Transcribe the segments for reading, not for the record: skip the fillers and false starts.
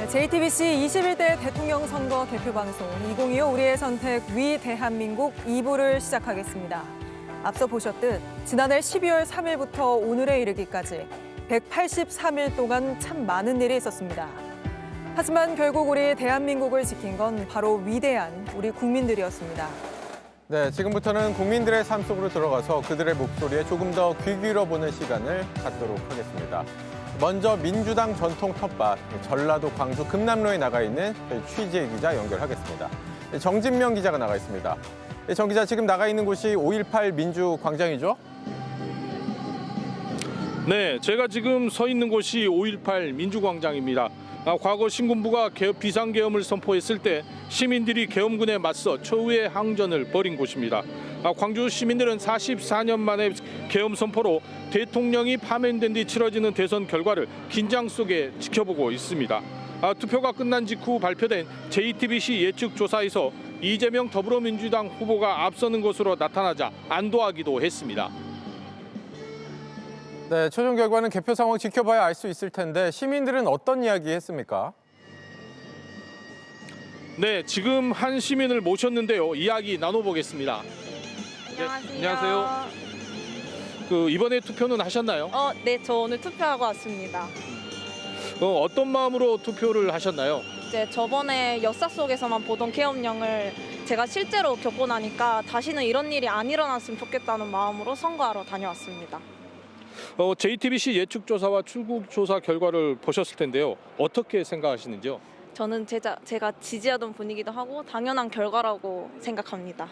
네, JTBC 21대 대통령 선거 대표 방송 2025 우리의 선택 위 대한민국 2부를 시작하겠습니다. 앞서 보셨듯 지난해 12월 3일부터 오늘에 이르기까지 183일 동안 참 많은 일이 있었습니다. 하지만 결국 우리 대한민국을 지킨 건 바로 위대한 우리 국민들이었습니다. 네, 지금부터는 국민들의 삶 속으로 들어가서 그들의 목소리에 조금 더 귀 기울여보는 시간을 갖도록 하겠습니다. 먼저 민주당 전통 텃밭, 전라도 광주 금남로에 나가 있는 저희 취재 기자 연결하겠습니다. 정진명 기자가 나가 있습니다. 정 기자, 지금 나가 있는 곳이 5.18 민주광장이죠? 네, 제가 지금 서 있는 곳이 5.18 민주광장입니다. 과거 신군부가 비상계엄을 선포했을 때 시민들이 계엄군에 맞서 초유의 항전을 벌인 곳입니다. 광주 시민들은 44년 만에 계엄 선포로 대통령이 파면된 뒤 치러지는 대선 결과를 긴장 속에 지켜보고 있습니다. 투표가 끝난 직후 발표된 JTBC 예측 조사에서 이재명 더불어민주당 후보가 앞서는 것으로 나타나자 안도하기도 했습니다. 네, 최종 결과는 개표 상황 지켜봐야 알 수 있을 텐데 시민들은 어떤 이야기 했습니까? 네, 지금 한 시민을 모셨는데요. 이야기 나눠보겠습니다. 안녕하세요. 네, 안녕하세요. 이번에 투표는 하셨나요? 네, 저 오늘 투표하고 왔습니다. 어떤 마음으로 투표를 하셨나요? 이제 저번에 역사 속에서만 보던 계엄령을 제가 실제로 겪고 나니까 다시는 이런 일이 안 일어났으면 좋겠다는 마음으로 선거하러 다녀왔습니다. JTBC 예측조사와 출국조사 결과를 보셨을 텐데요. 어떻게 생각하시는지요? 저는 제가 지지하던 분이기도 하고 당연한 결과라고 생각합니다.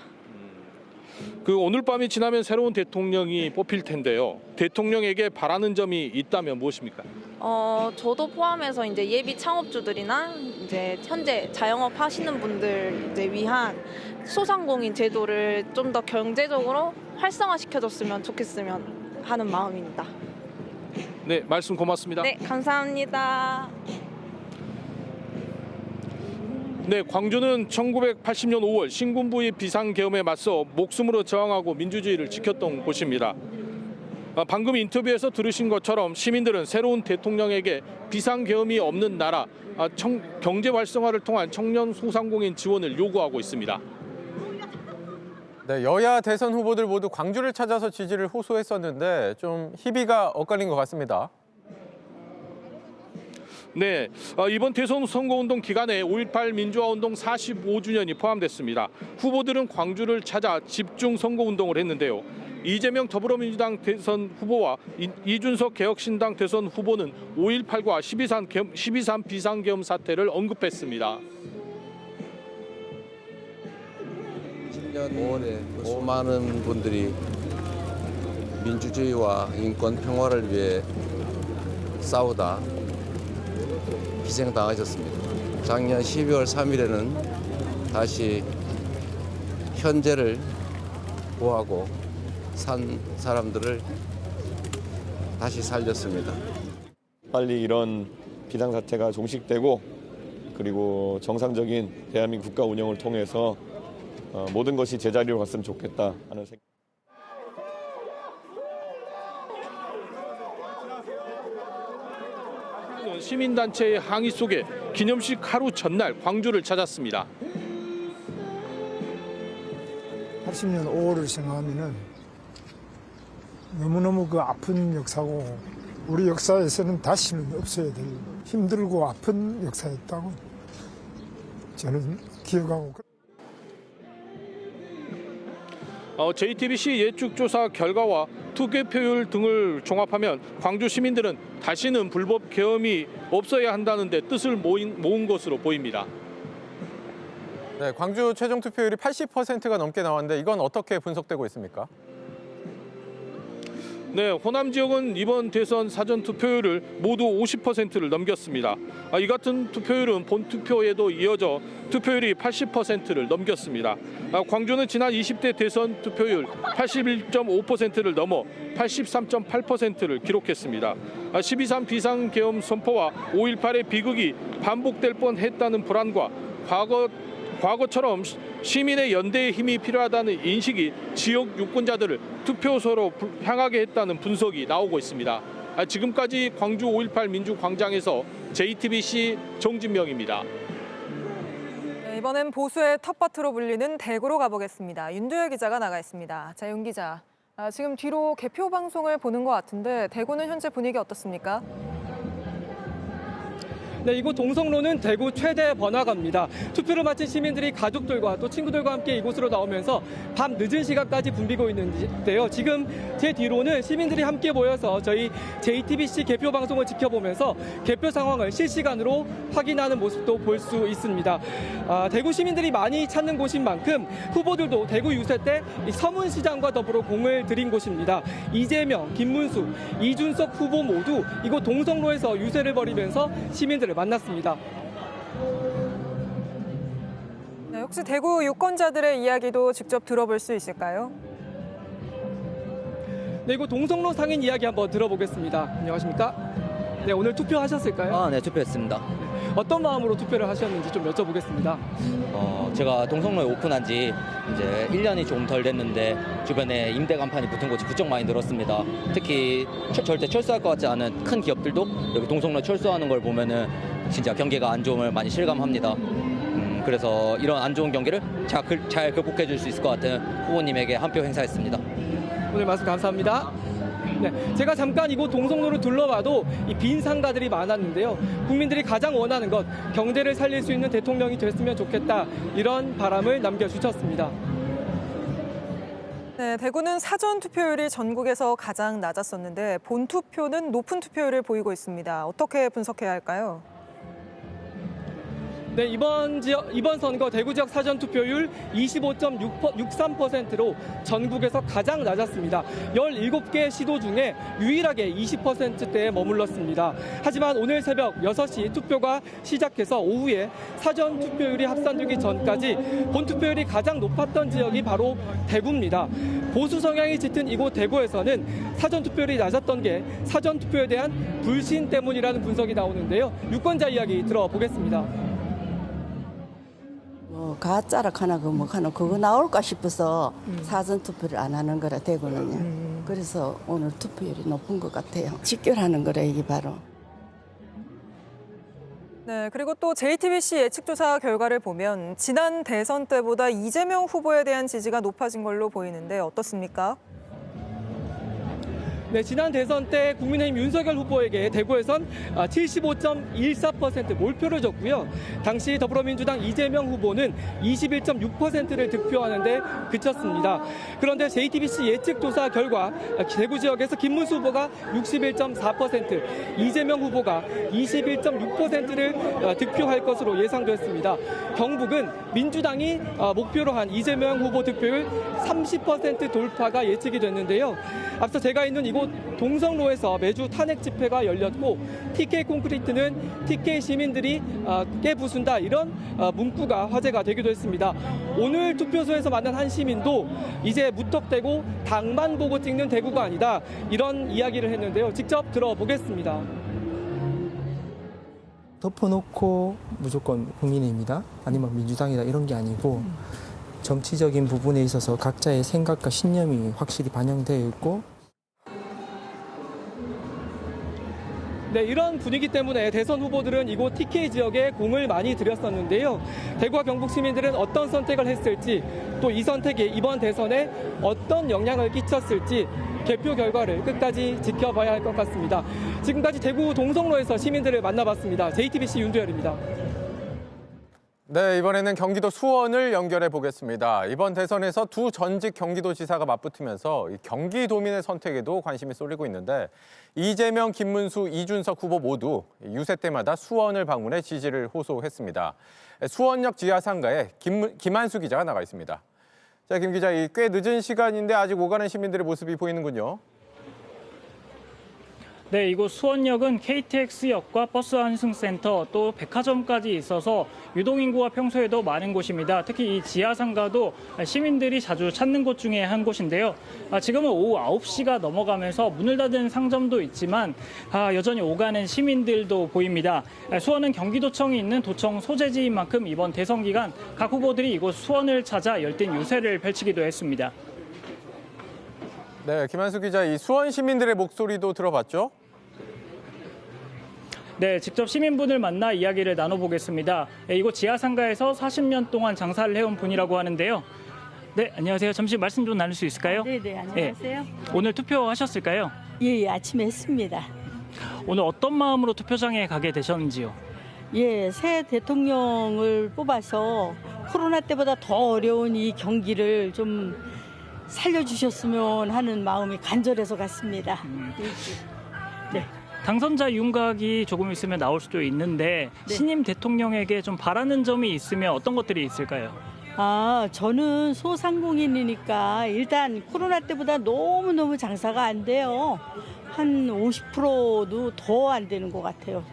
오늘 밤이 지나면 새로운 대통령이 뽑힐 텐데요. 대통령에게 바라는 점이 있다면 무엇입니까? 저도 포함해서 이제 예비 창업주들이나 이제 현재 자영업 하시는 분들 이제 위한 소상공인 제도를 좀 더 경제적으로 활성화시켜줬으면 좋겠으면 하는 마음입니다. 네, 말씀 고맙습니다. 네, 감사합니다. 네, 광주는 1980년 5월 신군부의 비상계엄에 맞서 목숨으로 저항하고 민주주의를 지켰던 곳입니다. 방금 인터뷰에서 들으신 것처럼 시민들은 새로운 대통령에게 비상계엄이 없는 나라, 경제 활성화를 통한 청년 소상공인 지원을 요구하고 있습니다. 네, 여야 대선 후보들 모두 광주를 찾아서 지지를 호소했었는데 좀 희비가 엇갈린 것 같습니다. 네, 이번 대선 선거운동 기간에 5.18 민주화운동 45주년이 포함됐습니다. 후보들은 광주를 찾아 집중 선거운동을 했는데요. 이재명 더불어민주당 대선 후보와 이준석 개혁신당 대선 후보는 5.18과 12.3 비상계엄 사태를 언급했습니다. 10년 5월에 수많은 분들이 민주주의와 인권 평화를 위해 싸우다 희생당하셨습니다. 작년 12월 3일에는 다시 현재를 구하고 산 사람들을 다시 살렸습니다. 빨리 이런 비상사태가 종식되고 그리고 정상적인 대한민국 국가 운영을 통해서 모든 것이 제자리로 갔으면 좋겠다 하는 생각. 시민단체의 항의 속에 기념식 하루 전날 광주를 찾았습니다. 80년 5월을 생각하면은 너무너무 그 아픈 역사고 우리 역사에서는 다시는 없어야 될 힘들고 아픈 역사였다고 저는 기억하고. JTBC 예측조사 결과와 투개표율 등을 종합하면 광주 시민들은 다시는 불법 계엄이 없어야 한다는 데 뜻을 모은 것으로 보입니다. 네, 광주 최종 투표율이 80%가 넘게 나왔는데 이건 어떻게 분석되고 있습니까? 네, 호남 지역은 이번 대선 사전 투표율을 모두 50%를 넘겼습니다. 이 같은 투표율은 본 투표에도 이어져 투표율이 80%를 넘겼습니다. 광주는 지난 20대 대선 투표율 81.5%를 넘어 83.8%를 기록했습니다. 12.3 비상계엄 선포와 5.18의 비극이 반복될 뻔했다는 불안과 과거처럼 시민의 연대의 힘이 필요하다는 인식이 지역 유권자들을 투표소로 향하게 했다는 분석이 나오고 있습니다. 지금까지 광주 5.18 민주광장에서 JTBC 정진명입니다. 네, 이번엔 보수의 텃밭으로 불리는 대구로 가보겠습니다. 윤두열 기자가 나가 있습니다. 자, 윤 기자. 지금 뒤로 개표 방송을 보는 것 같은데 대구는 현재 분위기 어떻습니까? 네, 이곳 동성로는 대구 최대 번화가입니다. 투표를 마친 시민들이 가족들과 또 친구들과 함께 이곳으로 나오면서 밤 늦은 시간까지 붐비고 있는데요. 지금 제 뒤로는 시민들이 함께 모여서 저희 JTBC 개표 방송을 지켜보면서 개표 상황을 실시간으로 확인하는 모습도 볼 수 있습니다. 대구 시민들이 많이 찾는 곳인 만큼 후보들도 대구 유세 때 이 서문시장과 더불어 공을 들인 곳입니다. 이재명, 김문수, 이준석 후보 모두 이곳 동성로에서 유세를 벌이면서 시민들을 만났습니다. 네, 혹시 대구 유권자들의 이야기도 직접 들어볼 수 있을까요? 네, 이곳 동성로 상인 이야기 한번 들어보겠습니다. 안녕하십니까? 네, 오늘 투표하셨을까요? 네, 투표했습니다. 어떤 마음으로 투표를 하셨는지 좀 여쭤보겠습니다. 제가 동성로에 오픈한 지 이제 1년이 조금 덜 됐는데 주변에 임대 간판이 붙은 곳이 부쩍 많이 늘었습니다. 특히 절대 철수할 것 같지 않은 큰 기업들도 여기 동성로에 철수하는 걸 보면은 진짜 경기가 안 좋음을 많이 실감합니다. 그래서 이런 안 좋은 경기를 잘 극복해 줄 수 있을 것 같은 후보님에게 한 표 행사했습니다. 오늘 말씀 감사합니다. 네, 제가 잠깐 이곳 동성로를 둘러봐도 이 빈 상가들이 많았는데요. 국민들이 가장 원하는 것, 경제를 살릴 수 있는 대통령이 됐으면 좋겠다. 이런 바람을 남겨주셨습니다. 네, 대구는 사전 투표율이 전국에서 가장 낮았었는데 본투표는 높은 투표율을 보이고 있습니다. 어떻게 분석해야 할까요? 네, 이번 선거 대구 지역 사전 투표율 25.63%로 전국에서 가장 낮았습니다. 17개 시도 중에 유일하게 20%대에 머물렀습니다. 하지만 오늘 새벽 6시 투표가 시작해서 오후에 사전 투표율이 합산되기 전까지 본 투표율이 가장 높았던 지역이 바로 대구입니다. 보수 성향이 짙은 이곳 대구에서는 사전 투표율이 낮았던 게 사전 투표에 대한 불신 때문이라는 분석이 나오는데요. 유권자 이야기 들어보겠습니다. 가짜락 하나 그거 나올까 싶어서 사전 투표를 안 하는 거라 대구는요. 그래서 오늘 투표율이 높은 것 같아요. 직결하는 거라 이게 바로. 네, 그리고 또 JTBC 예측조사 결과를 보면 지난 대선 때보다 이재명 후보에 대한 지지가 높아진 걸로 보이는데 어떻습니까? 네, 지난 대선 때 국민의힘 윤석열 후보에게 대구에선 75.14% 몰표를 줬고요. 당시 더불어민주당 이재명 후보는 21.6%를 득표하는 데 그쳤습니다. 그런데 JTBC 예측조사 결과 대구 지역에서 김문수 후보가 61.4%, 이재명 후보가 21.6%를 득표할 것으로 예상됐습니다. 경북은 민주당이 목표로 한 이재명 후보 득표율 30% 돌파가 예측이 됐는데요. 앞서 제가 있는 이곳 동성로에서 매주 탄핵 집회가 열렸고 TK 콘크리트는 TK 시민들이 깨부순다 이런 문구가 화제가 되기도 했습니다. 오늘 투표소에서 만난 한 시민도 이제 무턱대고 당만 보고 찍는 대구가 아니다 이런 이야기를 했는데요. 직접 들어보겠습니다. 덮어놓고 무조건 국민의힘이다 아니면 민주당이다 이런 게 아니고 정치적인 부분에 있어서 각자의 생각과 신념이 확실히 반영되어 있고 네, 이런 분위기 때문에 대선 후보들은 이곳 TK 지역에 공을 많이 들였었는데요. 대구와 경북 시민들은 어떤 선택을 했을지 또 이 선택이 이번 대선에 어떤 영향을 끼쳤을지 개표 결과를 끝까지 지켜봐야 할 것 같습니다. 지금까지 대구 동성로에서 시민들을 만나봤습니다. JTBC 윤두열입니다. 네, 이번에는 경기도 수원을 연결해 보겠습니다. 이번 대선에서 두 전직 경기도지사가 맞붙으면서 경기도민의 선택에도 관심이 쏠리고 있는데 이재명, 김문수, 이준석 후보 모두 유세 때마다 수원을 방문해 지지를 호소했습니다. 수원역 지하상가에 김한수 기자가 나가 있습니다. 자, 김 기자, 꽤 늦은 시간인데 아직 오가는 시민들의 모습이 보이는군요. 네, 이곳 수원역은 KTX역과 버스 환승센터 또 백화점까지 있어서 유동인구가 평소에도 많은 곳입니다. 특히 이 지하상가도 시민들이 자주 찾는 곳 중에 한 곳인데요. 지금은 오후 9시가 넘어가면서 문을 닫은 상점도 있지만 여전히 오가는 시민들도 보입니다. 수원은 경기도청이 있는 도청 소재지인 만큼 이번 대선 기간 각 후보들이 이곳 수원을 찾아 열띤 유세를 펼치기도 했습니다. 네, 김한수 기자, 이 수원 시민들의 목소리도 들어봤죠? 네, 직접 시민분을 만나 이야기를 나눠보겠습니다. 이곳 지하상가에서 40년 동안 장사를 해온 분이라고 하는데요. 네, 안녕하세요. 잠시 말씀 좀 나눌 수 있을까요? 네네, 안녕하세요. 오늘 투표하셨을까요? 예, 아침에 했습니다. 오늘 어떤 마음으로 투표장에 가게 되셨는지요? 예, 새 대통령을 뽑아서 코로나 때보다 더 어려운 이 경기를 좀 살려주셨으면 하는 마음이 간절해서 갔습니다. 네. 당선자 윤곽이 조금 있으면 나올 수도 있는데 네. 신임 대통령에게 좀 바라는 점이 있으면 어떤 것들이 있을까요? 저는 소상공인이니까 일단 코로나 때보다 너무너무 장사가 안 돼요. 한 50%도 더 안 되는 것 같아요.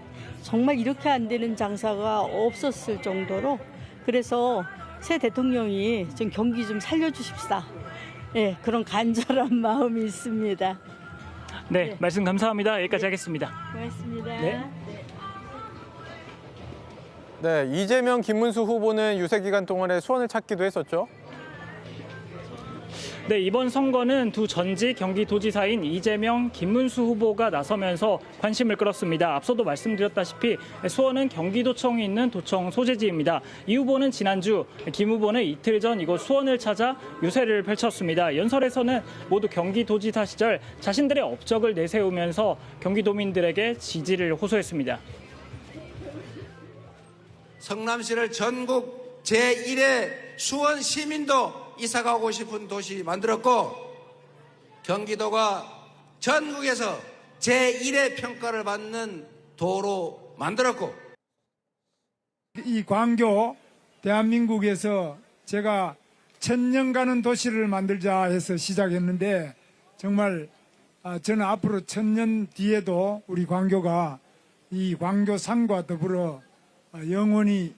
정말 이렇게 안 되는 장사가 없었을 정도로 그래서 새 대통령이 좀 경기 좀 살려주십사. 예, 그런 간절한 마음이 있습니다. 네, 말씀 감사합니다. 여기까지 하겠습니다. 고맙습니다. 네. 네, 이재명, 김문수 후보는 유세 기간 동안에 수원을 찾기도 했었죠. 네, 이번 선거는 두 전직 경기도지사인 이재명, 김문수 후보가 나서면서 관심을 끌었습니다. 앞서도 말씀드렸다시피 수원은 경기도청이 있는 도청 소재지입니다. 이 후보는 지난주, 김 후보는 이틀 전 이곳 수원을 찾아 유세를 펼쳤습니다. 연설에서는 모두 경기도지사 시절 자신들의 업적을 내세우면서 경기도민들에게 지지를 호소했습니다. 성남시를 전국 제1의 수원 시민도 이사가고 싶은 도시 만들었고 경기도가 전국에서 제1의 평가를 받는 도로 만들었고 이 광교 대한민국에서 제가 1000년 가는 도시를 만들자 해서 시작했는데 정말 저는 앞으로 1000년 뒤에도 우리 광교가 이 광교산과 더불어 영원히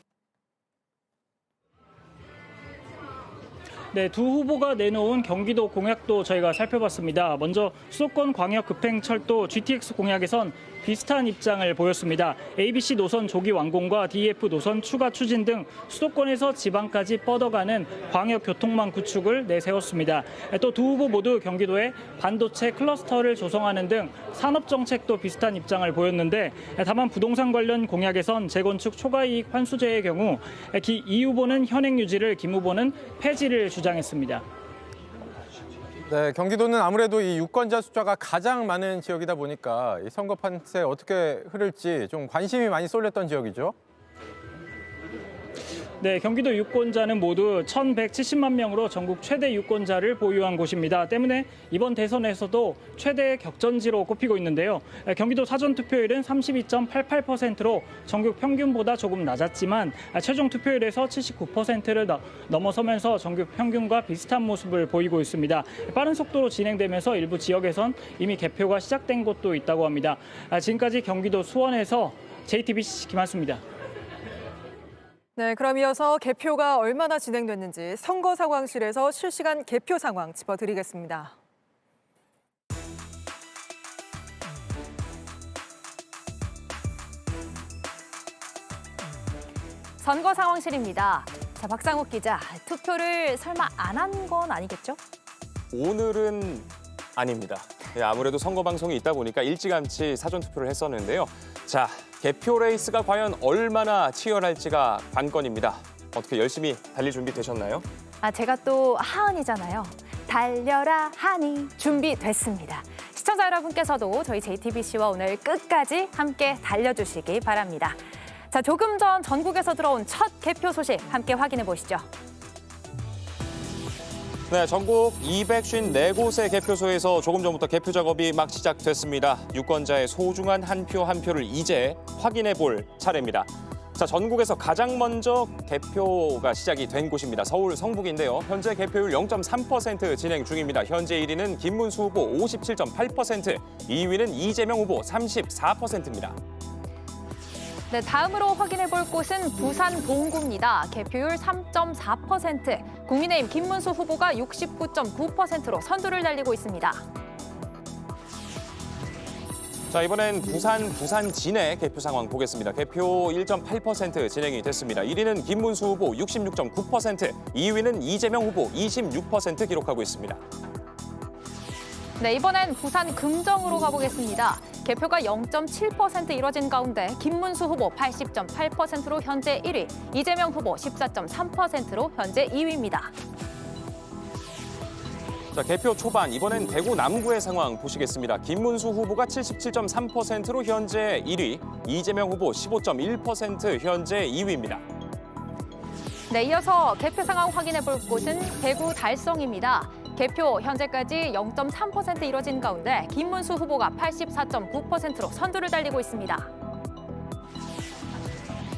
네, 두 후보가 내놓은 경기도 공약도 저희가 살펴봤습니다. 먼저 수도권 광역 급행철도 GTX 공약에선 비슷한 입장을 보였습니다. ABC 노선 조기 완공과 DF 노선 추가 추진 등 수도권에서 지방까지 뻗어가는 광역 교통망 구축을 내세웠습니다. 또 두 후보 모두 경기도에 반도체 클러스터를 조성하는 등 산업 정책도 비슷한 입장을 보였는데 다만 부동산 관련 공약에선 재건축 초과이익 환수제의 경우 이 후보는 현행 유지를, 김 후보는 폐지를 주장했습니다. 네, 경기도는 아무래도 이 유권자 숫자가 가장 많은 지역이다 보니까 이 선거 판세 어떻게 흐를지 좀 관심이 많이 쏠렸던 지역이죠. 네, 경기도 유권자는 모두 1,170만 명으로 전국 최대 유권자를 보유한 곳입니다. 때문에 이번 대선에서도 최대 격전지로 꼽히고 있는데요. 경기도 사전투표율은 32.88%로 전국 평균보다 조금 낮았지만 최종 투표율에서 79%를 넘어서면서 전국 평균과 비슷한 모습을 보이고 있습니다. 빠른 속도로 진행되면서 일부 지역에선 이미 개표가 시작된 곳도 있다고 합니다. 지금까지 경기도 수원에서 JTBC 김한수입니다. 네, 그럼 이어서 개표가 얼마나 진행됐는지 선거 상황실에서 실시간 개표 상황 짚어드리겠습니다. 선거 상황실입니다. 자, 박상욱 기자, 투표를 설마 안 한 건 아니겠죠? 오늘은 아닙니다. 아무래도 선거 방송이 있다 보니까 일찌감치 사전 투표를 했었는데요. 자, 개표 레이스가 과연 얼마나 치열할지가 관건입니다. 어떻게 열심히 달릴 준비 되셨나요? 제가 또 하은이잖아요. 달려라 하니 준비됐습니다. 시청자 여러분께서도 저희 JTBC와 오늘 끝까지 함께 달려주시기 바랍니다. 자, 조금 전 전국에서 들어온 첫 개표 소식 함께 확인해 보시죠. 네, 전국 254곳의 개표소에서 조금 전부터 개표 작업이 막 시작됐습니다. 유권자의 소중한 한 표 한 표를 이제 확인해 볼 차례입니다. 자, 전국에서 가장 먼저 개표가 시작이 된 곳입니다. 서울 성북인데요. 현재 개표율 0.3% 진행 중입니다. 현재 1위는 김문수 후보 57.8%, 2위는 이재명 후보 34%입니다. 네, 다음으로 확인해 볼 곳은 부산 봉구입니다. 개표율 3.4%, 국민의힘 김문수 후보가 69.9%로 선두를 달리고 있습니다. 자, 이번엔 부산 진해 개표 상황 보겠습니다. 개표 1.8% 진행이 됐습니다. 1위는 김문수 후보 66.9%, 2위는 이재명 후보 26% 기록하고 있습니다. 네, 이번엔 부산 금정으로 가보겠습니다. 개표가 0.7% 이뤄진 가운데 김문수 후보 80.8%로 현재 1위, 이재명 후보 14.3%로 현재 2위입니다. 자, 개표 초반 이번엔 대구 남구의 상황 보시겠습니다. 김문수 후보가 77.3%로 현재 1위, 이재명 후보 15.1% 현재 2위입니다. 네, 이어서 개표 상황 확인해 볼 곳은 대구 달성입니다. 개표 현재까지 0.3% 이뤄진 가운데 김문수 후보가 84.9%로 선두를 달리고 있습니다.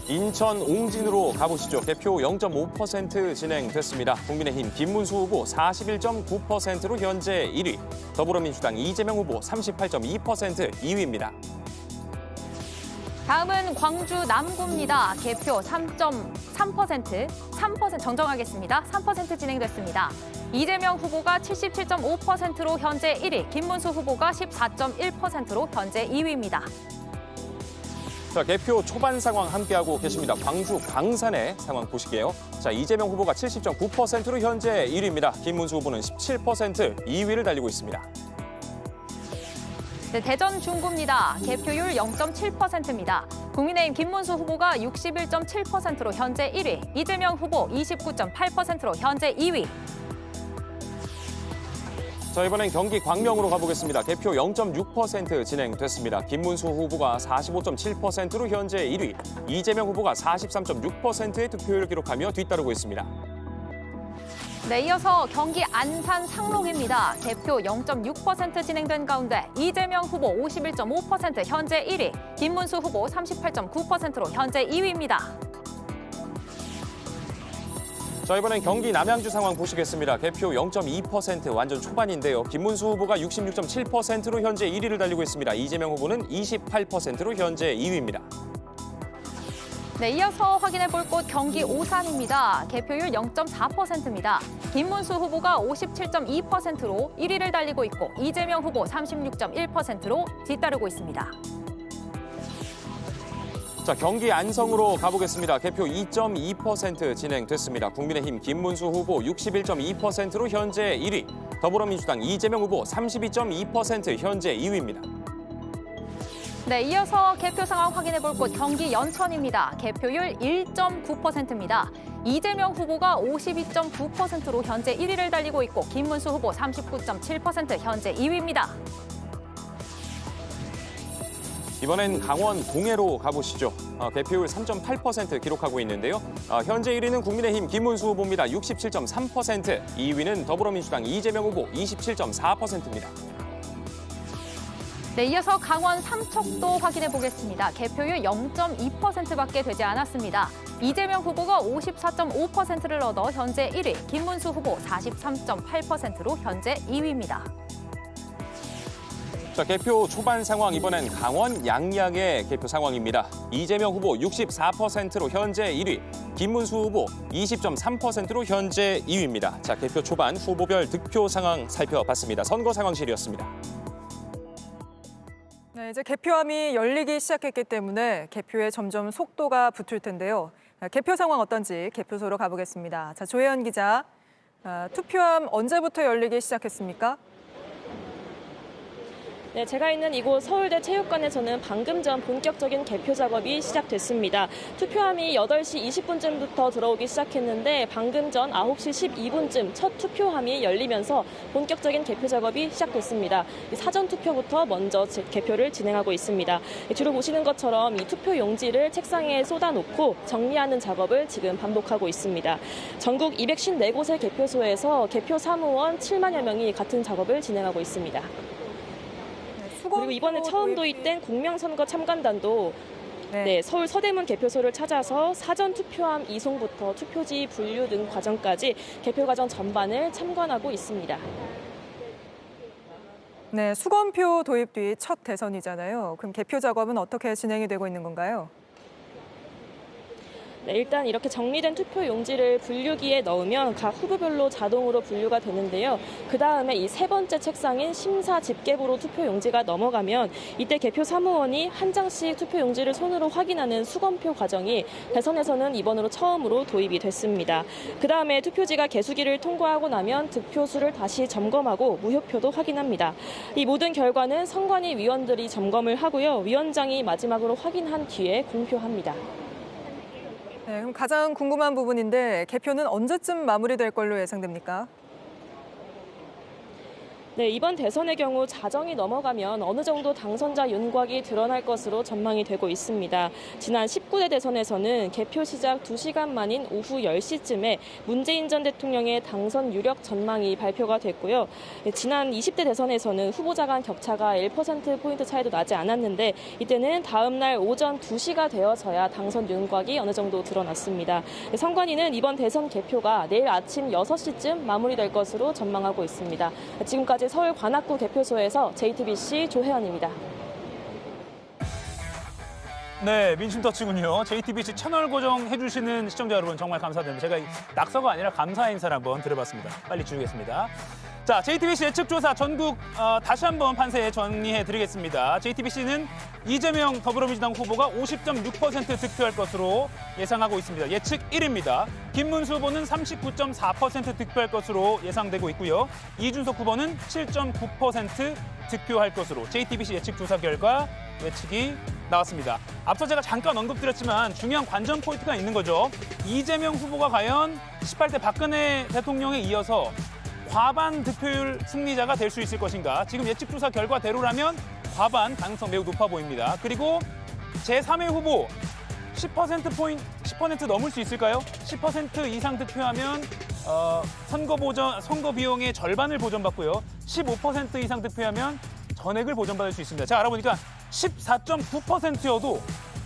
인천 옹진으로 가보시죠. 개표 0.5% 진행됐습니다. 국민의힘 김문수 후보 41.9%로 현재 1위, 더불어민주당 이재명 후보 38.2% 2위입니다. 다음은 광주 남구입니다. 개표 3.3% 정정하겠습니다. 3% 진행됐습니다. 이재명 후보가 77.5%로 현재 1위, 김문수 후보가 14.1%로 현재 2위입니다. 자, 개표 초반 상황 함께하고 계십니다. 광주 광산의 상황 보실게요. 자, 이재명 후보가 70.9%로 현재 1위입니다. 김문수 후보는 17%, 2위를 달리고 있습니다. 네, 대전 중구입니다. 개표율 0.7%입니다. 국민의힘 김문수 후보가 61.7%로 현재 1위, 이재명 후보 29.8%로 현재 2위. 자, 이번엔 경기 광명으로 가보겠습니다. 개표 0.6% 진행됐습니다. 김문수 후보가 45.7%로 현재 1위, 이재명 후보가 43.6%의 득표율을 기록하며 뒤따르고 있습니다. 네, 이어서 경기 안산 상록입니다. 개표 0.6% 진행된 가운데 이재명 후보 51.5% 현재 1위, 김문수 후보 38.9%로 현재 2위입니다. 자, 이번엔 경기 남양주 상황 보시겠습니다. 개표 0.2% 완전 초반인데요. 김문수 후보가 66.7%로 현재 1위를 달리고 있습니다. 이재명 후보는 28%로 현재 2위입니다. 네, 이어서 확인해 볼 곳 경기 오산입니다. 개표율 0.4%입니다. 김문수 후보가 57.2%로 1위를 달리고 있고 이재명 후보 36.1%로 뒤따르고 있습니다. 자, 경기 안성으로 가보겠습니다. 개표 2.2% 진행됐습니다. 국민의힘 김문수 후보 61.2%로 현재 1위, 더불어민주당 이재명 후보 32.2% 현재 2위입니다. 네, 이어서 개표 상황 확인해 볼 곳 경기 연천입니다. 개표율 1.9%입니다. 이재명 후보가 52.9%로 현재 1위를 달리고 있고 김문수 후보 39.7% 현재 2위입니다. 이번엔 강원 동해로 가보시죠. 개표율 3.8% 기록하고 있는데요. 현재 1위는 국민의힘 김문수 후보입니다. 67.3%, 2위는 더불어민주당 이재명 후보 27.4%입니다. 네, 이어서 강원 삼척도 확인해 보겠습니다. 개표율 0.2%밖에 되지 않았습니다. 이재명 후보가 54.5%를 얻어 현재 1위, 김문수 후보 43.8%로 현재 2위입니다. 자, 개표 초반 상황 이번엔 강원 양양의 개표 상황입니다. 이재명 후보 64%로 현재 1위, 김문수 후보 20.3%로 현재 2위입니다. 자, 개표 초반 후보별 득표 상황 살펴봤습니다. 선거 상황실이었습니다. 네, 이제 개표함이 열리기 시작했기 때문에 개표에 점점 속도가 붙을 텐데요. 개표 상황 어떤지 개표소로 가보겠습니다. 자, 조혜연 기자, 투표함 언제부터 열리기 시작했습니까? 네, 제가 있는 이곳 서울대 체육관에서는 방금 전 본격적인 개표 작업이 시작됐습니다. 투표함이 8시 20분쯤부터 들어오기 시작했는데 방금 전 9시 12분쯤 첫 투표함이 열리면서 본격적인 개표 작업이 시작됐습니다. 사전 투표부터 먼저 개표를 진행하고 있습니다. 뒤로 보시는 것처럼 이 투표 용지를 책상에 쏟아놓고 정리하는 작업을 지금 반복하고 있습니다. 전국 254곳의 개표소에서 개표 사무원 7만여 명이 같은 작업을 진행하고 있습니다. 그리고 이번에 처음 도입된 공명선거 참관단도 서울 서대문 개표소를 찾아서 사전 투표함 이송부터 투표지 분류 등 과정까지 개표 과정 전반을 참관하고 있습니다. 네, 수검표 도입 뒤 첫 대선이잖아요. 그럼 개표 작업은 어떻게 진행이 되고 있는 건가요? 네, 일단 이렇게 정리된 투표 용지를 분류기에 넣으면 각 후보별로 자동으로 분류가 되는데요. 그 다음에 이 세 번째 책상인 심사 집계부로 투표 용지가 넘어가면 이때 개표 사무원이 한 장씩 투표 용지를 손으로 확인하는 수검표 과정이 대선에서는 이번으로 처음으로 도입이 됐습니다. 그 다음에 투표지가 개수기를 통과하고 나면 득표수를 다시 점검하고 무효표도 확인합니다. 이 모든 결과는 선관위 위원들이 점검을 하고요. 위원장이 마지막으로 확인한 뒤에 공표합니다. 네, 그럼 가장 궁금한 부분인데 개표는 언제쯤 마무리될 걸로 예상됩니까? 네, 이번 대선의 경우 자정이 넘어가면 어느 정도 당선자 윤곽이 드러날 것으로 전망이 되고 있습니다. 지난 19대 대선에서는 개표 시작 2시간 만인 오후 10시쯤에 문재인 전 대통령의 당선 유력 전망이 발표가 됐고요. 지난 20대 대선에서는 후보자 간 격차가 1%포인트 차이도 나지 않았는데 이때는 다음 날 오전 2시가 되어서야 당선 윤곽이 어느 정도 드러났습니다. 선관위는 이번 대선 개표가 내일 아침 6시쯤 마무리될 것으로 전망하고 있습니다. 지금까지 서울 관악구 개표소에서 JTBC 조혜연입니다. 네, 민심터치군요. JTBC 채널 고정해주시는 시청자 여러분 정말 감사드립니다. 제가 낙서가 아니라 감사 인사를 한번 드려봤습니다. 빨리 지우겠습니다. 자, JTBC 예측조사 전국 다시 한번 판세 정리해드리겠습니다. JTBC는 이재명 더불어민주당 후보가 50.6% 득표할 것으로 예상하고 있습니다. 예측 1위입니다. 김문수 후보는 39.4% 득표할 것으로 예상되고 있고요. 이준석 후보는 7.9% 득표할 것으로 JTBC 예측조사 결과 예측이 나왔습니다. 앞서 제가 잠깐 언급드렸지만 중요한 관전 포인트가 있는 거죠. 이재명 후보가 과연 18대 박근혜 대통령에 이어서 과반 득표율 승리자가 될 수 있을 것인가. 지금 예측조사 결과대로라면 과반 가능성 매우 높아 보입니다. 그리고 제3의 후보 10% 넘을 수 있을까요? 10% 이상 득표하면 선거 비용의 절반을 보전받고요. 15% 이상 득표하면 전액을 보전받을 수 있습니다. 제가 알아보니까 14.9%여도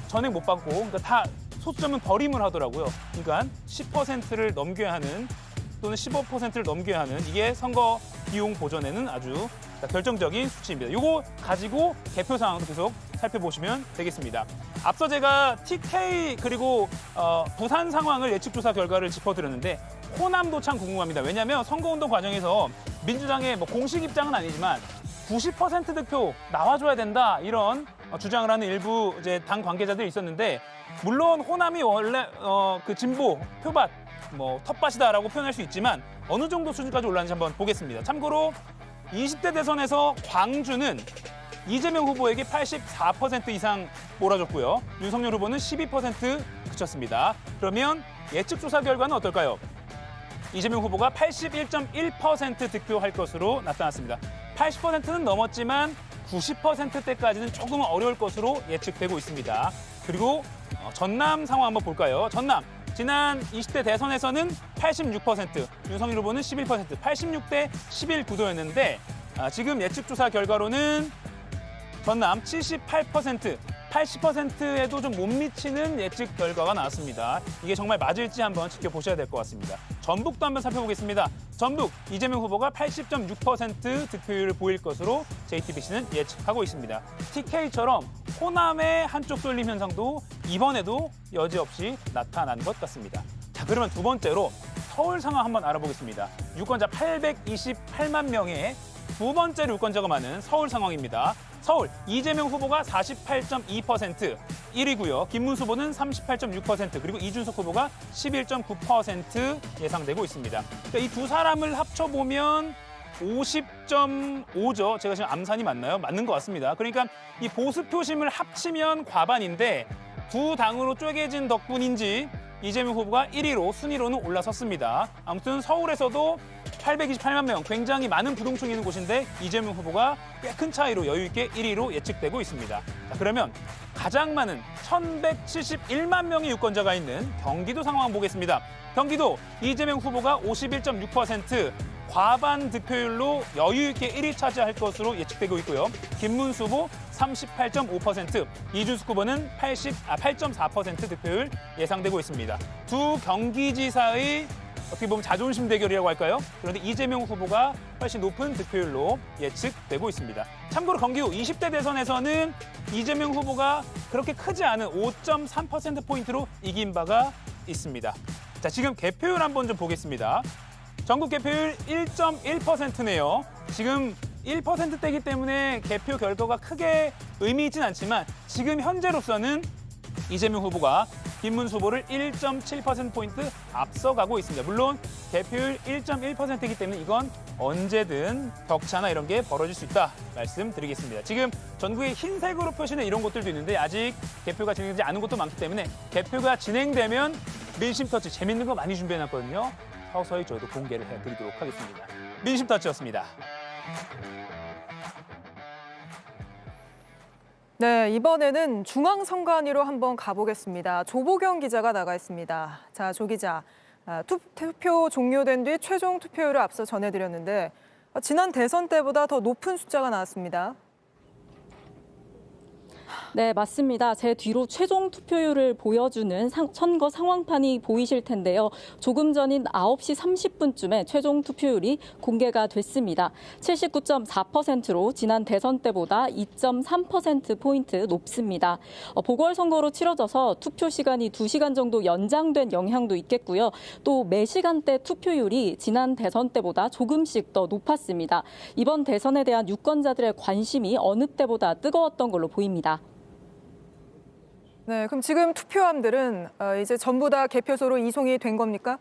전액 못 받고, 그러니까 다 소수점은 버림을 하더라고요. 그러니까 10%를 넘겨야 하는 또는 15%를 넘겨야 하는 이게 선거 비용 보전에는 아주 결정적인 수치입니다. 이거 가지고 개표 상황도 계속 살펴보시면 되겠습니다. 앞서 제가 TK 그리고 부산 상황을 예측조사 결과를 짚어드렸는데 호남도 참 궁금합니다. 왜냐하면 선거운동 과정에서 민주당의 공식 입장은 아니지만 90% 득표 나와줘야 된다 이런 주장을 하는 일부 이제 당 관계자들이 있었는데 물론 호남이 원래 그 진보 표밭 텃밭이다라고 표현할 수 있지만 어느 정도 수준까지 올랐는지 한번 보겠습니다. 참고로 20대 대선에서 광주는 이재명 후보에게 84% 이상 몰아줬고요. 윤석열 후보는 12% 그쳤습니다. 그러면 예측조사 결과는 어떨까요? 이재명 후보가 81.1% 득표할 것으로 나타났습니다. 80%는 넘었지만 90%대까지는 조금은 어려울 것으로 예측되고 있습니다. 그리고 전남 상황 한번 볼까요? 전남. 지난 20대 대선에서는 86%, 윤석열 후보는 11%, 86대 11 구도였는데 지금 예측조사 결과로는 전남 78%, 80%에도 좀 못 미치는 예측 결과가 나왔습니다. 이게 정말 맞을지 한번 지켜보셔야 될 것 같습니다. 전북도 한번 살펴보겠습니다. 전북 이재명 후보가 80.6% 득표율을 보일 것으로 JTBC는 예측하고 있습니다. TK처럼 호남의 한쪽 쏠림 현상도 이번에도 여지없이 나타난 것 같습니다. 자, 그러면 두 번째로 서울 상황 한번 알아보겠습니다. 유권자 828만 명의 두 번째로 유권자가 많은 서울 상황입니다. 서울 이재명 후보가 48.2%, 1위고요. 김문수 후보는 38.6%, 그리고 이준석 후보가 11.9% 예상되고 있습니다. 그러니까 이 두 사람을 합쳐보면 50.5죠. 제가 지금 암산이 맞나요? 맞는 것 같습니다. 그러니까 이 보수 표심을 합치면 과반인데 두 당으로 쪼개진 덕분인지 이재명 후보가 1위로 순위로는 올라섰습니다. 아무튼 서울에서도 828만 명, 굉장히 많은 부동층이 있는 곳인데 이재명 후보가 꽤 큰 차이로 여유 있게 1위로 예측되고 있습니다. 자, 그러면 가장 많은 1,171만 명의 유권자가 있는 경기도 상황 보겠습니다. 경기도 이재명 후보가 51.6%, 과반 득표율로 여유 있게 1위 차지할 것으로 예측되고 있고요. 김문수 후보 38.5%, 이준석 후보는 8.4% 득표율 예상되고 있습니다. 두 경기지사의 어떻게 보면 자존심 대결이라고 할까요? 그런데 이재명 후보가 훨씬 높은 득표율로 예측되고 있습니다. 참고로 경기도 20대 대선에서는 이재명 후보가 그렇게 크지 않은 5.3%포인트로 이긴 바가 있습니다. 자, 지금 개표율 한번 좀 보겠습니다. 전국 개표율 1.1%네요. 지금 1%대이기 때문에 개표 결과가 크게 의미 있진 않지만 지금 현재로서는 이재명 후보가 김문수 후보를 1.7%포인트 앞서가고 있습니다. 물론 개표율 1.1%이기 때문에 이건 언제든 격차나 이런 게 벌어질 수 있다 말씀드리겠습니다. 지금 전국에 흰색으로 표시된 이런 곳들도 있는데 아직 개표가 진행되지 않은 곳도 많기 때문에 개표가 진행되면 민심터치 재밌는 거 많이 준비해놨거든요. 서서히 저희도 공개를 해드리도록 하겠습니다. 민심터치였습니다. 네, 이번에는 중앙선관위로 한번 가보겠습니다. 조보경 기자가 나가 있습니다. 자, 조 기자, 투표 종료된 뒤 최종 투표율을 앞서 전해드렸는데 지난 대선 때보다 더 높은 숫자가 나왔습니다. 네, 맞습니다. 제 뒤로 최종 투표율을 보여주는 선거 상황판이 보이실 텐데요. 조금 전인 9시 30분쯤에 최종 투표율이 공개가 됐습니다. 79.4%로 지난 대선 때보다 2.3%포인트 높습니다. 보궐선거로 치러져서 투표 시간이 2시간 정도 연장된 영향도 있겠고요. 또 매시간대 투표율이 지난 대선 때보다 조금씩 더 높았습니다. 이번 대선에 대한 유권자들의 관심이 어느 때보다 뜨거웠던 걸로 보입니다. 네, 그럼 지금 투표함들은 이제 전부 다 개표소로 이송이 된 겁니까?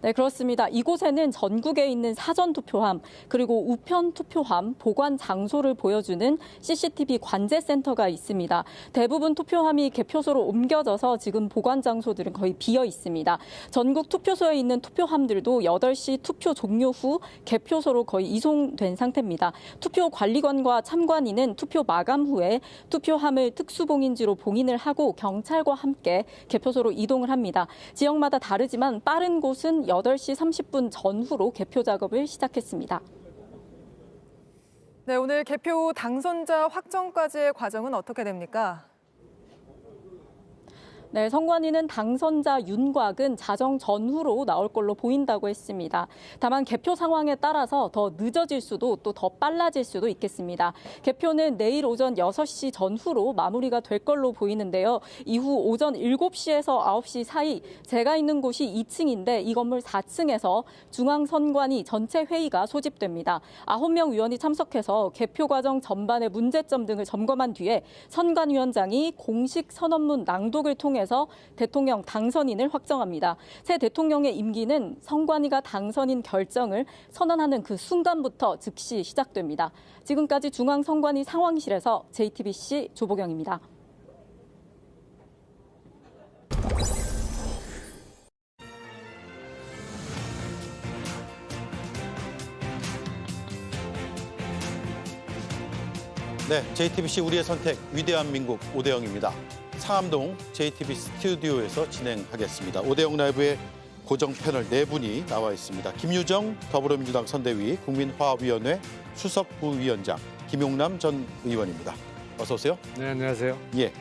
네, 그렇습니다. 이곳에는 전국에 있는 사전 투표함, 그리고 우편 투표함, 보관 장소를 보여주는 CCTV 관제센터가 있습니다. 대부분 투표함이 개표소로 옮겨져서 지금 보관 장소들은 거의 비어 있습니다. 전국 투표소에 있는 투표함들도 8시 투표 종료 후 개표소로 거의 이송된 상태입니다. 투표 관리관과 참관인은 투표 마감 후에 투표함을 특수봉인지로 봉인을 하고 경찰과 함께 개표소로 이동을 합니다. 지역마다 다르지만 빠른 곳은 8시 30분 전후로 개표 작업을 시작했습니다. 네, 오늘 개표 당선자 확정까지의 과정은 어떻게 됩니까? 네, 선관위는 당선자 윤곽은 자정 전후로 나올 걸로 보인다고 했습니다. 다만 개표 상황에 따라서 더 늦어질 수도 또 더 빨라질 수도 있겠습니다. 개표는 내일 오전 6시 전후로 마무리가 될 걸로 보이는데요. 이후 오전 7시에서 9시 사이 제가 있는 곳이 2층인데 이 건물 4층에서 중앙선관위 전체 회의가 소집됩니다. 9명 위원이 참석해서 개표 과정 전반의 문제점 등을 점검한 뒤에 선관위원장이 공식 선언문 낭독을 통해서 대통령 당선인을 확정합니다. 새 대통령의 임기는 선관위가 당선인 결정을 선언하는 그 순간부터 즉시 시작됩니다. 지금까지 중앙선관위 상황실에서 JTBC 조보경입니다. 네, JTBC 우리의 선택 위대한 민국 오대영입니다. 상암동 JTBC 스튜디오에서 진행하겠습니다. 오대영 라이브의 고정 패널 4분이 나와 있습니다. 김유정 더불어민주당 선대위 국민화합위원회 수석부위원장, 김용남 전 의원입니다. 어서 오세요. 네, 안녕하세요. 예,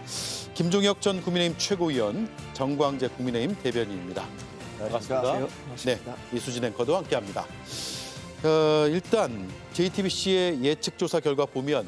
김종혁 전 국민의힘 최고위원, 정광재 국민의힘 대변인입니다. 반갑습니다. 반갑습니다. 네, 이수진 앵커도 함께합니다. 일단 JTBC의 예측 조사 결과 보면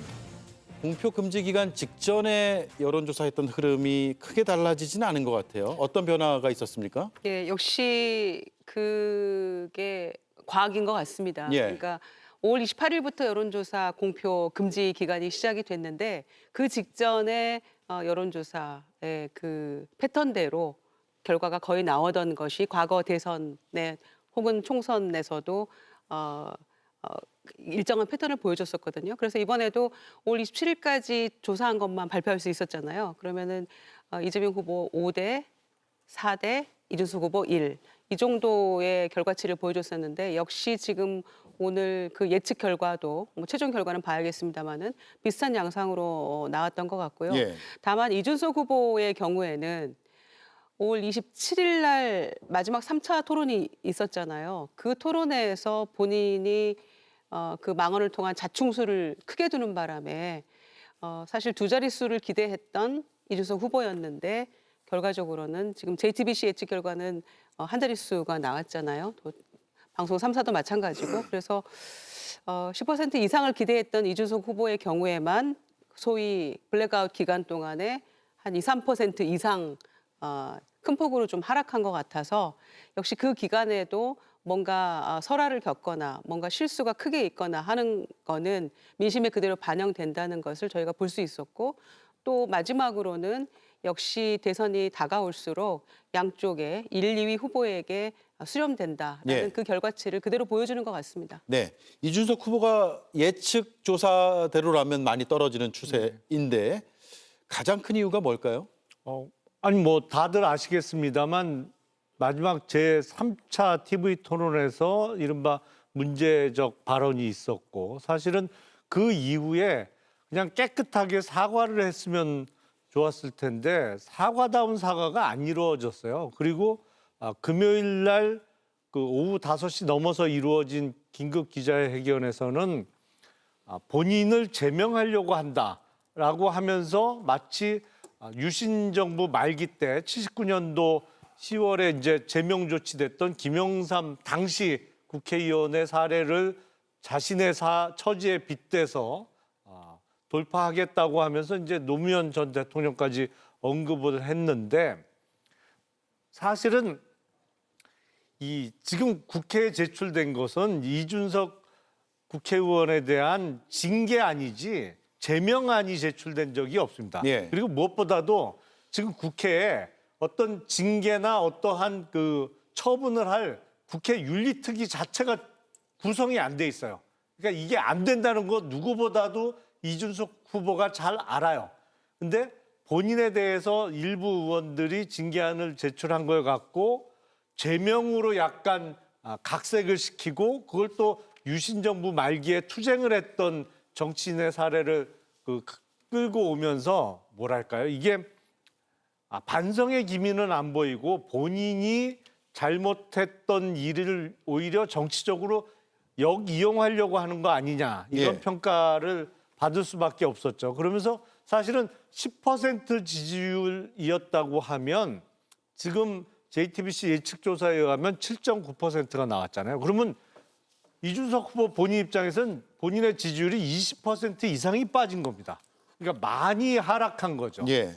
공표 금지 기간 직전에 여론조사했던 흐름이 크게 달라지지는 않은 것 같아요. 어떤 변화가 있었습니까? 예, 역시 그게 과학인 것 같습니다. 예. 그러니까 5월 28일부터 여론조사 공표 금지 기간이 시작이 됐는데 그 직전에 여론조사의 그 패턴대로 결과가 거의 나오던 것이 과거 대선에 혹은 총선에서도 일정한 패턴을 보여줬었거든요. 그래서 이번에도 5월 27일까지 조사한 것만 발표할 수 있었잖아요. 그러면은 이재명 후보 5대, 4대, 이준석 후보 1. 이 정도의 결과치를 보여줬었는데 역시 지금 오늘 그 예측 결과도 최종 결과는 봐야겠습니다만은 비슷한 양상으로 나왔던 것 같고요. 예. 다만 이준석 후보의 경우에는 5월 27일 날 마지막 3차 토론이 있었잖아요. 그 토론회에서 본인이 그 망언을 통한 자충수를 크게 두는 바람에 사실 두 자릿수를 기대했던 이준석 후보였는데 결과적으로는 지금 JTBC 예측 결과는 한 자릿수가 나왔잖아요. 또 방송 3사도 마찬가지고 그래서 10% 이상을 기대했던 이준석 후보의 경우에만 소위 블랙아웃 기간 동안에 한 2, 3% 이상 큰 폭으로 좀 하락한 것 같아서 역시 그 기간에도 뭔가 설화를 겪거나 뭔가 실수가 크게 있거나 하는 거는 민심에 그대로 반영된다는 것을 저희가 볼 수 있었고 또 마지막으로는 역시 다가올수록 양쪽의 1, 2위 후보에게 수렴된다라는 네. 그 결과치를 그대로 보여주는 것 같습니다. 네, 이준석 후보가 예측 조사대로라면 많이 떨어지는 추세인데 가장 큰 이유가 뭘까요? 아니 뭐 다들 아시겠습니다만 마지막 제3차 TV 토론에서 이른바 문제적 발언이 있었고 사실은 그 이후에 그냥 깨끗하게 사과를 했으면 좋았을 텐데 사과다운 사과가 안 이루어졌어요. 그리고 금요일 날 그 오후 5시 넘어서 이루어진 긴급 기자회견에서는 본인을 제명하려고 한다라고 하면서 마치 유신 정부 말기 때 79년도 10월에 이제 제명 조치됐던 김영삼 당시 국회의원의 사례를 자신의 처지에 빗대서 돌파하겠다고 하면서 이제 노무현 전 대통령까지 언급을 했는데 사실은 이 지금 국회에 제출된 것은 이준석 국회의원에 대한 징계 아니지 제명안이 제출된 적이 없습니다. 예. 그리고 무엇보다도 지금 국회에 어떤 징계나 어떠한 그 처분을 할 국회 윤리특위 자체가 구성이 안 돼 있어요. 그러니까 이게 안 된다는 거 누구보다도 이준석 후보가 잘 알아요. 근데 본인에 대해서 일부 의원들이 징계안을 제출한 걸 갖고 제명으로 약간 각색을 시키고 그걸 또 유신 정부 말기에 투쟁을 했던 정치인의 사례를 끌고 오면서 뭐랄까요? 이게 반성의 기미는 안 보이고 본인이 잘못했던 일을 오히려 정치적으로 역이용하려고 하는 거 아니냐 이런 예. 평가를 받을 수밖에 없었죠. 그러면서 사실은 10% 지지율이었다고 하면 지금 JTBC 예측조사에 의하면 7.9%가 나왔잖아요. 그러면 이준석 후보 본인 입장에서는 본인의 지지율이 20% 이상이 빠진 겁니다. 그러니까 많이 하락한 거죠. 예.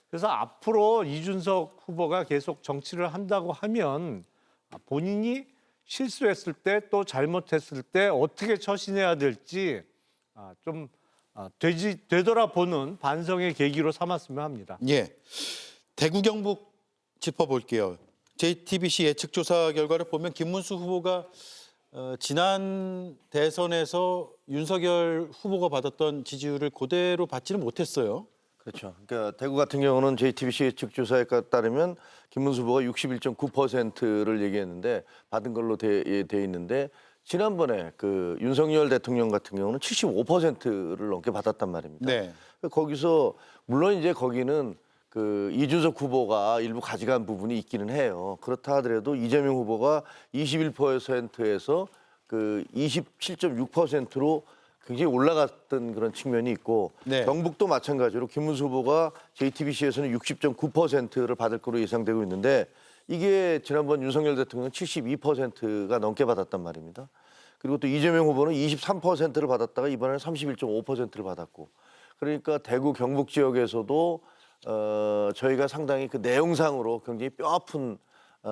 그래서 앞으로 이준석 후보가 계속 정치를 한다고 하면 본인이 실수했을 때 또 잘못했을 때 어떻게 처신해야 될지 좀 되돌아보는 반성의 계기로 삼았으면 합니다. 예. 대구 경북 짚어볼게요. JTBC 예측조사 결과를 보면 김문수 후보가 지난 대선에서 윤석열 후보가 받았던 지지율을 그대로 받지는 못했어요. 그렇죠. 그러니까 대구 같은 경우는 JTBC 예측조사에 따르면 김문수 후보가 61.9%를 얘기했는데 받은 걸로 돼 있는데 지난번에 그 윤석열 대통령 같은 경우는 75%를 넘게 받았단 말입니다. 네. 거기서 물론 이제 거기는 그 이준석 후보가 일부 가져간 부분이 있기는 해요. 그렇다 하더라도 이재명 후보가 21%에서 그 27.6%로 굉장히 올라갔던 그런 측면이 있고 네. 경북도 마찬가지로 김문수 후보가 JTBC에서는 60.9%를 받을 거로 예상되고 있는데 이게 지난번 윤석열 대통령 72%가 넘게 받았단 말입니다. 그리고 또 이재명 후보는 23%를 받았다가 이번에는 31.5%를 받았고 그러니까 대구 경북 지역에서도 저희가 상당히 그 내용상으로 굉장히 뼈아픈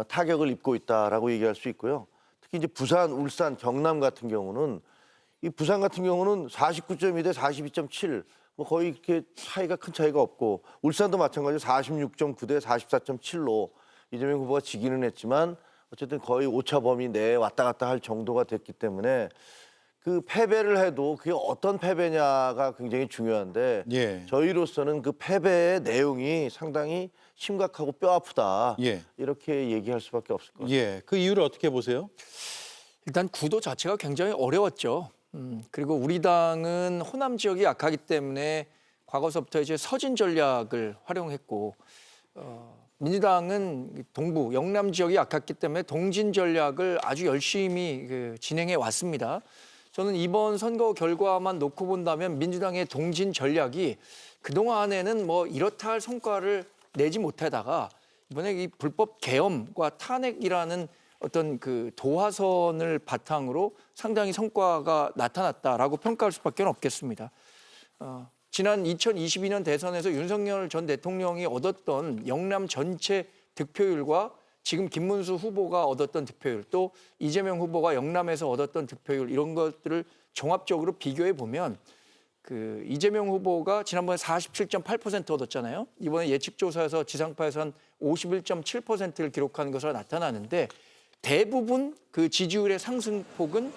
타격을 입고 있다라고 얘기할 수 있고요. 특히 이제 부산, 울산, 경남 같은 경우는 이 부산 같은 경우는 49.2 대 42.7, 뭐 거의 이렇게 차이가 큰 차이가 없고 울산도 마찬가지로 46.9 대 44.7로 이재명 후보가 지기는 했지만 어쨌든 거의 오차 범위 내에 왔다 갔다 할 정도가 됐기 때문에 그 패배를 해도 그게 어떤 패배냐가 굉장히 중요한데 예. 저희로서는 그 패배의 내용이 상당히 심각하고 뼈아프다. 예. 이렇게 얘기할 수밖에 없을 것 같아요. 예. 그 이유를 어떻게 보세요? 일단 구도 자체가 굉장히 어려웠죠. 그리고 우리 당은 호남 지역이 약하기 때문에 과거서부터 이제 서진 전략을 활용했고 민주당은 동부 영남 지역이 약했기 때문에 동진 전략을 아주 열심히 진행해 왔습니다. 저는 이번 선거 결과만 놓고 본다면 민주당의 동진 전략이 그동안에는 뭐 이렇다 할 성과를 내지 못하다가 이번에 이 불법 계엄과 탄핵이라는 어떤 그 도화선을 바탕으로 상당히 성과가 나타났다라고 평가할 수밖에 없겠습니다. 지난 2022년 대선에서 윤석열 전 대통령이 얻었던 영남 전체 득표율과 지금 김문수 후보가 얻었던 득표율, 또 이재명 후보가 영남에서 얻었던 득표율, 이런 것들을 종합적으로 비교해 보면 이재명 후보가 지난번에 47.8% 얻었잖아요. 이번에 예측조사에서 지상파에서 한 51.7%를 기록한 것으로 나타나는데, 대부분 그 지지율의 상승폭은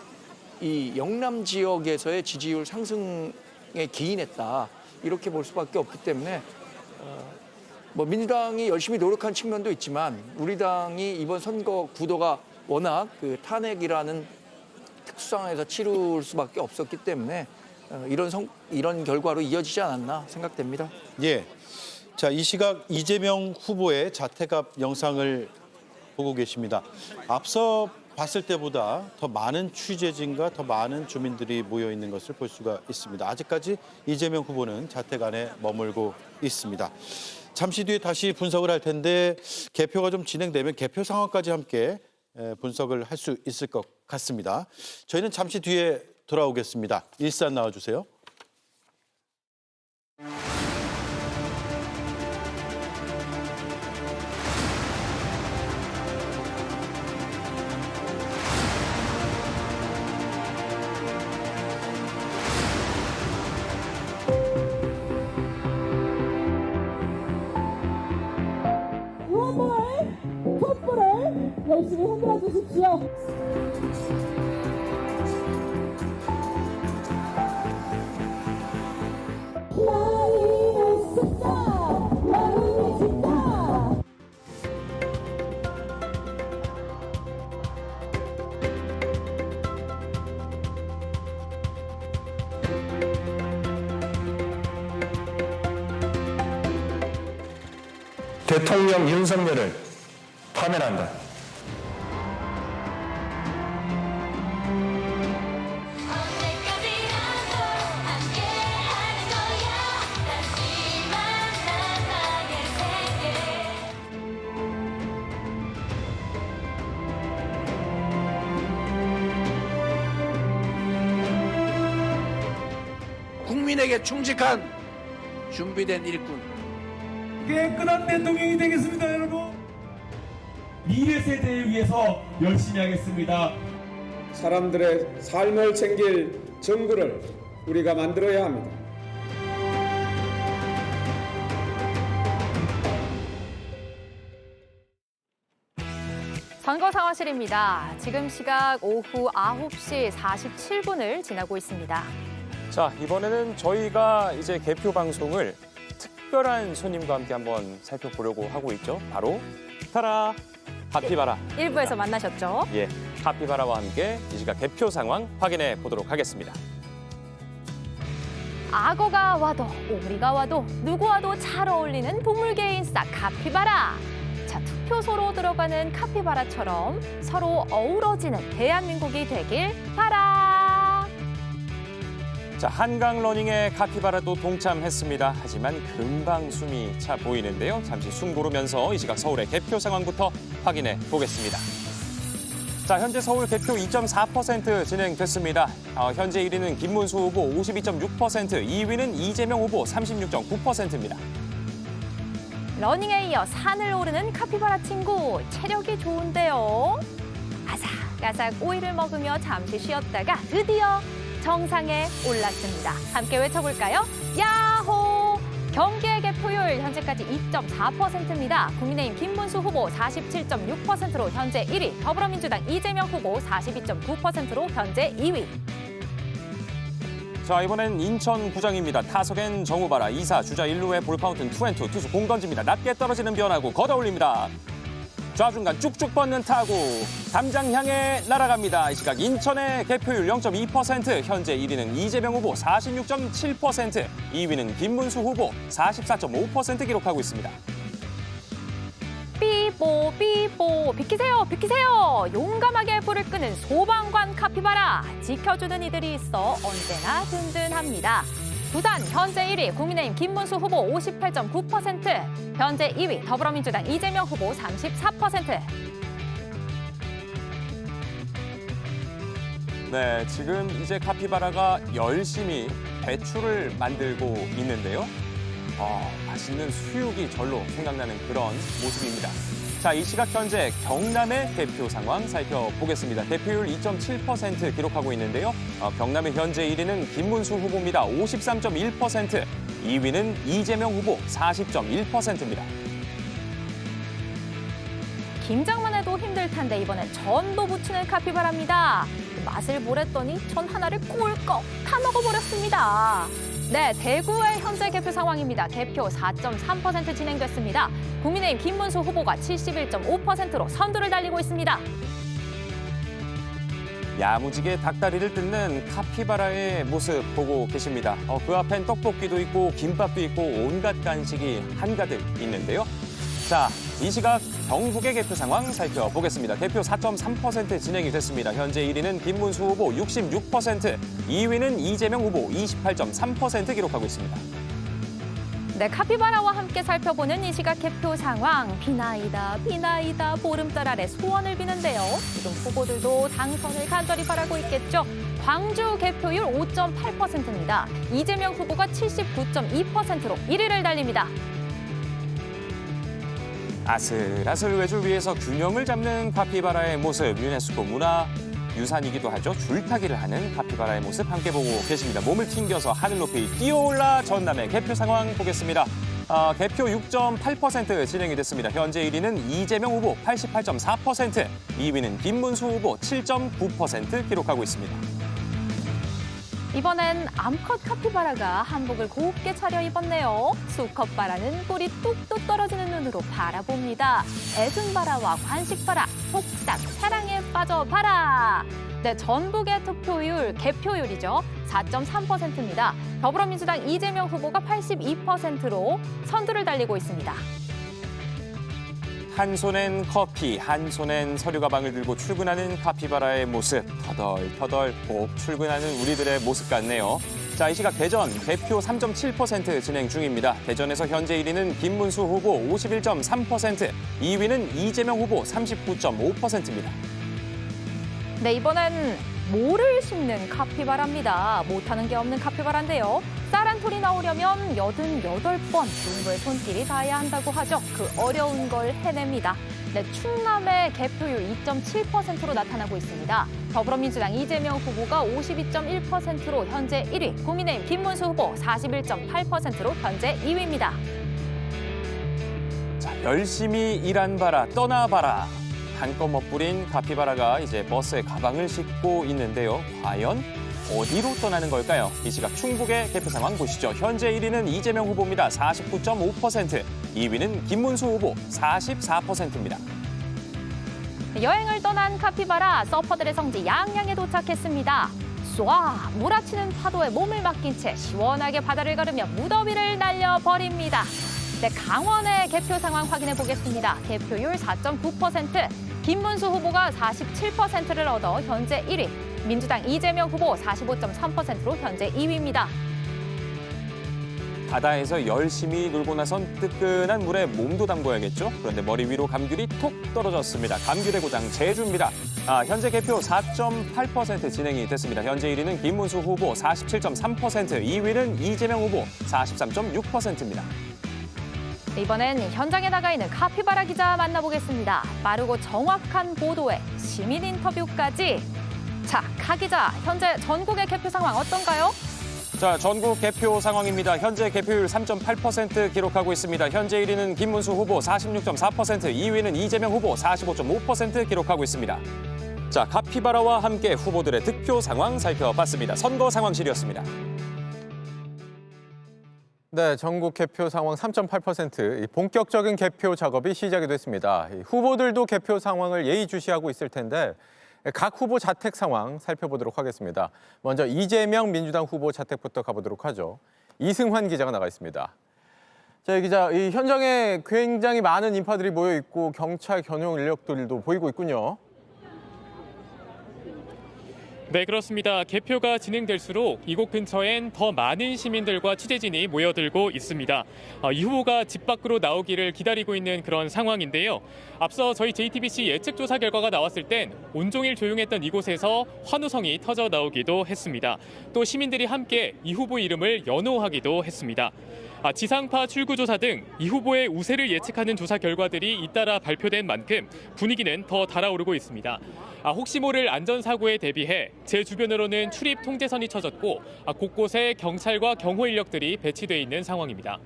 이 영남 지역에서의 지지율 상승에 기인했다, 이렇게 볼 수밖에 없기 때문에 민주당이 열심히 노력한 측면도 있지만 우리 당이 이번 선거 구도가 워낙 탄핵이라는 특수상황에서 치룰 수밖에 없었기 때문에 이런 결과로 이어지지 않았나 생각됩니다. 예. 자, 이 시각 이재명 후보의 자택 앞 영상을 보고 계십니다. 앞서 봤을 때보다 더 많은 취재진과 더 많은 주민들이 모여 있는 것을 볼 수가 있습니다. 아직까지 이재명 후보는 자택 안에 머물고 있습니다. 잠시 뒤에 다시 분석을 할 텐데, 개표가 좀 진행되면 개표 상황까지 함께 분석을 할 수 있을 것 같습니다. 저희는 잠시 뒤에 돌아오겠습니다. 일산 나와주세요. 촛불을 열심히 흔들어 주십시오. 나이는 숫자, 나이는 진짜. 대통령 윤석열을 파면한다. 국민에게 충직한 준비된 일꾼. 깨끗한 대통령이 되겠습니다, 여러분. 미래 세대를 위해서 열심히 하겠습니다. 사람들의 삶을 챙길 정부를 우리가 만들어야 합니다. 선거 상황실입니다. 지금 시각 오후 9시 47분을 지나고 있습니다. 자, 이번에는 저희가 이제 개표 방송을 특별한 손님과 함께 한번 살펴보려고 하고 있죠. 바로 타라 카피바라. 1부에서 만나셨죠? 예, 카피바라와 함께 이 시각 개표 상황 확인해 보도록 하겠습니다. 악어가 와도 오리가 와도 누구 와도 잘 어울리는 동물계 인싸 카피바라. 자, 투표소로 들어가는 카피바라처럼 서로 어우러지는 대한민국이 되길 바라. 자, 한강 러닝에 카피바라도 동참했습니다. 하지만 금방 숨이 차 보이는데요. 잠시 숨 고르면서 이 시각 서울의 개표 상황부터 확인해 보겠습니다. 자, 현재 서울 개표 2.4% 진행됐습니다. 현재 1위는 김문수 후보 52.6%, 2위는 이재명 후보 36.9%입니다. 러닝에 이어 산을 오르는 카피바라 친구, 체력이 좋은데요. 아삭아삭 오이를 먹으며 잠시 쉬었다가 드디어 정상에 올랐습니다. 함께 외쳐볼까요? 야호! 경기의 개표율 현재까지 2.4%입니다. 국민의힘 김문수 후보 47.6%로 현재 1위, 더불어민주당 이재명 후보 42.9%로 현재 2위. 자, 이번엔 인천구장입니다. 타석엔 정우바라, 2사, 주자 1루에 볼카운트는 2&2, 투수 공 던집니다. 낮게 떨어지는 변화구 걷어올립니다. 좌중간 쭉쭉 뻗는 타구, 담장 향해 날아갑니다. 이 시각 인천의 개표율 0.2%, 현재 1위는 이재명 후보 46.7%, 2위는 김문수 후보 44.5% 기록하고 있습니다. 삐뽀 삐뽀 비키세요 비키세요. 용감하게 불을 끄는 소방관 카피바라. 지켜주는 이들이 있어 언제나 든든합니다. 부산 현재 1위 국민의힘 김문수 후보 58.9%, 현재 2위 더불어민주당 이재명 후보 34%. 네, 지금 이제 카피바라가 열심히 배추를 만들고 있는데요. 맛있는 수육이 절로 생각나는 그런 모습입니다. 자, 이 시각 현재 경남의 개표 상황 살펴보겠습니다. 대표율 2.7% 기록하고 있는데요. 경남의 현재 1위는 김문수 후보입니다. 53.1%. 2위는 이재명 후보 40.1%입니다. 김장만 해도 힘들 텐데 이번엔 전도 부치는 카피바라입니다. 맛을 보랬더니 전 하나를 꿀꺽 다 먹어버렸습니다. 네, 대구의 현재 개표 상황입니다. 개표 4.3% 진행됐습니다. 국민의힘 김문수 후보가 71.5%로 선두를 달리고 있습니다. 야무지게 닭다리를 뜯는 카피바라의 모습 보고 계십니다. 그 앞엔 떡볶이도 있고 김밥도 있고 온갖 간식이 한가득 있는데요. 자, 이 시각 경북의 개표 상황 살펴보겠습니다. 개표 4.3% 진행이 됐습니다. 현재 1위는 김문수 후보 66%, 2위는 이재명 후보 28.3% 기록하고 있습니다. 네, 카피바라와 함께 살펴보는 이 시각 개표 상황. 비나이다, 비나이다, 보름달 아래 소원을 비는데요. 지금 후보들도 당선을 간절히 바라고 있겠죠. 광주 개표율 5.8%입니다. 이재명 후보가 79.2%로 1위를 달립니다. 아슬아슬 외줄 위에서 균형을 잡는 카피바라의 모습, 유네스코 문화유산이기도 하죠. 줄타기를 하는 카피바라의 모습 함께 보고 계십니다. 몸을 튕겨서 하늘 높이 뛰어올라 전남의 개표 상황 보겠습니다. 개표 6.8% 진행이 됐습니다. 현재 1위는 이재명 후보 88.4%, 2위는 김문수 후보 7.9% 기록하고 있습니다. 이번엔 암컷 카피바라가 한복을 곱게 차려입었네요. 수컷바라는 뿔이 뚝뚝 떨어지는 눈으로 바라봅니다. 애순바라와 관식바라, 속삭 사랑에 빠져바라. 네, 전북의 투표율, 개표율이죠. 4.3%입니다. 더불어민주당 이재명 후보가 82%로 선두를 달리고 있습니다. 한 손엔 커피, 한 손엔 서류 가방을 들고 출근하는 카피바라의 모습. 터덜터덜 꼭 출근하는 우리들의 모습 같네요. 자, 이 시각 대전 개표 3.7% 진행 중입니다. 대전에서 현재 1위는 김문수 후보 51.3%, 2위는 이재명 후보 39.5%입니다. 네, 이번엔 모를 씹는 카피바라입니다. 못하는 게 없는 카피바라인데요. 쌀 한 톨이 나오려면 88번 농부의 손길이 닿아야 한다고 하죠. 그 어려운 걸 해냅니다. 네, 충남의 개표율 2.7%로 나타나고 있습니다. 더불어민주당 이재명 후보가 52.1%로 현재 1위, 국민의힘 김문수 후보 41.8%로 현재 2위입니다. 자, 열심히 일한 바라, 떠나봐라. 한껏 뿌린 카피바라가 이제 버스에 가방을 싣고 있는데요. 과연 어디로 떠나는 걸까요? 이 시각 충북의 개표 상황 보시죠. 현재 1위는 이재명 후보입니다. 49.5%, 2위는 김문수 후보 44%입니다. 여행을 떠난 카피바라, 서퍼들의 성지 양양에 도착했습니다. 쏴! 몰아치는 파도에 몸을 맡긴 채 시원하게 바다를 걸으며 무더위를 날려버립니다. 네, 강원의 개표 상황 확인해 보겠습니다. 개표율 4.9%, 김문수 후보가 47%를 얻어 현재 1위, 민주당 이재명 후보 45.3%로 현재 2위입니다. 바다에서 열심히 놀고 나선 뜨끈한 물에 몸도 담궈야겠죠. 그런데 머리 위로 감귤이 톡 떨어졌습니다. 감귤의 고장 제주입니다. 현재 개표 4.8% 진행이 됐습니다. 현재 1위는 김문수 후보 47.3%, 2위는 이재명 후보 43.6%입니다. 이번엔 현장에 나가 있는 카피바라 기자 만나보겠습니다. 빠르고 정확한 보도에 시민 인터뷰까지. 자, 카 기자, 현재 전국의 개표 상황 어떤가요? 자, 전국 개표 상황입니다. 현재 개표율 3.8% 기록하고 있습니다. 현재 1위는 김문수 후보 46.4%, 2위는 이재명 후보 45.5% 기록하고 있습니다. 자, 카피바라와 함께 후보들의 득표 상황 살펴봤습니다. 선거 상황실이었습니다. 네, 전국 개표 상황 3.8%, 본격적인 개표 작업이 시작이 됐습니다. 후보들도 개표 상황을 예의주시하고 있을 텐데 각 후보 자택 상황 살펴보도록 하겠습니다. 먼저 이재명 민주당 후보 자택부터 가보도록 하죠. 이승환 기자가 나가 있습니다. 자, 이 기자, 이 현장에 굉장히 많은 인파들이 모여 있고 경찰 견용 인력들도 보이고 있군요. 네, 그렇습니다. 개표가 진행될수록 이곳 근처엔 더 많은 시민들과 취재진이 모여들고 있습니다. 이 후보가 집 밖으로 나오기를 기다리고 있는 그런 상황인데요. 앞서 저희 JTBC 예측 조사 결과가 나왔을 땐 온종일 조용했던 이곳에서 환호성이 터져 나오기도 했습니다. 또 시민들이 함께 이 후보 이름을 연호하기도 했습니다. 지상파 출구조사 등 이 후보의 우세를 예측하는 조사 결과들이 잇따라 발표된 만큼 분위기는 더 달아오르고 있습니다. 혹시 모를 안전사고에 대비해 제 주변으로는 출입 통제선이 쳐졌고 곳곳에 경찰과 경호 인력들이 배치돼 있는 상황입니다.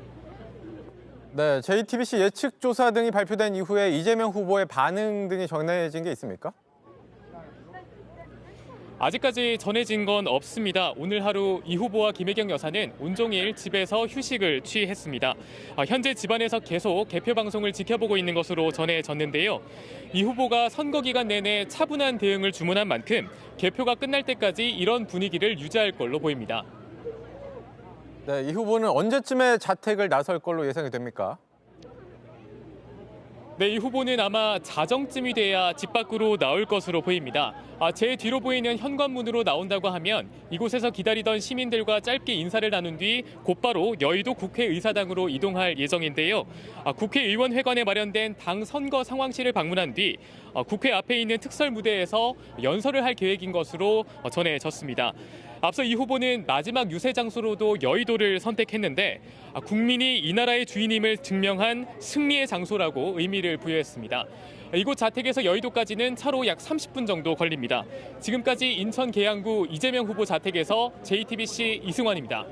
네, JTBC 예측 조사 등이 발표된 이후에 이재명 후보의 반응 등이 전해진 게 있습니까? 아직까지 전해진 건 없습니다. 오늘 하루 이 후보와 김혜경 여사는 온종일 집에서 휴식을 취했습니다. 현재 집안에서 계속 개표 방송을 지켜보고 있는 것으로 전해졌는데요. 이 후보가 선거 기간 내내 차분한 대응을 주문한 만큼 개표가 끝날 때까지 이런 분위기를 유지할 걸로 보입니다. 네, 이 후보는 언제쯤에 자택을 나설 걸로 예상이 됩니까? 네, 이 후보는 아마 자정쯤이 돼야 집 밖으로 나올 것으로 보입니다. 제 뒤로 보이는 현관문으로 나온다고 하면 이곳에서 기다리던 시민들과 짧게 인사를 나눈 뒤 곧바로 여의도 국회의사당으로 이동할 예정인데요. 국회의원회관에 마련된 당 선거 상황실을 방문한 뒤 국회 앞에 있는 특설 무대에서 연설을 할 계획인 것으로 전해졌습니다. 앞서 이 후보는 마지막 유세 장소로도 여의도를 선택했는데 국민이 이 나라의 주인임을 증명한 승리의 장소라고 의미를 부여했습니다. 이곳 자택에서 여의도까지는 차로 약 30분 정도 걸립니다. 지금까지 인천 계양구 이재명 후보 자택에서 JTBC 이승환입니다.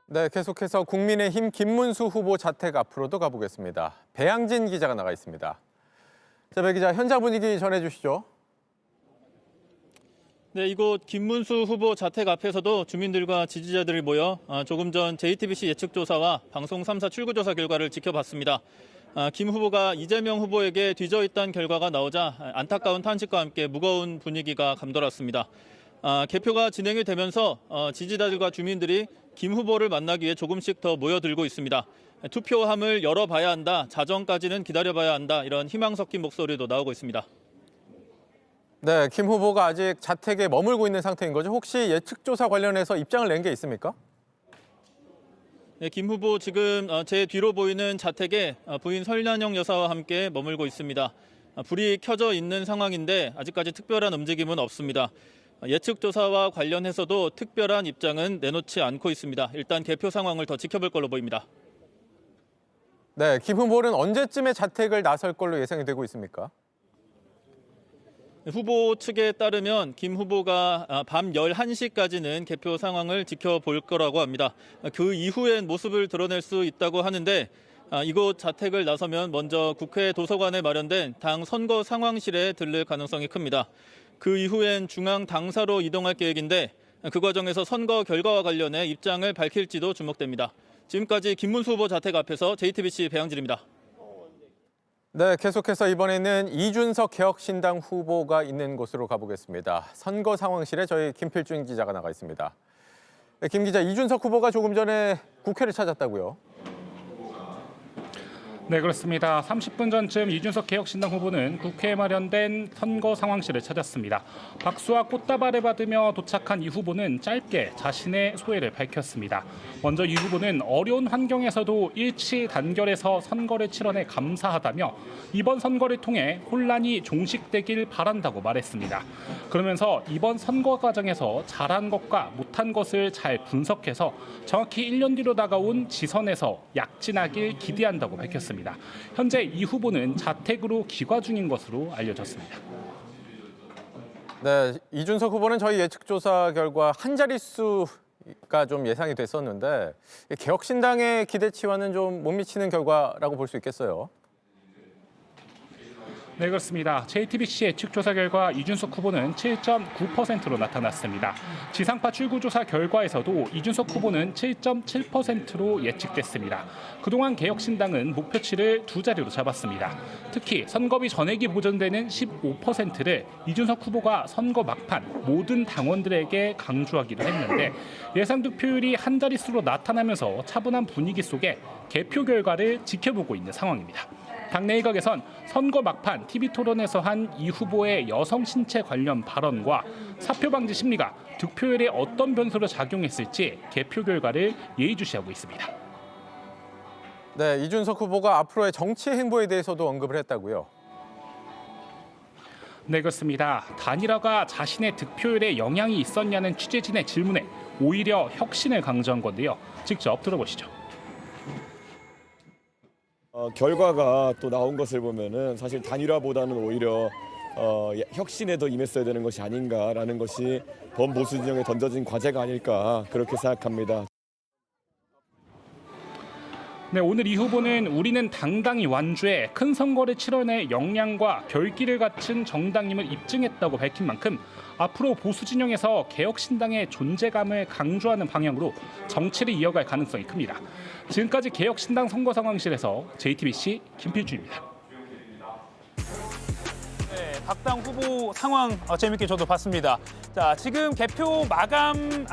네, 계속해서 국민의힘 김문수 후보 자택 앞으로도 가보겠습니다. 배양진 기자가 나가 있습니다. 자, 배 기자, 현장 분위기 전해주시죠. 네, 이곳 김문수 후보 자택 앞에서도 주민들과 지지자들이 모여 조금 전 JTBC 예측조사와 방송 3사 출구조사 결과를 지켜봤습니다. 김 후보가 이재명 후보에게 뒤져있다는 결과가 나오자 안타까운 탄식과 함께 무거운 분위기가 감돌았습니다. 개표가 진행이 되면서 지지자들과 주민들이 김 후보를 만나기 위해 조금씩 더 모여들고 있습니다. 투표함을 열어봐야 한다, 자정까지는 기다려봐야 한다, 이런 희망 섞인 목소리도 나오고 있습니다. 네, 김 후보가 아직 자택에 머물고 있는 상태인 거죠. 혹시 예측조사 관련해서 입장을 낸 게 있습니까? 네, 김 후보 지금 제 뒤로 보이는 자택에 부인 설난영 여사와 함께 머물고 있습니다. 불이 켜져 있는 상황인데 아직까지 특별한 움직임은 없습니다. 예측조사와 관련해서도 특별한 입장은 내놓지 않고 있습니다. 일단 개표 상황을 더 지켜볼 걸로 보입니다. 네, 김 후보는 언제쯤에 자택을 나설 걸로 예상이 되고 있습니까? 후보 측에 따르면 김 후보가 밤 11시까지는 개표 상황을 지켜볼 거라고 합니다. 그 이후엔 모습을 드러낼 수 있다고 하는데 이곳 자택을 나서면 먼저 국회 도서관에 마련된 당 선거 상황실에 들를 가능성이 큽니다. 그 이후엔 중앙 당사로 이동할 계획인데 그 과정에서 선거 결과와 관련해 입장을 밝힐지도 주목됩니다. 지금까지 김문수 후보 자택 앞에서 JTBC 배양진입니다. 네, 계속해서 이번에는 이준석 개혁신당 후보가 있는 곳으로 가보겠습니다. 선거 상황실에 저희 김필준 기자가 나가 있습니다. 네, 김 기자, 이준석 후보가 조금 전에 국회를 찾았다고요? 네, 그렇습니다. 30분 전쯤 이준석 개혁신당 후보는 국회에 마련된 선거 상황실을 찾았습니다. 박수와 꽃다발을 받으며 도착한 이 후보는 짧게 자신의 소회를 밝혔습니다. 먼저 이 후보는 어려운 환경에서도 일치 단결해서 선거를 치러내 감사하다며 이번 선거를 통해 혼란이 종식되길 바란다고 말했습니다. 그러면서 이번 선거 과정에서 잘한 것과 못한 것을 잘 분석해서 정확히 1년 뒤로 다가온 지선에서 약진하길 기대한다고 밝혔습니다. 현재 이 후보는 자택으로 귀가 중인 것으로 알려졌습니다. 네, 이준석 후보는 저희 예측조사 결과 한 자릿수가 좀 예상이 됐었는데 개혁신당의 기대치와는 좀 못 미치는 결과라고 볼 수 있겠어요. 네, 그렇습니다. JTBC 예측조사 결과 이준석 후보는 7.9%로 나타났습니다. 지상파 출구조사 결과에서도 이준석 후보는 7.7%로 예측됐습니다. 그동안 개혁신당은 목표치를 두 자리로 잡았습니다. 특히 선거비 전액이 보전되는 15%를 이준석 후보가 선거 막판 모든 당원들에게 강조하기도 했는데 예상 득표율이 한 자릿수로 나타나면서 차분한 분위기 속에 개표 결과를 지켜보고 있는 상황입니다. 당내 일각에선 선거 막판 TV토론에서 한 이 후보의 여성 신체 관련 발언과 사표 방지 심리가 득표율에 어떤 변수로 작용했을지 개표 결과를 예의주시하고 있습니다. 네, 이준석 후보가 앞으로의 정치 행보에 대해서도 언급을 했다고요. 네, 그렇습니다. 단일화가 자신의 득표율에 영향이 있었냐는 취재진의 질문에 오히려 혁신을 강조한 건데요. 직접 들어보시죠. 결과가 또 나온 것을 보면은 사실 단일화보다는 오히려 혁신에 더 임했어야 되는 것이 아닌가라는 것이 범보수 진영에 던져진 과제가 아닐까 그렇게 생각합니다. 네, 오늘 이 후보는 우리는 당당히 완주해 큰 선거를 치러낼 역량과 별기를 갖춘 정당임을 입증했다고 밝힌 만큼 앞으로 보수 진영에서 개혁신당의 존재감을 강조하는 방향으로 정치를 이어갈 가능성이 큽니다. 지금까지 개혁신당 선거 상황실에서 JTBC 김필주입니다. 네, 각 당 후보 상황 재밌게 저도 봤습니다. 자, 지금 개표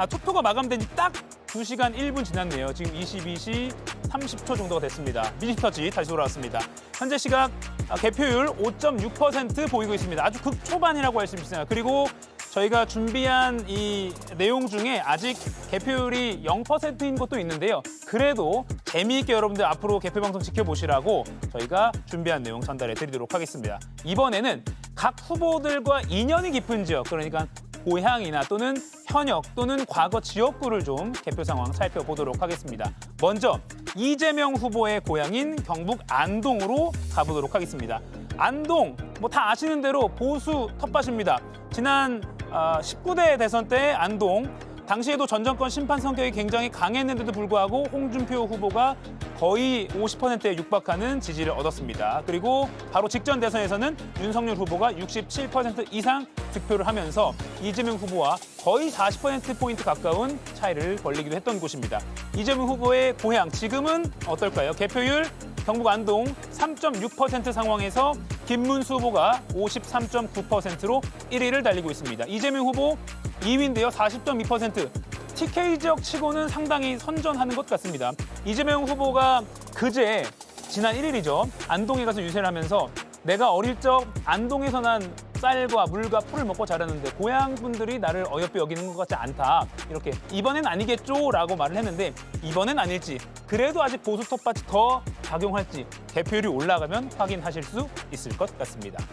투표가 마감된 지 딱 2시간 1분 지났네요. 지금 22시 30초 정도가 됐습니다. 미니터치 다시 돌아왔습니다. 현재 시각 개표율 5.6% 보이고 있습니다. 아주 극초반이라고 할 수 있습니다. 그리고 저희가 준비한 이 내용 중에 아직 개표율이 0%인 것도 있는데요. 그래도 재미있게 여러분들 앞으로 개표 방송 지켜보시라고 저희가 준비한 내용 전달해 드리도록 하겠습니다. 이번에는 각 후보들과 인연이 깊은 지역, 그러니까 고향이나 또는 현역 또는 과거 지역구를 좀 개표 상황 살펴보도록 하겠습니다. 먼저 이재명 후보의 고향인 경북 안동으로 가보도록 하겠습니다. 안동, 다 아시는 대로 보수 텃밭입니다. 지난 19대 대선 때 안동, 당시에도 전 정권 심판 성격이 굉장히 강했는데도 불구하고 홍준표 후보가 거의 50%에 육박하는 지지를 얻었습니다. 그리고 바로 직전 대선에서는 윤석열 후보가 67% 이상 득표를 하면서 이재명 후보와 거의 40%포인트 가까운 차이를 벌리기도 했던 곳입니다. 이재명 후보의 고향, 지금은 어떨까요? 개표율 경북 안동 3.6% 상황에서 김문수 후보가 53.9%로 1위를 달리고 있습니다. 이재명 후보 2위인데요. 40.2%. TK 지역 치고는 상당히 선전하는 것 같습니다. 이재명 후보가 그제 지난 1일이죠. 안동에 가서 유세를 하면서 내가 어릴 적 안동에서 난 쌀과 물과 풀을 먹고 자랐는데 고향 분들이 나를 어여삐 여기는 것 같지 않다. 이렇게 이번엔 아니겠죠? 라고 말을 했는데 이번엔 아닐지, 그래도 아직 보수 텃밭이 더 작용할지 개표율이 올라가면 확인하실 수 있을 것 같습니다.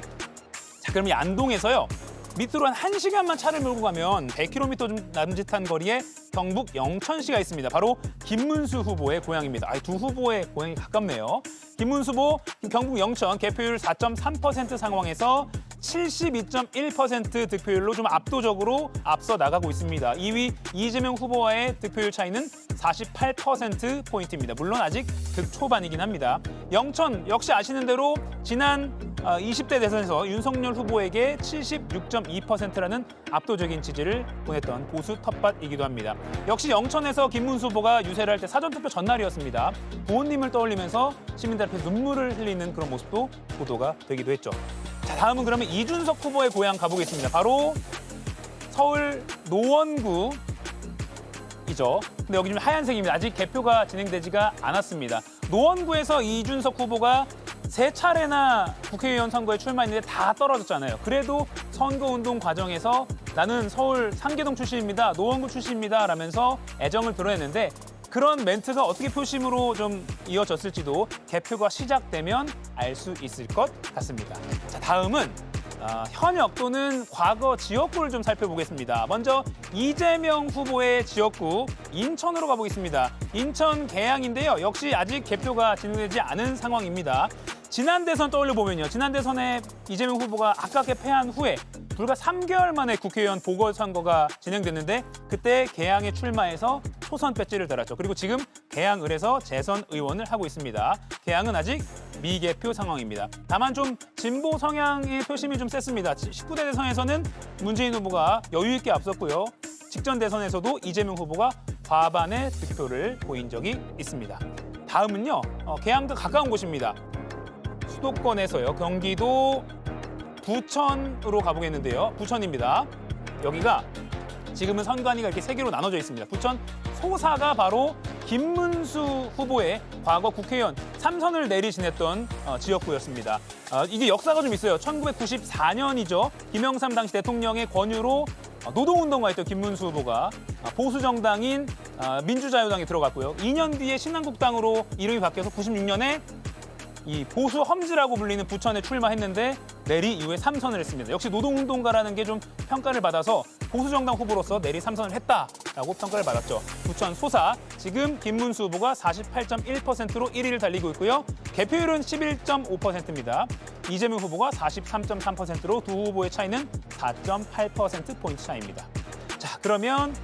자, 그럼 이 안동에서요. 밑으로 한 1시간만 차를 몰고 가면 100km 좀 남짓한 거리에 경북 영천시가 있습니다. 바로 김문수 후보의 고향입니다. 두 후보의 고향이 가깝네요. 김문수 후보 경북 영천 개표율 4.3% 상황에서 72.1% 득표율로 좀 압도적으로 앞서 나가고 있습니다. 2위 이재명 후보와의 득표율 차이는 48%포인트입니다. 물론 아직 극초반이긴 합니다. 영천 역시 아시는 대로 지난 20대 대선에서 윤석열 후보에게 76.2%라는 압도적인 지지를 보냈던 보수 텃밭이기도 합니다. 역시 영천에서 김문수 후보가 유세를 할 때 사전투표 전날이었습니다. 부모님을 떠올리면서 시민들 앞에 눈물을 흘리는 그런 모습도 보도가 되기도 했죠. 자, 다음은 그러면 이준석 후보의 고향 가보겠습니다. 바로 서울 노원구이죠. 근데 여기 좀 하얀색입니다. 아직 개표가 진행되지가 않았습니다. 노원구에서 이준석 후보가 3차례나 국회의원 선거에 출마했는데 다 떨어졌잖아요. 그래도 선거운동 과정에서 나는 서울 상계동 출신입니다. 노원구 출신입니다. 라면서 애정을 드러냈는데 그런 멘트가 어떻게 표심으로 좀 이어졌을지도 개표가 시작되면 알 수 있을 것 같습니다. 자, 다음은 현역 또는 과거 지역구를 좀 살펴보겠습니다. 먼저 이재명 후보의 지역구 인천으로 가보겠습니다. 인천 계양인데요. 역시 아직 개표가 진행되지 않은 상황입니다. 지난 대선 떠올려보면요. 지난 대선에 이재명 후보가 아깝게 패한 후에 불과 3개월 만에 국회의원 보궐선거가 진행됐는데 그때 계양에 출마해서 초선 배지를 달았죠. 그리고 지금 계양을에서 재선 의원을 하고 있습니다. 계양은 아직 미개표 상황입니다. 다만 좀 진보 성향의 표심이 좀 셌습니다. 19대 대선에서는 문재인 후보가 여유 있게 앞섰고요. 직전 대선에서도 이재명 후보가 과반의 득표를 보인 적이 있습니다. 다음은요. 계양도 가까운 곳입니다. 수도권에서요. 경기도 부천으로 가보겠는데요. 부천입니다. 여기가 지금은 선관위가 이렇게 3개로 나눠져 있습니다. 부천 소사가 바로 김문수 후보의 과거 국회의원 삼선을 내리 지냈던 지역구였습니다. 이게 역사가 좀 있어요. 1994년이죠. 김영삼 당시 대통령의 권유로 노동운동가였던 김문수 후보가 보수 정당인 민주자유당에 들어갔고요. 2년 뒤에 신한국당으로 이름이 바뀌어서 96년에 이 보수 험지라고 불리는 부천에 출마했는데 내리 이후에 3선을 했습니다. 역시 노동운동가라는 게 좀 평가를 받아서 보수정당 후보로서 내리 3선을 했다라고 평가를 받았죠. 부천 소사, 지금 김문수 후보가 48.1%로 1위를 달리고 있고요. 개표율은 11.5%입니다. 이재명 후보가 43.3%로 두 후보의 차이는 4.8%포인트 차이입니다. 자, 그러면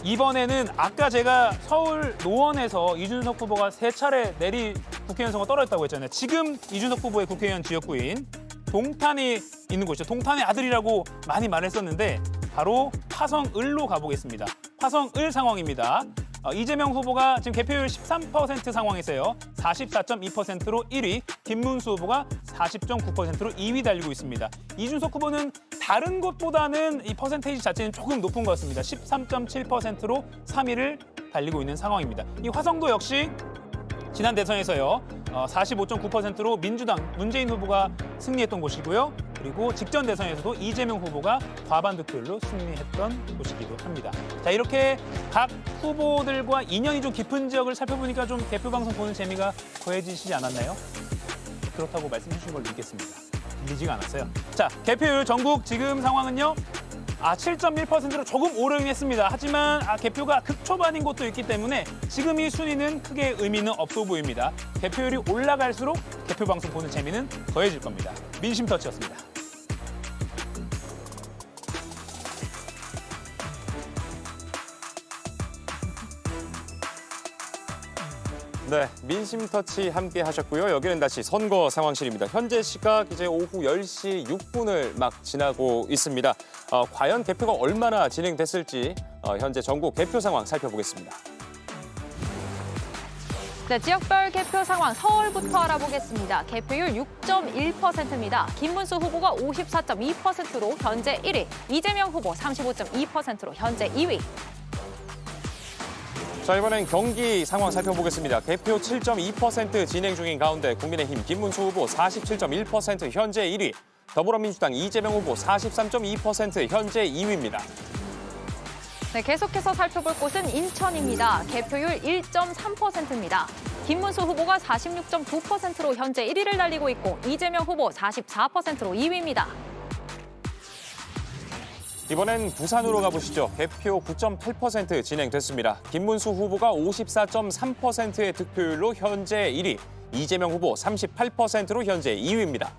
이번에는 아까 제가 서울 노원에서 이준석 후보가 3차례 내리 국회의원 선거 떨어졌다고 했잖아요. 지금 이준석 후보의 국회의원 지역구인 동탄이 있는 곳이죠. 동탄의 아들이라고 많이 말했었는데 바로 화성을로 가보겠습니다. 화성을 상황입니다. 이재명 후보가 지금 개표율 13% 상황에서요. 44.2%로 1위, 김문수 후보가 40.9%로 2위 달리고 있습니다. 이준석 후보는 다른 곳보다는 이 퍼센테이지 자체는 조금 높은 것 같습니다. 13.7%로 3위를 달리고 있는 상황입니다. 이 화성도 역시 지난 대선에서요. 45.9%로 민주당 문재인 후보가 승리했던 곳이고요. 그리고 직전 대선에서도 이재명 후보가 과반 득표율로 승리했던 곳이기도 합니다. 자, 이렇게 각 후보들과 인연이 좀 깊은 지역을 살펴보니까 좀 개표 방송 보는 재미가 더해지시지 않았나요? 그렇다고 말씀해 주신 걸로 믿겠습니다. 밀리지가 않았어요. 자, 개표율 전국 지금 상황은요. 7.1%로 조금 오르긴 했습니다. 하지만 개표가 극초반인 곳도 있기 때문에 지금 이 순위는 크게 의미는 없어 보입니다. 개표율이 올라갈수록 개표 방송 보는 재미는 더해질 겁니다. 민심터치였습니다. 네, 민심터치 함께 하셨고요. 여기는 다시 선거 상황실입니다. 현재 시각 이제 오후 10시 6분을 막 지나고 있습니다. 과연 개표가 얼마나 진행됐을지 현재 전국 개표 상황 살펴보겠습니다. 네, 지역별 개표 상황 서울부터 알아보겠습니다. 개표율 6.1%입니다. 김문수 후보가 54.2%로 현재 1위, 이재명 후보 35.2%로 현재 2위. 자, 이번엔 경기 상황 살펴보겠습니다. 개표 7.2% 진행 중인 가운데 국민의힘 김문수 후보 47.1% 현재 1위, 더불어민주당 이재명 후보 43.2% 현재 2위입니다. 네, 계속해서 살펴볼 곳은 인천입니다. 개표율 1.3%입니다. 김문수 후보가 46.9%로 현재 1위를 달리고 있고 이재명 후보 44%로 2위입니다. 이번엔 부산으로 가보시죠. 개표 9.8% 진행됐습니다. 김문수 후보가 54.3%의 득표율로 현재 1위, 이재명 후보 38%로 현재 2위입니다.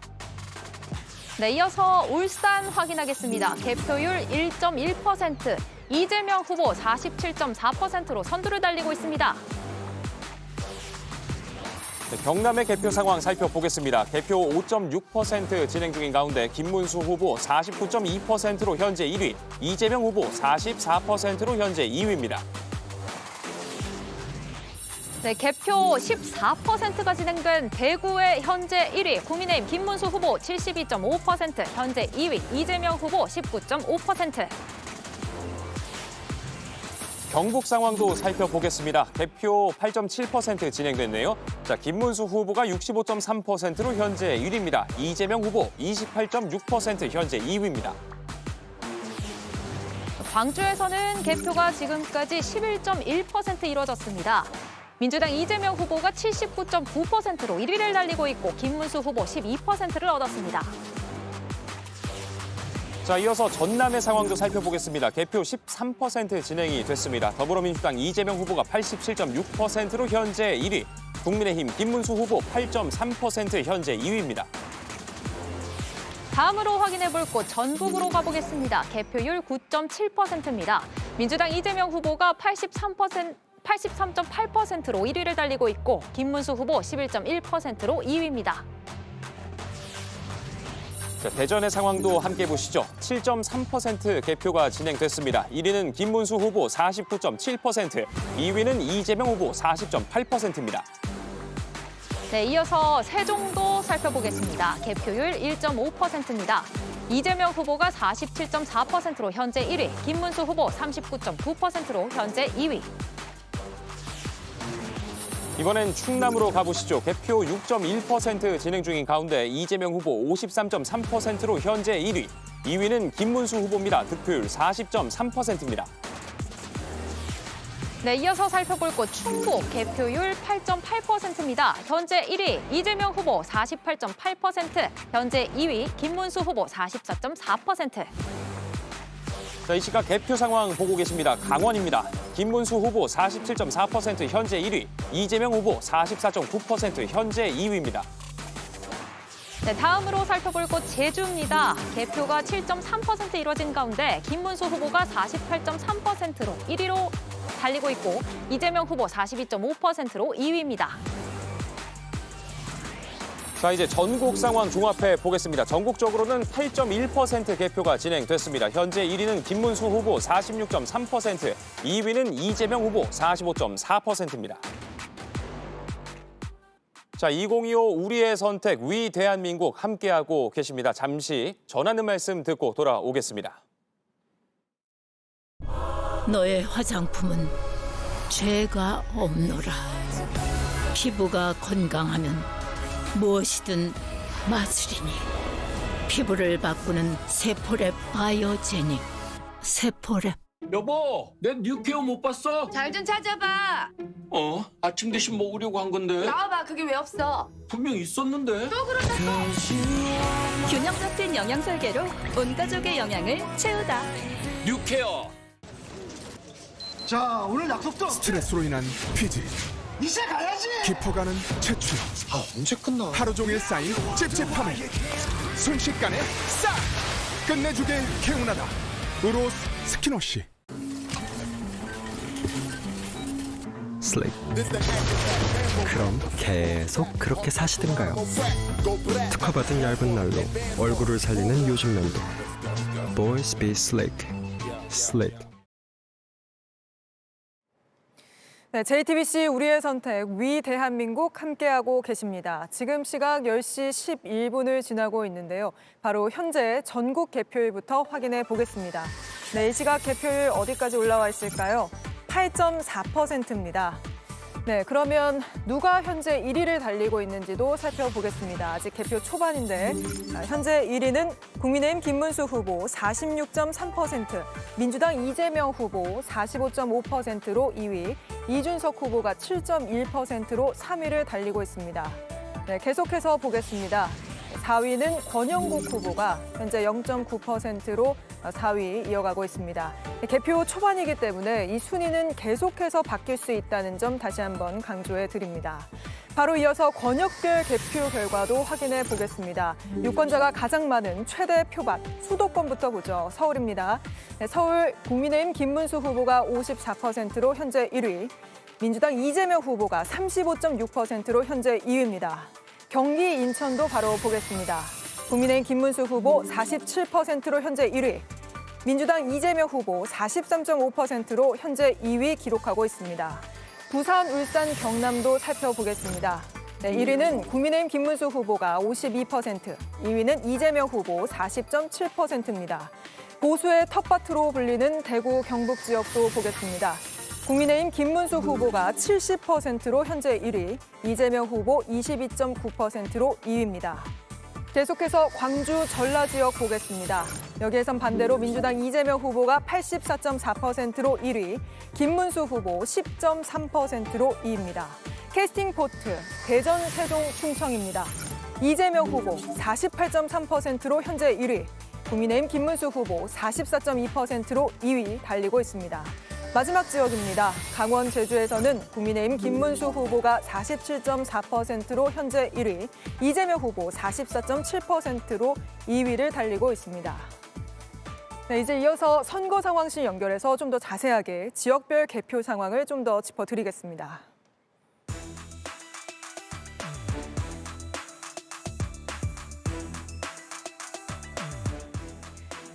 네, 이어서 울산 확인하겠습니다. 개표율 1.1%, 이재명 후보 47.4%로 선두를 달리고 있습니다. 네, 경남의 개표 상황 살펴보겠습니다. 개표 5.6% 진행 중인 가운데 김문수 후보 49.2%로 현재 1위, 이재명 후보 44%로 현재 2위입니다. 네, 개표 14%가 진행된 대구의 현재 1위, 국민의힘 김문수 후보 72.5%, 현재 2위, 이재명 후보 19.5%. 경북 상황도 살펴보겠습니다. 개표 8.7% 진행됐네요. 자, 김문수 후보가 65.3%로 현재 1위입니다. 이재명 후보 28.6% 현재 2위입니다. 광주에서는 개표가 지금까지 11.1% 이뤄졌습니다. 민주당 이재명 후보가 79.9%로 1위를 달리고 있고 김문수 후보 12%를 얻었습니다. 자, 이어서 전남의 상황도 살펴보겠습니다. 개표 13% 진행이 됐습니다. 더불어민주당 이재명 후보가 87.6%로 현재 1위, 국민의힘 김문수 후보 8.3% 현재 2위입니다. 다음으로 확인해볼 곳 전북으로 가보겠습니다. 개표율 9.7%입니다. 민주당 이재명 후보가 83.8%로 1위를 달리고 있고 김문수 후보 11.1%로 2위입니다. 자, 대전의 상황도 함께 보시죠. 7.3% 개표가 진행됐습니다. 1위는 김문수 후보 49.7%, 2위는 이재명 후보 40.8%입니다. 네, 이어서 세종도 살펴보겠습니다. 개표율 1.5%입니다. 이재명 후보가 47.4%로 현재 1위, 김문수 후보 39.9%로 현재 2위. 이번엔 충남으로 가보시죠. 개표 6.1% 진행 중인 가운데 이재명 후보 53.3%로 현재 1위. 2위는 김문수 후보입니다. 득표율 40.3%입니다. 네, 이어서 살펴볼 곳 충북 개표율 8.8%입니다. 현재 1위 이재명 후보 48.8%, 현재 2위 김문수 후보 44.4%. 자, 이 시각 개표 상황 보고 계십니다. 강원입니다. 김문수 후보 47.4%, 현재 1위. 이재명 후보 44.9%, 현재 2위입니다. 네, 다음으로 살펴볼 곳 제주입니다. 개표가 7.3% 이뤄진 가운데 김문수 후보가 48.3%로 1위로 달리고 있고 이재명 후보 42.5%로 2위입니다. 자, 이제 전국 상황 종합해 보겠습니다. 전국적으로는 8.1% 개표가 진행됐습니다. 현재 1위는 김문수 후보 46.3%, 2위는 이재명 후보 45.4%입니다. 자, 2025 우리의 선택 위 대한민국 함께하고 계십니다. 잠시 전하는 말씀 듣고 돌아오겠습니다. 너의 화장품은 죄가 없노라. 피부가 건강하면 무엇이든 마술이니. 피부를 바꾸는 세포랩 바이오제닉. 세포랩. 여보, 내 뉴케어 못 봤어? 잘 좀 찾아봐. 아침 대신 먹으려고 한 건데. 나와봐, 그게 왜 없어? 분명 있었는데. 또 그렇다고. 균형 잡힌 영양 설계로 온 가족의 영양을 채우다. 뉴케어. 자, 오늘 약속도 스트레스로 인한 피지, 이제 가야지. 깊어가는 채취. 언제 끝나? 하루 종일 쌓인 찝찝함을 순식간에 싹 끝내주게 개운하다. 우로스 스킨워시. 슬릭. 그럼 계속 그렇게 사시든가요? 특허받은 얇은 날로 얼굴을 살리는 요즘 면도. Boys Be Slick. Slick. 네, JTBC 우리의 선택 위 대한민국 함께하고 계십니다. 지금 시각 10시 11분을 지나고 있는데요. 바로 현재 전국 개표율부터 확인해 보겠습니다. 네, 이 시각 개표율 어디까지 올라와 있을까요? 8.4%입니다. 네, 그러면 누가 현재 1위를 달리고 있는지도 살펴보겠습니다. 아직 개표 초반인데 현재 1위는 국민의힘 김문수 후보 46.3%, 민주당 이재명 후보 45.5%로 2위, 이준석 후보가 7.1%로 3위를 달리고 있습니다. 네, 계속해서 보겠습니다. 4위는 권영국 후보가 현재 0.9%로 4위 이어가고 있습니다. 개표 초반이기 때문에 이 순위는 계속해서 바뀔 수 있다는 점 다시 한번 강조해 드립니다. 바로 이어서 권역별 개표 결과도 확인해 보겠습니다. 유권자가 가장 많은 최대 표밭, 수도권부터 보죠. 서울입니다. 네, 서울 국민의힘 김문수 후보가 54%로 현재 1위, 민주당 이재명 후보가 35.6%로 현재 2위입니다. 경기 인천도 바로 보겠습니다. 국민의힘 김문수 후보 47%로 현재 1위, 민주당 이재명 후보 43.5%로 현재 2위 기록하고 있습니다. 부산, 울산, 경남도 살펴보겠습니다. 네, 1위는 국민의힘 김문수 후보가 52%, 2위는 이재명 후보 40.7%입니다. 보수의 텃밭으로 불리는 대구, 경북 지역도 보겠습니다. 국민의힘 김문수 후보가 70%로 현재 1위, 이재명 후보 22.9%로 2위입니다. 계속해서 광주, 전라 지역 보겠습니다. 여기에선 반대로 민주당 이재명 후보가 84.4%로 1위, 김문수 후보 10.3%로 2위입니다. 캐스팅 포트, 대전, 세종, 충청입니다. 이재명 후보 48.3%로 현재 1위, 국민의힘 김문수 후보 44.2%로 2위 달리고 있습니다. 마지막 지역입니다. 강원, 제주에서는 국민의힘 김문수 후보가 47.4%로 현재 1위, 이재명 후보 44.7%로 2위를 달리고 있습니다. 네, 이제 이어서 선거 상황실 연결해서 좀 더 자세하게 지역별 개표 상황을 좀 더 짚어드리겠습니다.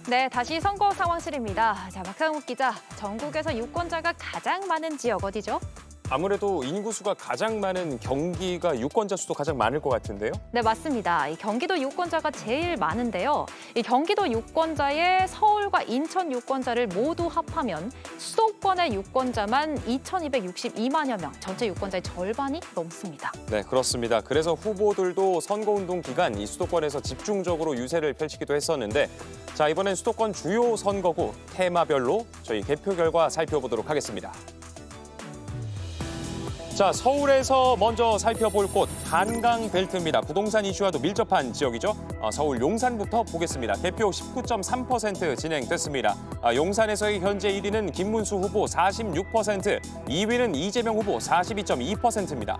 네, 다시 선거 상황실입니다. 자, 박상욱 기자, 전국에서 유권자가 가장 많은 지역 어디죠? 아무래도 인구수가 가장 많은 경기가 유권자 수도 가장 많을 것 같은데요. 네, 맞습니다. 이 경기도 유권자가 제일 많은데요. 이 경기도 유권자의 서울과 인천 유권자를 모두 합하면 수도권의 유권자만 2,262만여 명, 전체 유권자의 절반이 넘습니다. 네, 그렇습니다. 그래서 후보들도 선거운동 기간 이 수도권에서 집중적으로 유세를 펼치기도 했었는데 자, 이번엔 수도권 주요 선거구 테마별로 저희 개표 결과 살펴보도록 하겠습니다. 자, 서울에서 먼저 살펴볼 곳 한강벨트입니다. 부동산 이슈와도 밀접한 지역이죠. 서울 용산부터 보겠습니다. 개표 19.3% 진행됐습니다. 용산에서의 현재 1위는 김문수 후보 46%, 2위는 이재명 후보 42.2%입니다.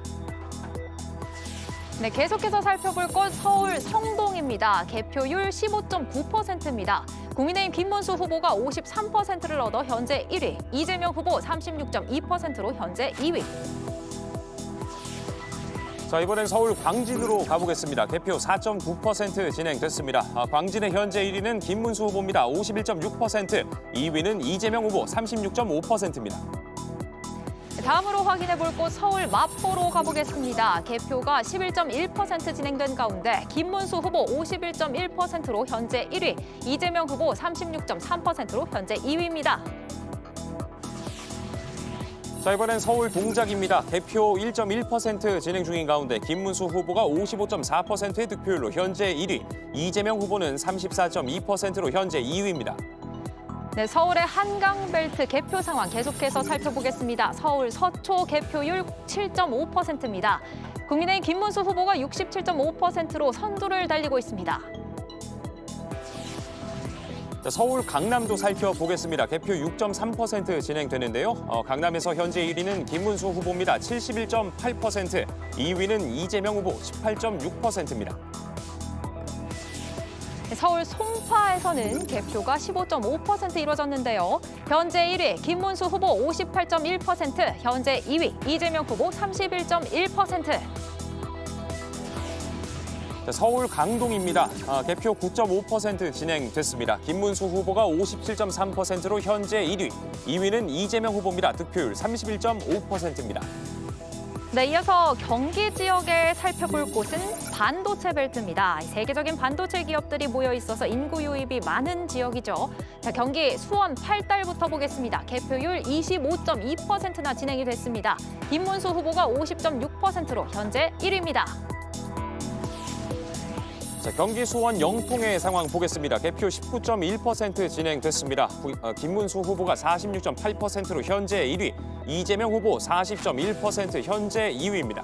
네, 계속해서 살펴볼 곳 서울 성동입니다. 개표율 15.9%입니다. 국민의힘 김문수 후보가 53%를 얻어 현재 1위, 이재명 후보 36.2%로 현재 2위. 자, 이번엔 서울 광진으로 가보겠습니다. 개표 4.9% 진행됐습니다. 광진의 현재 1위는 김문수 후보입니다. 51.6%, 2위는 이재명 후보 36.5%입니다. 다음으로 확인해 볼 곳 서울 마포로 가보겠습니다. 개표가 11.1% 진행된 가운데 김문수 후보 51.1%로 현재 1위, 이재명 후보 36.3%로 현재 2위입니다. 자, 이번엔 서울 동작입니다. 개표 1.1% 진행 중인 가운데 김문수 후보가 55.4%의 득표율로 현재 1위, 이재명 후보는 34.2%로 현재 2위입니다. 네, 서울의 한강벨트 개표 상황 계속해서 살펴보겠습니다. 서울 서초 개표율 7.5%입니다. 국민의힘 김문수 후보가 67.5%로 선두를 달리고 있습니다. 자, 서울 강남도 살펴보겠습니다. 개표 6.3% 진행되는데요. 강남에서 현재 1위는 김문수 후보입니다. 71.8%, 2위는 이재명 후보 18.6%입니다. 서울 송파에서는 개표가 15.5% 이루어졌는데요. 현재 1위 김문수 후보 58.1%, 현재 2위 이재명 후보 31.1%. 서울 강동입니다. 개표 9.5% 진행됐습니다. 김문수 후보가 57.3%로 현재 1위, 2위는 이재명 후보입니다. 득표율 31.5%입니다. 네, 이어서 경기 지역에 살펴볼 곳은 반도체 벨트입니다. 세계적인 반도체 기업들이 모여 있어서 인구 유입이 많은 지역이죠. 자, 경기 수원 팔달부터 보겠습니다. 개표율 25.2%나 진행이 됐습니다. 김문수 후보가 50.6%로 현재 1위입니다. 자, 경기 수원 영통의 상황 보겠습니다. 개표 19.1% 진행됐습니다. 김문수 후보가 46.8%로 현재 1위, 이재명 후보 40.1% 현재 2위입니다.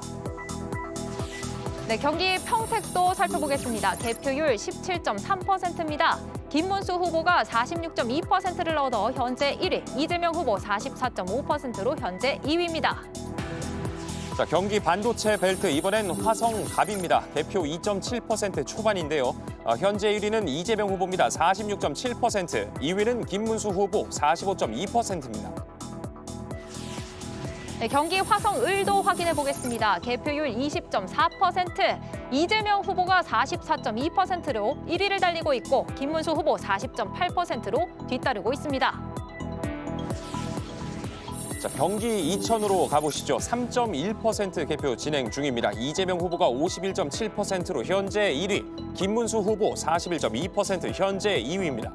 네, 경기 평택도 살펴보겠습니다. 개표율 17.3%입니다. 김문수 후보가 46.2%를 얻어 현재 1위, 이재명 후보 44.5%로 현재 2위입니다. 자, 경기 반도체 벨트 이번엔 화성갑입니다. 개표 2.7% 초반인데요. 현재 1위는 이재명 후보입니다. 46.7%, 2위는 김문수 후보 45.2%입니다. 네, 경기 화성을도 확인해 보겠습니다. 개표율 20.4%, 이재명 후보가 44.2%로 1위를 달리고 있고 김문수 후보 40.8%로 뒤따르고 있습니다. 자, 경기 이천으로 가보시죠. 3.1% 개표 진행 중입니다. 이재명 후보가 51.7%로 현재 1위, 김문수 후보 41.2% 현재 2위입니다.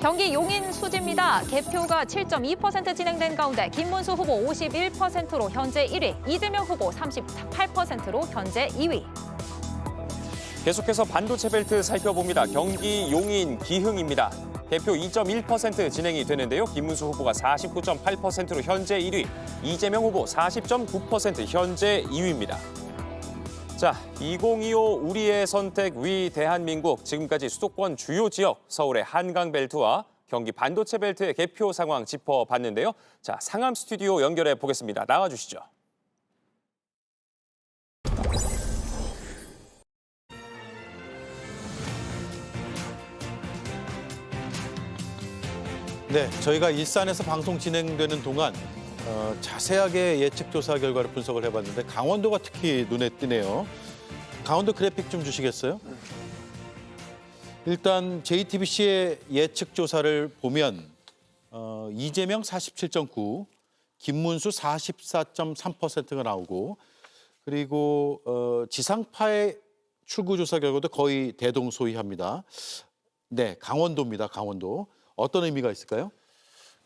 경기 용인 수지입니다. 개표가 7.2% 진행된 가운데 김문수 후보 51%로 현재 1위, 이재명 후보 38%로 현재 2위. 계속해서 반도체 벨트 살펴봅니다. 경기 용인 기흥입니다. 개표 2.1% 진행이 되는데요. 김문수 후보가 49.8%로 현재 1위, 이재명 후보 40.9% 현재 2위입니다. 자, 2025 우리의 선택 위 대한민국, 지금까지 수도권 주요 지역 서울의 한강벨트와 경기 반도체 벨트의 개표 상황 짚어봤는데요. 자, 상암 스튜디오 연결해 보겠습니다. 나와주시죠. 네, 저희가 일산에서 방송 진행되는 동안 자세하게 예측조사 결과를 분석을 해봤는데 강원도가 특히 눈에 띄네요. 강원도 그래픽 좀 주시겠어요? 일단 JTBC의 예측조사를 보면 이재명 47.9, 김문수 44.3%가 나오고 그리고 지상파의 출구조사 결과도 거의 대동소이합니다. 네, 강원도입니다. 강원도. 어떤 의미가 있을까요?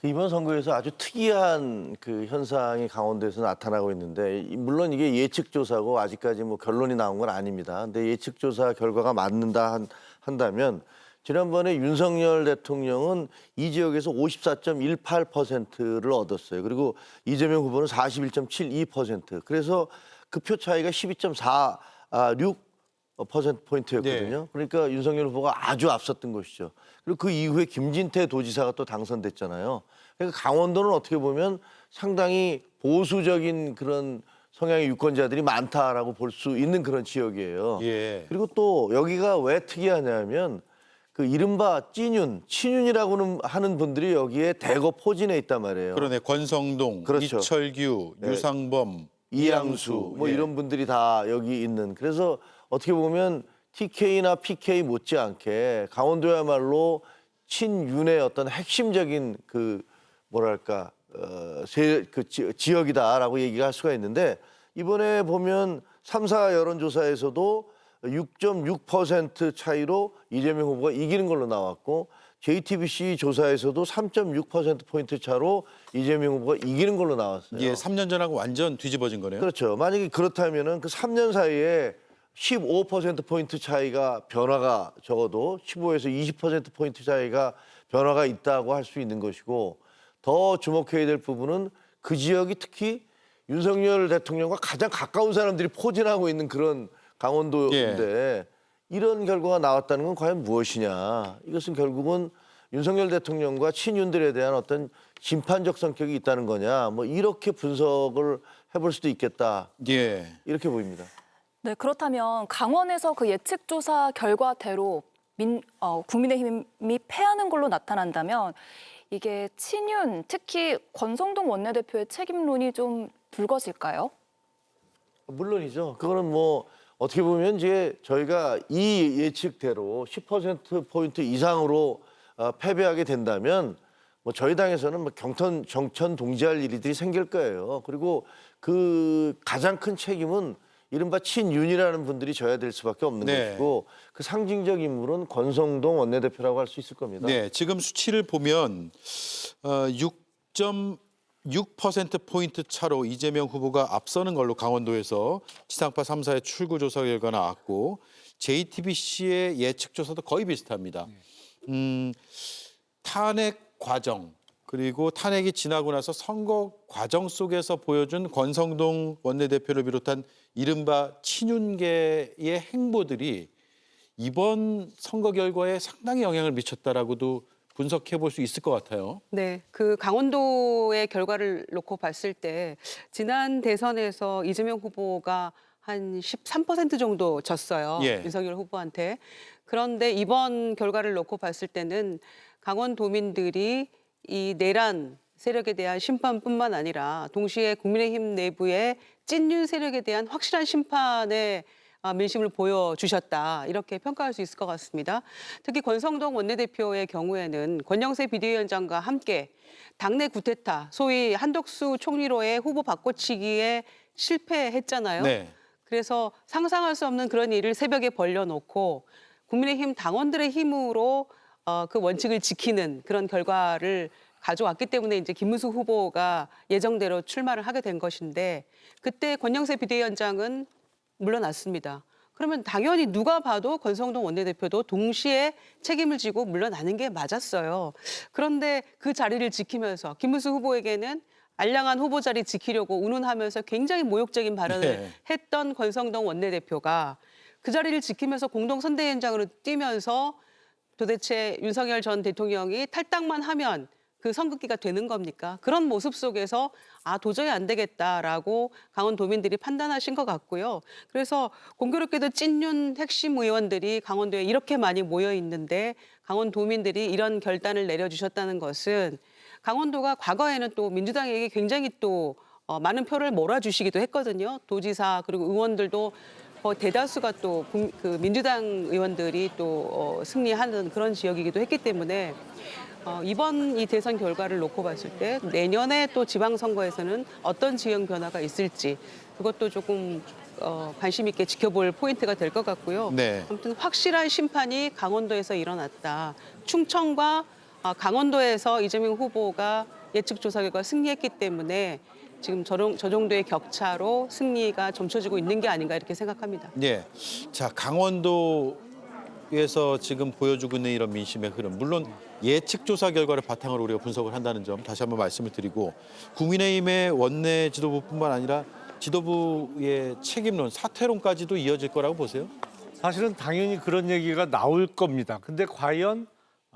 이번 선거에서 아주 특이한 그 현상이 강원도에서 나타나고 있는데 물론 이게 예측조사고 아직까지 뭐 결론이 나온 건 아닙니다. 근데 예측조사 결과가 맞는다 한다면 지난번에 윤석열 대통령은 이 지역에서 54.18%를 얻었어요. 그리고 이재명 후보는 41.72%. 그래서 그 표 차이가 12.46%포인트였거든요. 네. 그러니까 윤석열 후보가 아주 앞섰던 것이죠. 그리고 그 이후에 김진태 도지사가 또 당선됐잖아요. 그러니까 강원도는 어떻게 보면 상당히 보수적인 그런 성향의 유권자들이 많다라고 볼 수 있는 그런 지역이에요. 예. 그리고 또 여기가 왜 특이하냐면 그 이른바 친윤이라고는 하는 분들이 여기에 대거 포진해 있단 말이에요. 그러네. 권성동, 그렇죠. 이철규, 네. 유상범, 이양수 뭐 예. 이런 분들이 다 여기 있는. 그래서 어떻게 보면 TK나 PK 못지않게 강원도야말로 친윤의 어떤 핵심적인 그 뭐랄까 지역이다라고 얘기할 수가 있는데 이번에 보면 3사 여론조사에서도 6.6% 차이로 이재명 후보가 이기는 걸로 나왔고 JTBC 조사에서도 3.6%포인트 차로 이재명 후보가 이기는 걸로 나왔어요. 예, 3년 전하고 완전 뒤집어진 거네요. 그렇죠. 만약에 그렇다면은 그 3년 사이에 15%포인트 차이가 변화가 적어도 15에서 20%포인트 차이가 변화가 있다고 할 수 있는 것이고 더 주목해야 될 부분은 그 지역이 특히 윤석열 대통령과 가장 가까운 사람들이 포진하고 있는 그런 강원도인데 이런 결과가 나왔다는 건 과연 무엇이냐. 이것은 결국은 윤석열 대통령과 친윤들에 대한 어떤 심판적 성격이 있다는 거냐. 뭐 이렇게 분석을 해볼 수도 있겠다. 예. 이렇게 보입니다. 네, 그렇다면 강원에서 그 예측조사 결과대로 국민의힘이 패하는 걸로 나타난다면 이게 친윤, 특히 권성동 원내대표의 책임론이 좀 불거질까요? 물론이죠. 그거는 뭐 어떻게 보면 이제 저희가 이 예측대로 10%포인트 이상으로 패배하게 된다면 뭐 저희 당에서는 뭐 정천 동지할 일들이 생길 거예요. 그리고 그 가장 큰 책임은 이른바 친윤이라는 분들이 져야 될 수밖에 없는 것이고 그 상징적 인물은 권성동 원내대표라고 할 수 있을 겁니다. 네, 지금 수치를 보면 6.6%포인트 차로 이재명 후보가 앞서는 걸로 강원도에서 지상파 3사의 출구조사 결과 나왔고 JTBC의 예측조사도 거의 비슷합니다. 탄핵 과정 그리고 탄핵이 지나고 나서 선거 과정 속에서 보여준 권성동 원내대표를 비롯한 이른바 친윤계의 행보들이 이번 선거 결과에 상당히 영향을 미쳤다라고도 분석해 볼 수 있을 것 같아요. 네, 그 강원도의 결과를 놓고 봤을 때 지난 대선에서 이재명 후보가 한 13% 정도 졌어요. 예. 윤석열 후보한테. 그런데 이번 결과를 놓고 봤을 때는 강원도민들이 이 내란 세력에 대한 심판뿐만 아니라 동시에 국민의힘 내부의 찐윤 세력에 대한 확실한 심판의 민심을 보여주셨다. 이렇게 평가할 수 있을 것 같습니다. 특히 권성동 원내대표의 경우에는 권영세 비대위원장과 함께 당내 구테타, 소위 한덕수 총리로의 후보 바꿔치기에 실패했잖아요. 네. 그래서 상상할 수 없는 그런 일을 새벽에 벌려놓고 국민의힘 당원들의 힘으로 그 원칙을 지키는 그런 결과를 가져왔기 때문에 이제 김문수 후보가 예정대로 출마를 하게 된 것인데 그때 권영세 비대위원장은 물러났습니다. 그러면 당연히 누가 봐도 권성동 원내대표도 동시에 책임을 지고 물러나는 게 맞았어요. 그런데 그 자리를 지키면서 김문수 후보에게는 알량한 후보 자리 지키려고 운운하면서 굉장히 모욕적인 발언을 했던 권성동 원내대표가 그 자리를 지키면서 공동선대위원장으로 뛰면서 도대체 윤석열 전 대통령이 탈당만 하면 그 선긋기가 되는 겁니까? 그런 모습 속에서 도저히 안 되겠다라고 강원도민들이 판단하신 것 같고요. 그래서 공교롭게도 찐윤 핵심 의원들이 강원도에 이렇게 많이 모여 있는데 강원도민들이 이런 결단을 내려주셨다는 것은 강원도가 과거에는 또 민주당에게 굉장히 또 많은 표를 몰아주시기도 했거든요. 도지사 그리고 의원들도 대다수가 또 그 민주당 의원들이 또 승리하는 그런 지역이기도 했기 때문에 이번 이 대선 결과를 놓고 봤을 때 내년에 또 지방선거에서는 어떤 지형 변화가 있을지 그것도 조금 관심 있게 지켜볼 포인트가 될 것 같고요. 네. 아무튼 확실한 심판이 강원도에서 일어났다. 충청과 강원도에서 이재명 후보가 예측 조사 결과 승리했기 때문에 지금 저 정도의 격차로 승리가 점쳐지고 있는 게 아닌가 이렇게 생각합니다. 네. 자, 강원도에서 지금 보여주고 있는 이런 민심의 흐름. 물론 예측 조사 결과를 바탕으로 우리가 분석을 한다는 점 다시 한번 말씀을 드리고 국민의힘의 원내 지도부뿐만 아니라 지도부의 책임론, 사퇴론까지도 이어질 거라고 보세요? 사실은 당연히 그런 얘기가 나올 겁니다. 근데 과연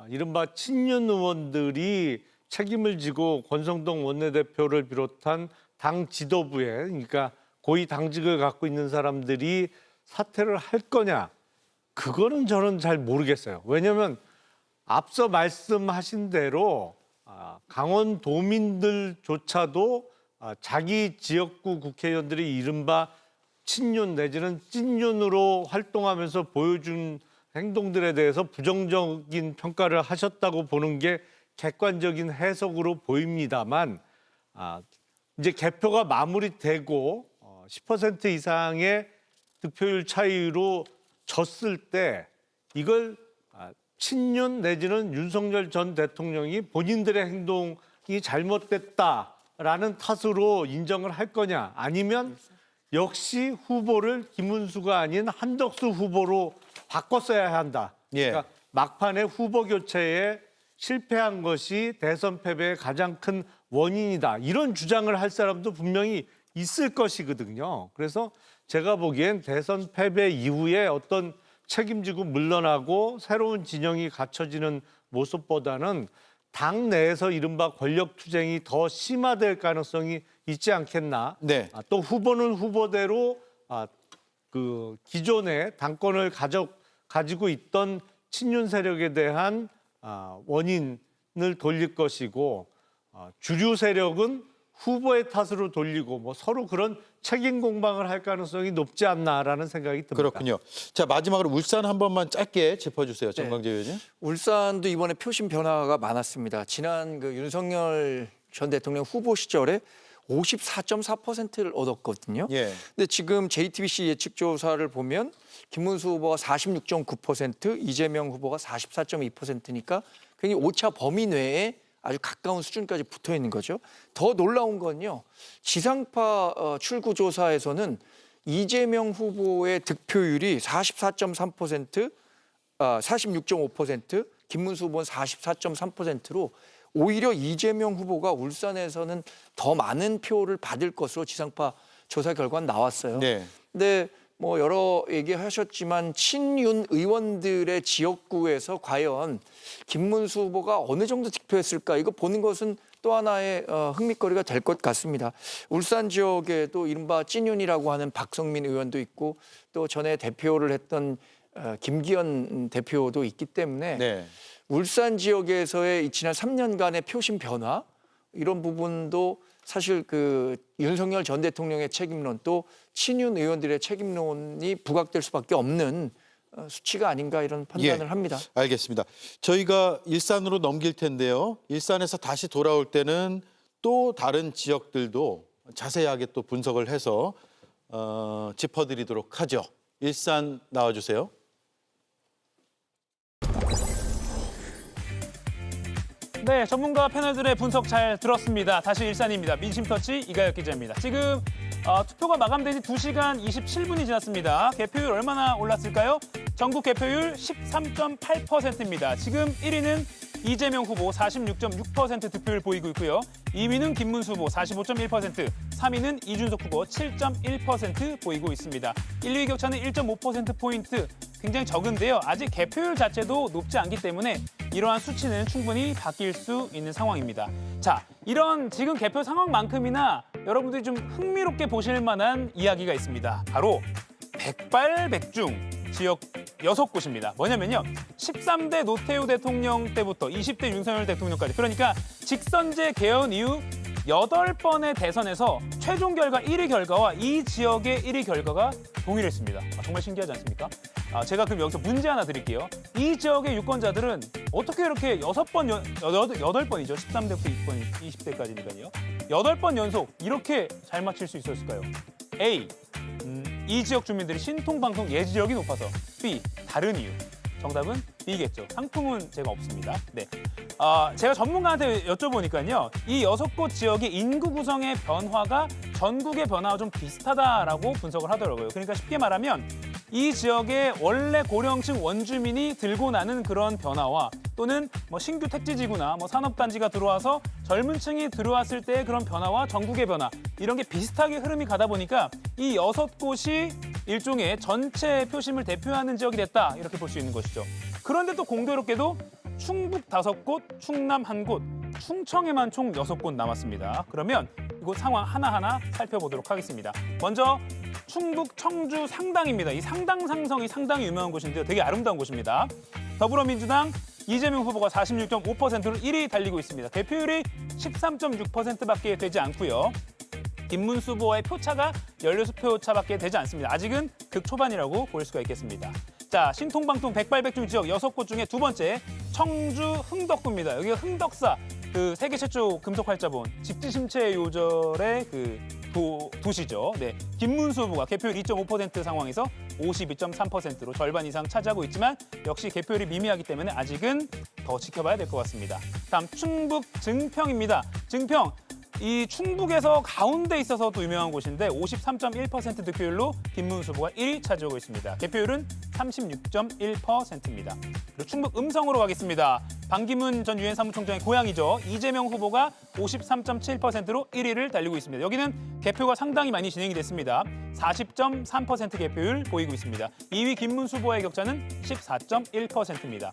이른바 친윤 의원들이 책임을 지고 권성동 원내대표를 비롯한 당 지도부에 그러니까 고위 당직을 갖고 있는 사람들이 사퇴를 할 거냐? 그거는 저는 잘 모르겠어요. 왜냐하면 앞서 말씀하신 대로 강원도민들조차도 자기 지역구 국회의원들이 이른바 친윤 내지는 찐윤으로 활동하면서 보여준 행동들에 대해서 부정적인 평가를 하셨다고 보는 게 객관적인 해석으로 보입니다만 이제 개표가 마무리되고 10% 이상의 득표율 차이로 졌을 때 이걸 친윤 내지는 윤석열 전 대통령이 본인들의 행동이 잘못됐다라는 탓으로 인정을 할 거냐 아니면 역시 후보를 김문수가 아닌 한덕수 후보로 바꿨어야 한다. 그러니까 막판에 후보 교체에 실패한 것이 대선 패배의 가장 큰 원인이다. 이런 주장을 할 사람도 분명히 있을 것이거든요. 그래서 제가 보기엔 대선 패배 이후에 어떤 책임지고 물러나고 새로운 진영이 갖춰지는 모습보다는 당 내에서 이른바 권력 투쟁이 더 심화될 가능성이 있지 않겠나. 네. 또 후보는 후보대로 그 기존의 당권을 가지고 있던 친윤 세력에 대한 원인을 돌릴 것이고 주류 세력은 후보의 탓으로 돌리고 뭐 서로 그런 책임 공방을 할 가능성이 높지 않나라는 생각이 듭니다. 그렇군요. 자, 마지막으로 울산 한 번만 짧게 짚어주세요. 정광재 의원님. 울산도 이번에 표심 변화가 많았습니다. 지난 그 윤석열 전 대통령 후보 시절에 54.4%를 얻었거든요. 근데 지금 JTBC 예측 조사를 보면 김문수 후보가 46.9%, 이재명 후보가 44.2%니까 굉장히 오차 범위 내에 아주 가까운 수준까지 붙어 있는 거죠. 더 놀라운 건요. 지상파 출구 조사에서는 이재명 후보의 득표율이 44.3%, 46.5%, 김문수 후보는 44.3%로 오히려 이재명 후보가 울산에서는 더 많은 표를 받을 것으로 지상파 조사 결과는 나왔어요. 근데 뭐 여러 얘기하셨지만 친윤 의원들의 지역구에서 과연 김문수 후보가 어느 정도 득표했을까 이거 보는 것은 또 하나의 흥미거리가 될 것 같습니다. 울산 지역에도 이른바 찐윤이라고 하는 박성민 의원도 있고 또 전에 대표를 했던 김기현 대표도 있기 때문에 울산 지역에서의 지난 3년간의 표심 변화 이런 부분도 사실 그 윤석열 전 대통령의 책임론 또 친윤 의원들의 책임론이 부각될 수밖에 없는 수치가 아닌가 이런 판단을 합니다. 알겠습니다. 저희가 일산으로 넘길 텐데요. 일산에서 다시 돌아올 때는 또 다른 지역들도 자세하게 또 분석을 해서 짚어드리도록 하죠. 일산 나와주세요. 네, 전문가 패널들의 분석 잘 들었습니다. 다시 일산입니다. 민심터치 이가혁 기자입니다. 지금 투표가 마감된 지 2시간 27분이 지났습니다. 개표율 얼마나 올랐을까요? 전국 개표율 13.8%입니다. 지금 1위는 이재명 후보 46.6% 득표율 보이고 있고요. 2위는 김문수 후보 45.1%, 3위는 이준석 후보 7.1% 보이고 있습니다. 1, 2위 격차는 1.5%포인트, 굉장히 적은데요. 아직 개표율 자체도 높지 않기 때문에 이러한 수치는 충분히 바뀔 수 있는 상황입니다. 자, 이런 지금 개표 상황만큼이나 여러분들이 좀 흥미롭게 보실 만한 이야기가 있습니다. 바로 백발백중 지역 6곳입니다. 뭐냐면요. 13대 노태우 대통령 때부터 20대 윤석열 대통령까지 그러니까 직선제 개헌 이후 8번의 대선에서 최종 결과 1위 결과와 이 지역의 1위 결과가 동일했습니다. 정말 신기하지 않습니까? 제가 그럼 여기서 문제 하나 드릴게요. 이 지역의 유권자들은 어떻게 이렇게 8번이죠. 13대부터 20대까지니까요. 8번 연속 이렇게 잘 맞힐 수 있었을까요? A. 이 지역 주민들이 신통방통 예지력이 높아서. B. 다른 이유. 정답은 B겠죠. 상품은 제가 없습니다. 네. 제가 전문가한테 여쭤보니까요. 이 6곳 지역의 인구 구성의 변화가 전국의 변화와 좀 비슷하다라고 분석을 하더라고요. 그러니까 쉽게 말하면 이 지역의 원래 고령층 원주민이 들고 나는 그런 변화와 또는 뭐 신규 택지지구나 뭐 산업단지가 들어와서 젊은 층이 들어왔을 때의 그런 변화와 전국의 변화 이런 게 비슷하게 흐름이 가다 보니까 이 6곳이 일종의 전체 표심을 대표하는 지역이 됐다 이렇게 볼 수 있는 것이죠. 그런데 또 공교롭게도 충북 5곳, 충남 1곳, 충청에만 총 6곳 남았습니다. 그러면 이곳 상황 하나하나 살펴보도록 하겠습니다. 먼저 충북 청주 상당입니다. 이 상당 상성이 상당히 유명한 곳인데요. 되게 아름다운 곳입니다. 더불어민주당 이재명 후보가 46.5%로 1위 달리고 있습니다. 대표율이 13.6%밖에 되지 않고요. 김문수 후보와의 표차가 16표 차밖에 되지 않습니다. 아직은 극초반이라고 볼 수가 있겠습니다. 자, 신통방통 백발백중 지역 6곳 중에 두 번째 청주 흥덕구입니다. 여기가 흥덕사, 그 세계 최초 금속활자본 직지심체 요절의 그 도시죠. 네, 김문수 후보가 개표율 2.5% 상황에서 52.3%로 절반 이상 차지하고 있지만 역시 개표율이 미미하기 때문에 아직은 더 지켜봐야 될 것 같습니다. 다음 충북 증평입니다. 증평. 이 충북에서 가운데 있어서 또 유명한 곳인데 53.1% 득표율로 김문수 후보가 1위 차지하고 있습니다. 개표율은 36.1%입니다. 그리고 충북 음성으로 가겠습니다. 반기문 전 유엔 사무총장의 고향이죠. 이재명 후보가 53.7%로 1위를 달리고 있습니다. 여기는 개표가 상당히 많이 진행이 됐습니다. 40.3% 개표율 보이고 있습니다. 2위 김문수 후보의 격차는 14.1%입니다.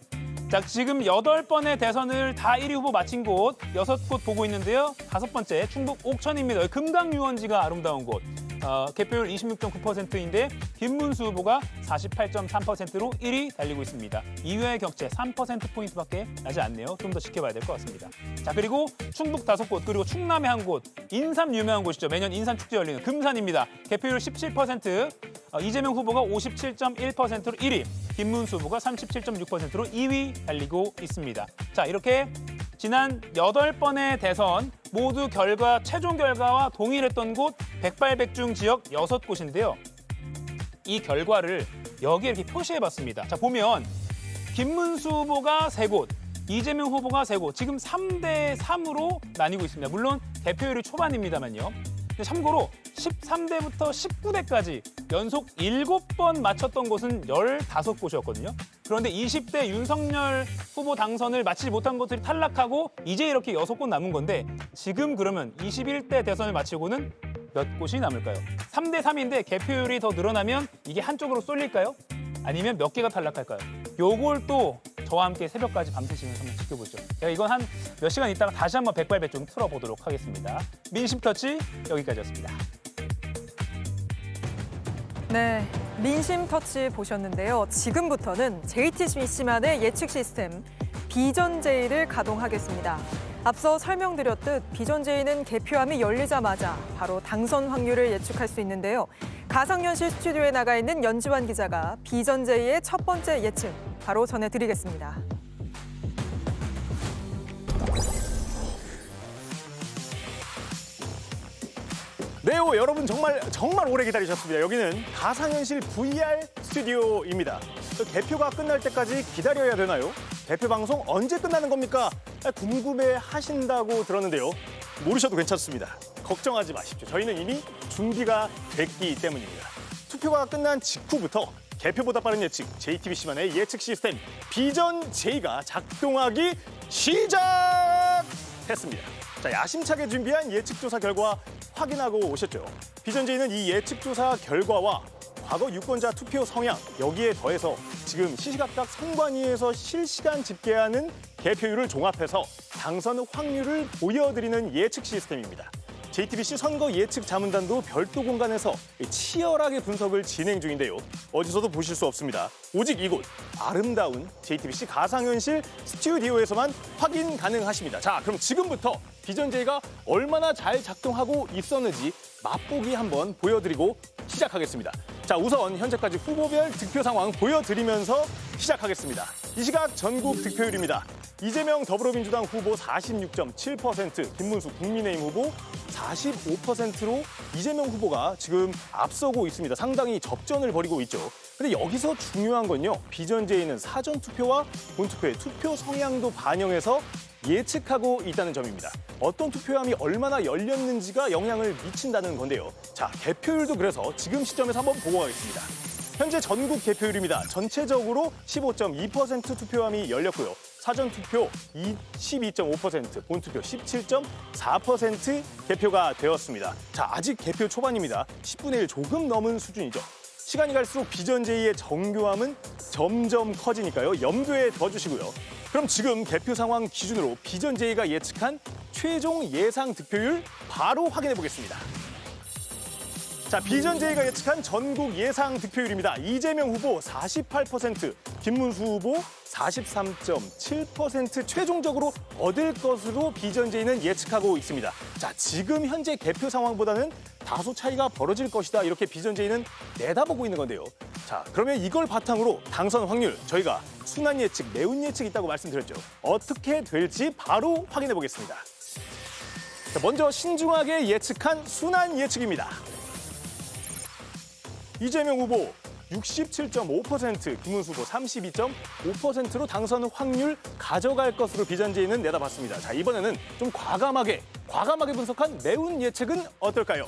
자, 지금 8번의 대선을 다 1위 후보 마친 곳 6곳 보고 있는데요. 5번째 충북 옥천입니다. 금강유원지가 아름다운 곳. 개표율 26.9%인데 김문수 후보가 48.3%로 1위 달리고 있습니다. 2위의 격차 3%포인트밖에 나지 않네요. 좀 더 지켜봐야 될 것 같습니다. 자, 그리고 충북 5곳, 그리고 충남의 한 곳, 인삼 유명한 곳이죠. 매년 인삼 축제 열리는 금산입니다. 개표율 17%, 이재명 후보가 57.1%로 1위, 김문수 후보가 37.6%로 2위 달리고 있습니다. 자, 이렇게 지난 8번의 대선 모두 최종 결과와 동일했던 곳 백발백중 지역 6곳인데요. 이 결과를 여기에 이렇게 표시해봤습니다. 자, 보면 김문수 후보가 3곳, 이재명 후보가 3곳, 지금 3대 3으로 나뉘고 있습니다. 물론 대표율이 초반입니다만요. 참고로 13대부터 19대까지 연속 7번 맞췄던 곳은 15곳이었거든요. 그런데 20대 윤석열 후보 당선을 마치지 못한 곳들이 탈락하고 이제 이렇게 6곳 남은 건데 지금 그러면 21대 대선을 마치고는 몇 곳이 남을까요? 3대 3인데 개표율이 더 늘어나면 이게 한쪽으로 쏠릴까요? 아니면 몇 개가 탈락할까요? 요걸 또 저와 함께 새벽까지 밤새시면서 한번 지켜보죠. 제가 이건 한 몇 시간 있다가 다시 한번 백발백중 틀어보도록 하겠습니다. 민심터치 여기까지였습니다. 네, 민심터치 보셨는데요. 지금부터는 JTBC만의 예측 시스템 비전제의를 가동하겠습니다. 앞서 설명드렸듯 비전제의는 개표함이 열리자마자 바로 당선 확률을 예측할 수 있는데요. 가상현실 스튜디오에 나가 있는 연지환 기자가 비전제의의 첫 번째 예측 바로 전해드리겠습니다. 네, 여러분 정말 오래 기다리셨습니다. 여기는 가상현실 VR 스튜디오입니다. 개표가 끝날 때까지 기다려야 되나요? 개표 방송 언제 끝나는 겁니까? 궁금해 하신다고 들었는데요. 모르셔도 괜찮습니다. 걱정하지 마십시오. 저희는 이미 준비가 됐기 때문입니다. 투표가 끝난 직후부터 개표보다 빠른 예측, JTBC만의 예측 시스템 비전 J가 작동하기 시작했습니다. 자, 야심차게 준비한 예측조사 결과 확인하고 오셨죠. 비전 J는 이 예측조사 결과와 과거 유권자 투표 성향, 여기에 더해서 지금 시시각각 선관위에서 실시간 집계하는 개표율을 종합해서 당선 확률을 보여드리는 예측 시스템입니다. JTBC 선거 예측 자문단도 별도 공간에서 치열하게 분석을 진행 중인데요. 어디서도 보실 수 없습니다. 오직 이곳 아름다운 JTBC 가상현실 스튜디오에서만 확인 가능하십니다. 자, 그럼 지금부터 비전제이가 얼마나 잘 작동하고 있었는지 맛보기 한번 보여드리고 시작하겠습니다. 자, 우선 현재까지 후보별 득표 상황 보여드리면서 시작하겠습니다. 이 시각 전국 득표율입니다. 이재명 더불어민주당 후보 46.7%, 김문수 국민의힘 후보 45%로 이재명 후보가 지금 앞서고 있습니다. 상당히 접전을 벌이고 있죠. 근데 여기서 중요한 건요. 비전제이는 사전투표와 본투표의 투표 성향도 반영해서 예측하고 있다는 점입니다. 어떤 투표함이 얼마나 열렸는지가 영향을 미친다는 건데요. 자, 개표율도 그래서 지금 시점에서 한번 보고 가겠습니다. 현재 전국 개표율입니다. 전체적으로 15.2% 투표함이 열렸고요. 사전투표 12.5%, 본투표 17.4% 개표가 되었습니다. 자, 아직 개표 초반입니다. 10분의 1 조금 넘은 수준이죠. 시간이 갈수록 비전제이의 정교함은 점점 커지니까요. 염두에 둬주시고요. 그럼 지금 개표 상황 기준으로 비전제이가 예측한 최종 예상 득표율 바로 확인해 보겠습니다. 자, 비전제이가 예측한 전국 예상 득표율입니다. 이재명 후보 48%, 김문수 후보 43.7% 최종적으로 얻을 것으로 비전제이는 예측하고 있습니다. 자, 지금 현재 개표 상황보다는 다소 차이가 벌어질 것이다. 이렇게 비전제이는 내다보고 있는 건데요. 자, 그러면 이걸 바탕으로 당선 확률 저희가 순환 예측, 매운 예측 있다고 말씀드렸죠. 어떻게 될지 바로 확인해 보겠습니다. 자, 먼저 신중하게 예측한 순환 예측입니다. 이재명 후보 67.5%, 김문수 후보 32.5%로 당선 확률 가져갈 것으로 비전제이는 내다봤습니다. 자, 이번에는 좀 과감하게 분석한 매운 예측은 어떨까요?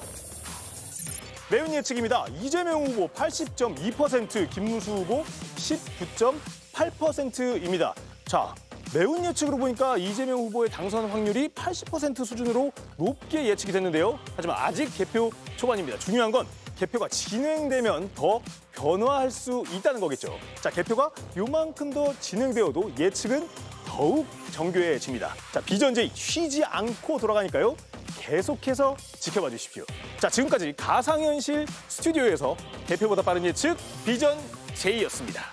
매운 예측입니다. 이재명 후보 80.2%, 김문수 후보 19.8%입니다. 자, 매운 예측으로 보니까 이재명 후보의 당선 확률이 80% 수준으로 높게 예측이 됐는데요. 하지만 아직 개표 초반입니다. 중요한 건 개표가 진행되면 더 변화할 수 있다는 거겠죠. 자, 개표가 요만큼 더 진행되어도 예측은 더욱 정교해집니다. 자, 비전제이 쉬지 않고 돌아가니까요. 계속해서 지켜봐 주십시오. 자, 지금까지 가상현실 스튜디오에서 개표보다 빠른 예측 비전제이였습니다.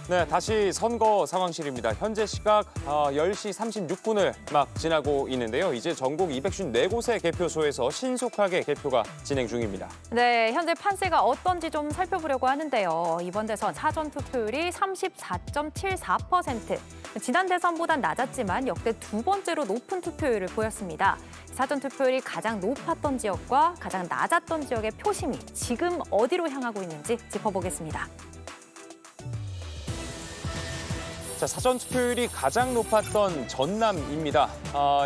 네, 다시 선거 상황실입니다. 현재 시각 10시 36분을 막 지나고 있는데요. 이제 전국 254곳의 개표소에서 신속하게 개표가 진행 중입니다. 네, 현재 판세가 어떤지 좀 살펴보려고 하는데요. 이번 대선 사전투표율이 34.74%. 지난 대선보단 낮았지만 역대 두 번째로 높은 투표율을 보였습니다. 사전투표율이 가장 높았던 지역과 가장 낮았던 지역의 표심이 지금 어디로 향하고 있는지 짚어보겠습니다. 자, 사전투표율이 가장 높았던 전남입니다.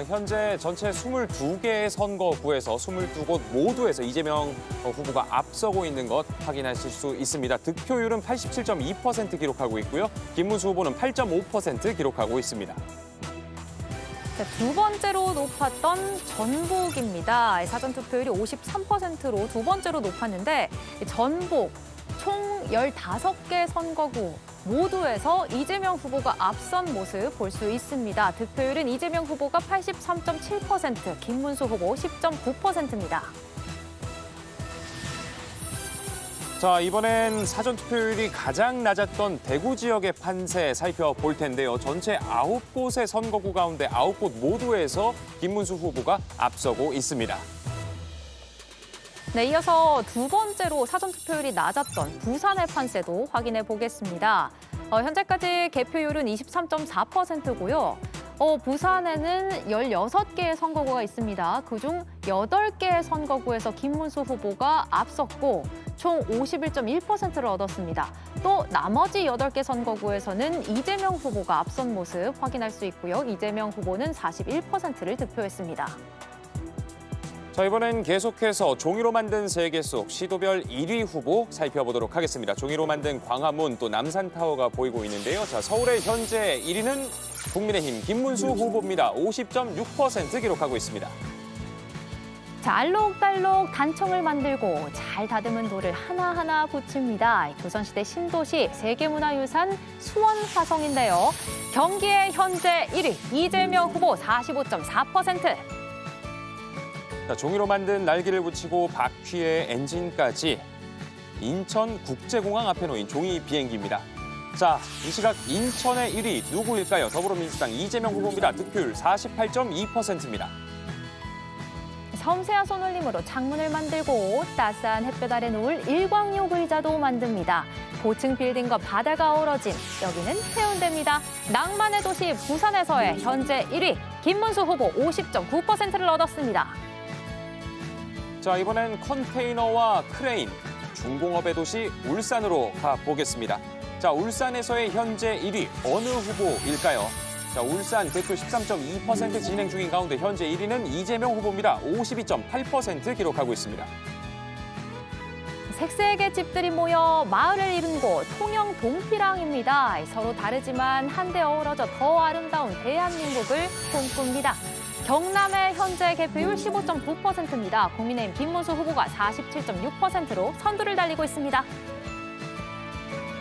현재 전체 22개의 선거구에서 22곳 모두에서 이재명 후보가 앞서고 있는 것 확인하실 수 있습니다. 득표율은 87.2% 기록하고 있고요. 김문수 후보는 8.5% 기록하고 있습니다. 자, 두 번째로 높았던 전북입니다. 사전투표율이 53%로 두 번째로 높았는데 전북 총 15개 선거구 모두에서 이재명 후보가 앞선 모습 볼 수 있습니다. 득표율은 이재명 후보가 83.7%, 김문수 후보 10.9%입니다. 자, 이번엔 사전투표율이 가장 낮았던 대구 지역의 판세 살펴볼 텐데요. 전체 9곳의 선거구 가운데 9곳 모두에서 김문수 후보가 앞서고 있습니다. 네, 이어서 두 번째로 사전투표율이 낮았던 부산의 판세도 확인해 보겠습니다. 현재까지 개표율은 23.4%고요. 부산에는 16개의 선거구가 있습니다. 그중 8개의 선거구에서 김문수 후보가 앞섰고 총 51.1%를 얻었습니다. 또 나머지 8개 선거구에서는 이재명 후보가 앞선 모습 확인할 수 있고요. 이재명 후보는 41%를 득표했습니다. 자, 이번엔 계속해서 종이로 만든 세계 속 시도별 1위 후보 살펴보도록 하겠습니다. 종이로 만든 광화문 또 남산타워가 보이고 있는데요. 자, 서울의 현재 1위는 국민의힘 김문수 후보입니다. 50.6% 기록하고 있습니다. 자, 알록달록 단청을 만들고 잘 다듬은 돌을 하나하나 붙입니다. 조선시대 신도시 세계문화유산 수원화성인데요. 경기의 현재 1위 이재명 후보 45.4%. 자, 종이로 만든 날개를 붙이고 바퀴에 엔진까지 인천국제공항 앞에 놓인 종이 비행기입니다. 자, 이 시각 인천의 1위 누구일까요? 더불어민주당 이재명 후보입니다. 득표율 48.2%입니다. 섬세한 손놀림으로 창문을 만들고 따스한 햇볕 아래 놓을 일광욕 의자도 만듭니다. 고층 빌딩과 바다가 어우러진 여기는 해운대입니다. 낭만의 도시 부산에서의 현재 1위 김문수 후보 50.9%를 얻었습니다. 자, 이번엔 컨테이너와 크레인, 중공업의 도시 울산으로 가보겠습니다. 자, 울산에서의 현재 1위 어느 후보일까요? 자, 울산 득표 13.2% 진행 중인 가운데 현재 1위는 이재명 후보입니다. 52.8% 기록하고 있습니다. 색색의 집들이 모여 마을을 이룬 곳 통영 동피랑입니다. 서로 다르지만 한데 어우러져 더 아름다운 대한민국을 꿈꿉니다. 경남의 현재 개표율 15.9%입니다. 국민의힘 김문수 후보가 47.6%로 선두를 달리고 있습니다.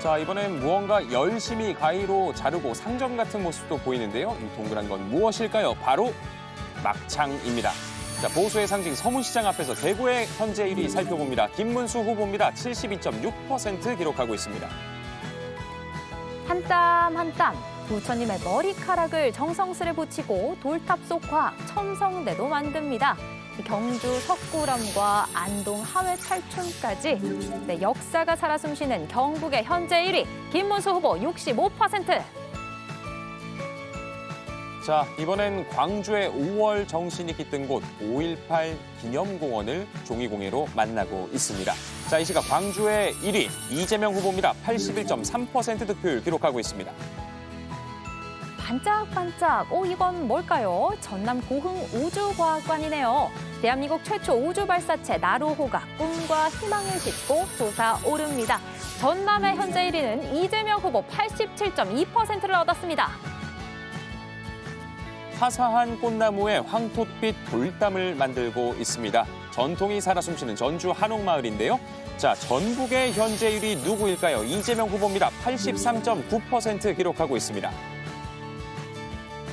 자, 이번엔 무언가 열심히 가위로 자르고 상점 같은 모습도 보이는데요. 이 동그란 건 무엇일까요? 바로 막창입니다. 자, 보수의 상징 서문시장 앞에서 대구의 현재 1위 살펴봅니다. 김문수 후보입니다. 72.6% 기록하고 있습니다. 한 땀 한 땀 부처님의 머리카락을 정성스레 붙이고 돌탑 속 과학 첨성대도 만듭니다. 경주 석굴암과 안동 하회 탈춤까지 역사가 살아 숨쉬는 경북의 현재 1위 김문수 후보 65%. 자, 이번엔 광주의 5월 정신이 깃든 곳 5.18 기념공원을 종이공예로 만나고 있습니다. 자, 이 시각 광주의 1위 이재명 후보입니다. 81.3% 득표율 기록하고 있습니다. 반짝반짝, 이건 뭘까요? 전남 고흥 우주과학관이네요. 대한민국 최초 우주 발사체 나로호가 꿈과 희망을 싣고 솟아오릅니다. 전남의 현재 1위는 이재명 후보 87.2%를 얻었습니다. 화사한 꽃나무에 황토빛 돌담을 만들고 있습니다. 전통이 살아 숨쉬는 전주 한옥마을인데요. 자, 전국의 현재 1위 누구일까요? 이재명 후보입니다. 83.9% 기록하고 있습니다.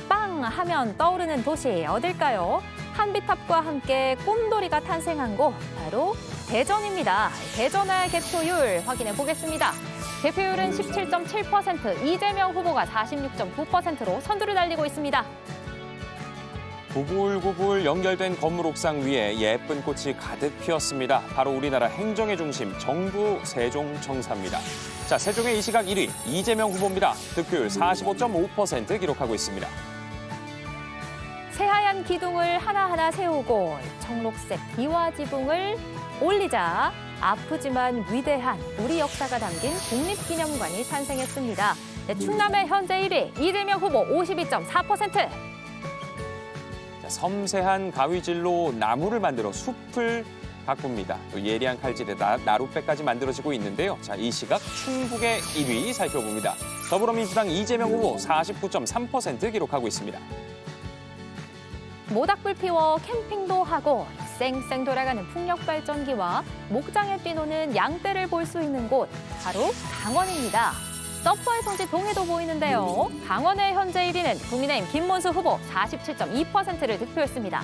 빵 하면 떠오르는 도시 어딜까요? 한비탑과 함께 꿈돌이가 탄생한 곳 바로 대전입니다. 대전의 개표율 확인해 보겠습니다. 개표율은 17.7%, 이재명 후보가 46.9%로 선두를 달리고 있습니다. 구불구불 연결된 건물 옥상 위에 예쁜 꽃이 가득 피었습니다. 바로 우리나라 행정의 중심 정부 세종청사입니다. 자, 세종의 이 시각 1위 이재명 후보입니다. 득표율 45.5% 기록하고 있습니다. 새하얀 기둥을 하나하나 세우고 청록색 기와 지붕을 올리자 아프지만 위대한 우리 역사가 담긴 국립기념관이 탄생했습니다. 충남의 현재 1위 이재명 후보 52.4%. 섬세한 가위질로 나무를 만들어 숲을 가꿉니다. 또 예리한 칼질에 나룻배까지 만들어지고 있는데요. 자, 이 시각 충북의 1위 살펴봅니다. 더불어민주당 이재명 후보 49.3% 기록하고 있습니다. 모닥불 피워 캠핑도 하고 쌩쌩 돌아가는 풍력발전기와 목장에 뛰노는 양떼를 볼 수 있는 곳 바로 강원입니다. 서퍼의 성지 동해도 보이는데요. 강원의 현재 1위는 국민의힘 김문수 후보 47.2%를 득표했습니다.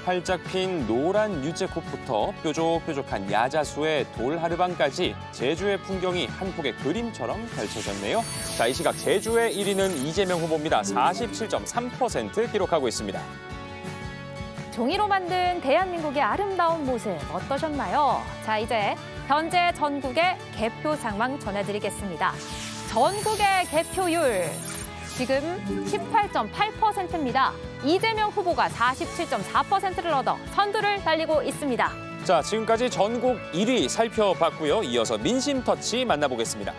활짝 핀 노란 유채꽃부터 뾰족뾰족한 야자수의 돌하르방까지 제주의 풍경이 한 폭의 그림처럼 펼쳐졌네요. 자, 이 시각 제주의 1위는 이재명 후보입니다. 47.3% 기록하고 있습니다. 종이로 만든 대한민국의 아름다운 모습 어떠셨나요? 자, 이제 현재 전국의 개표 상황 전해드리겠습니다. 전국의 개표율 지금 18.8%입니다. 이재명 후보가 47.4%를 얻어 선두를 달리고 있습니다. 자, 지금까지 전국 1위 살펴봤고요. 이어서 민심터치 만나보겠습니다.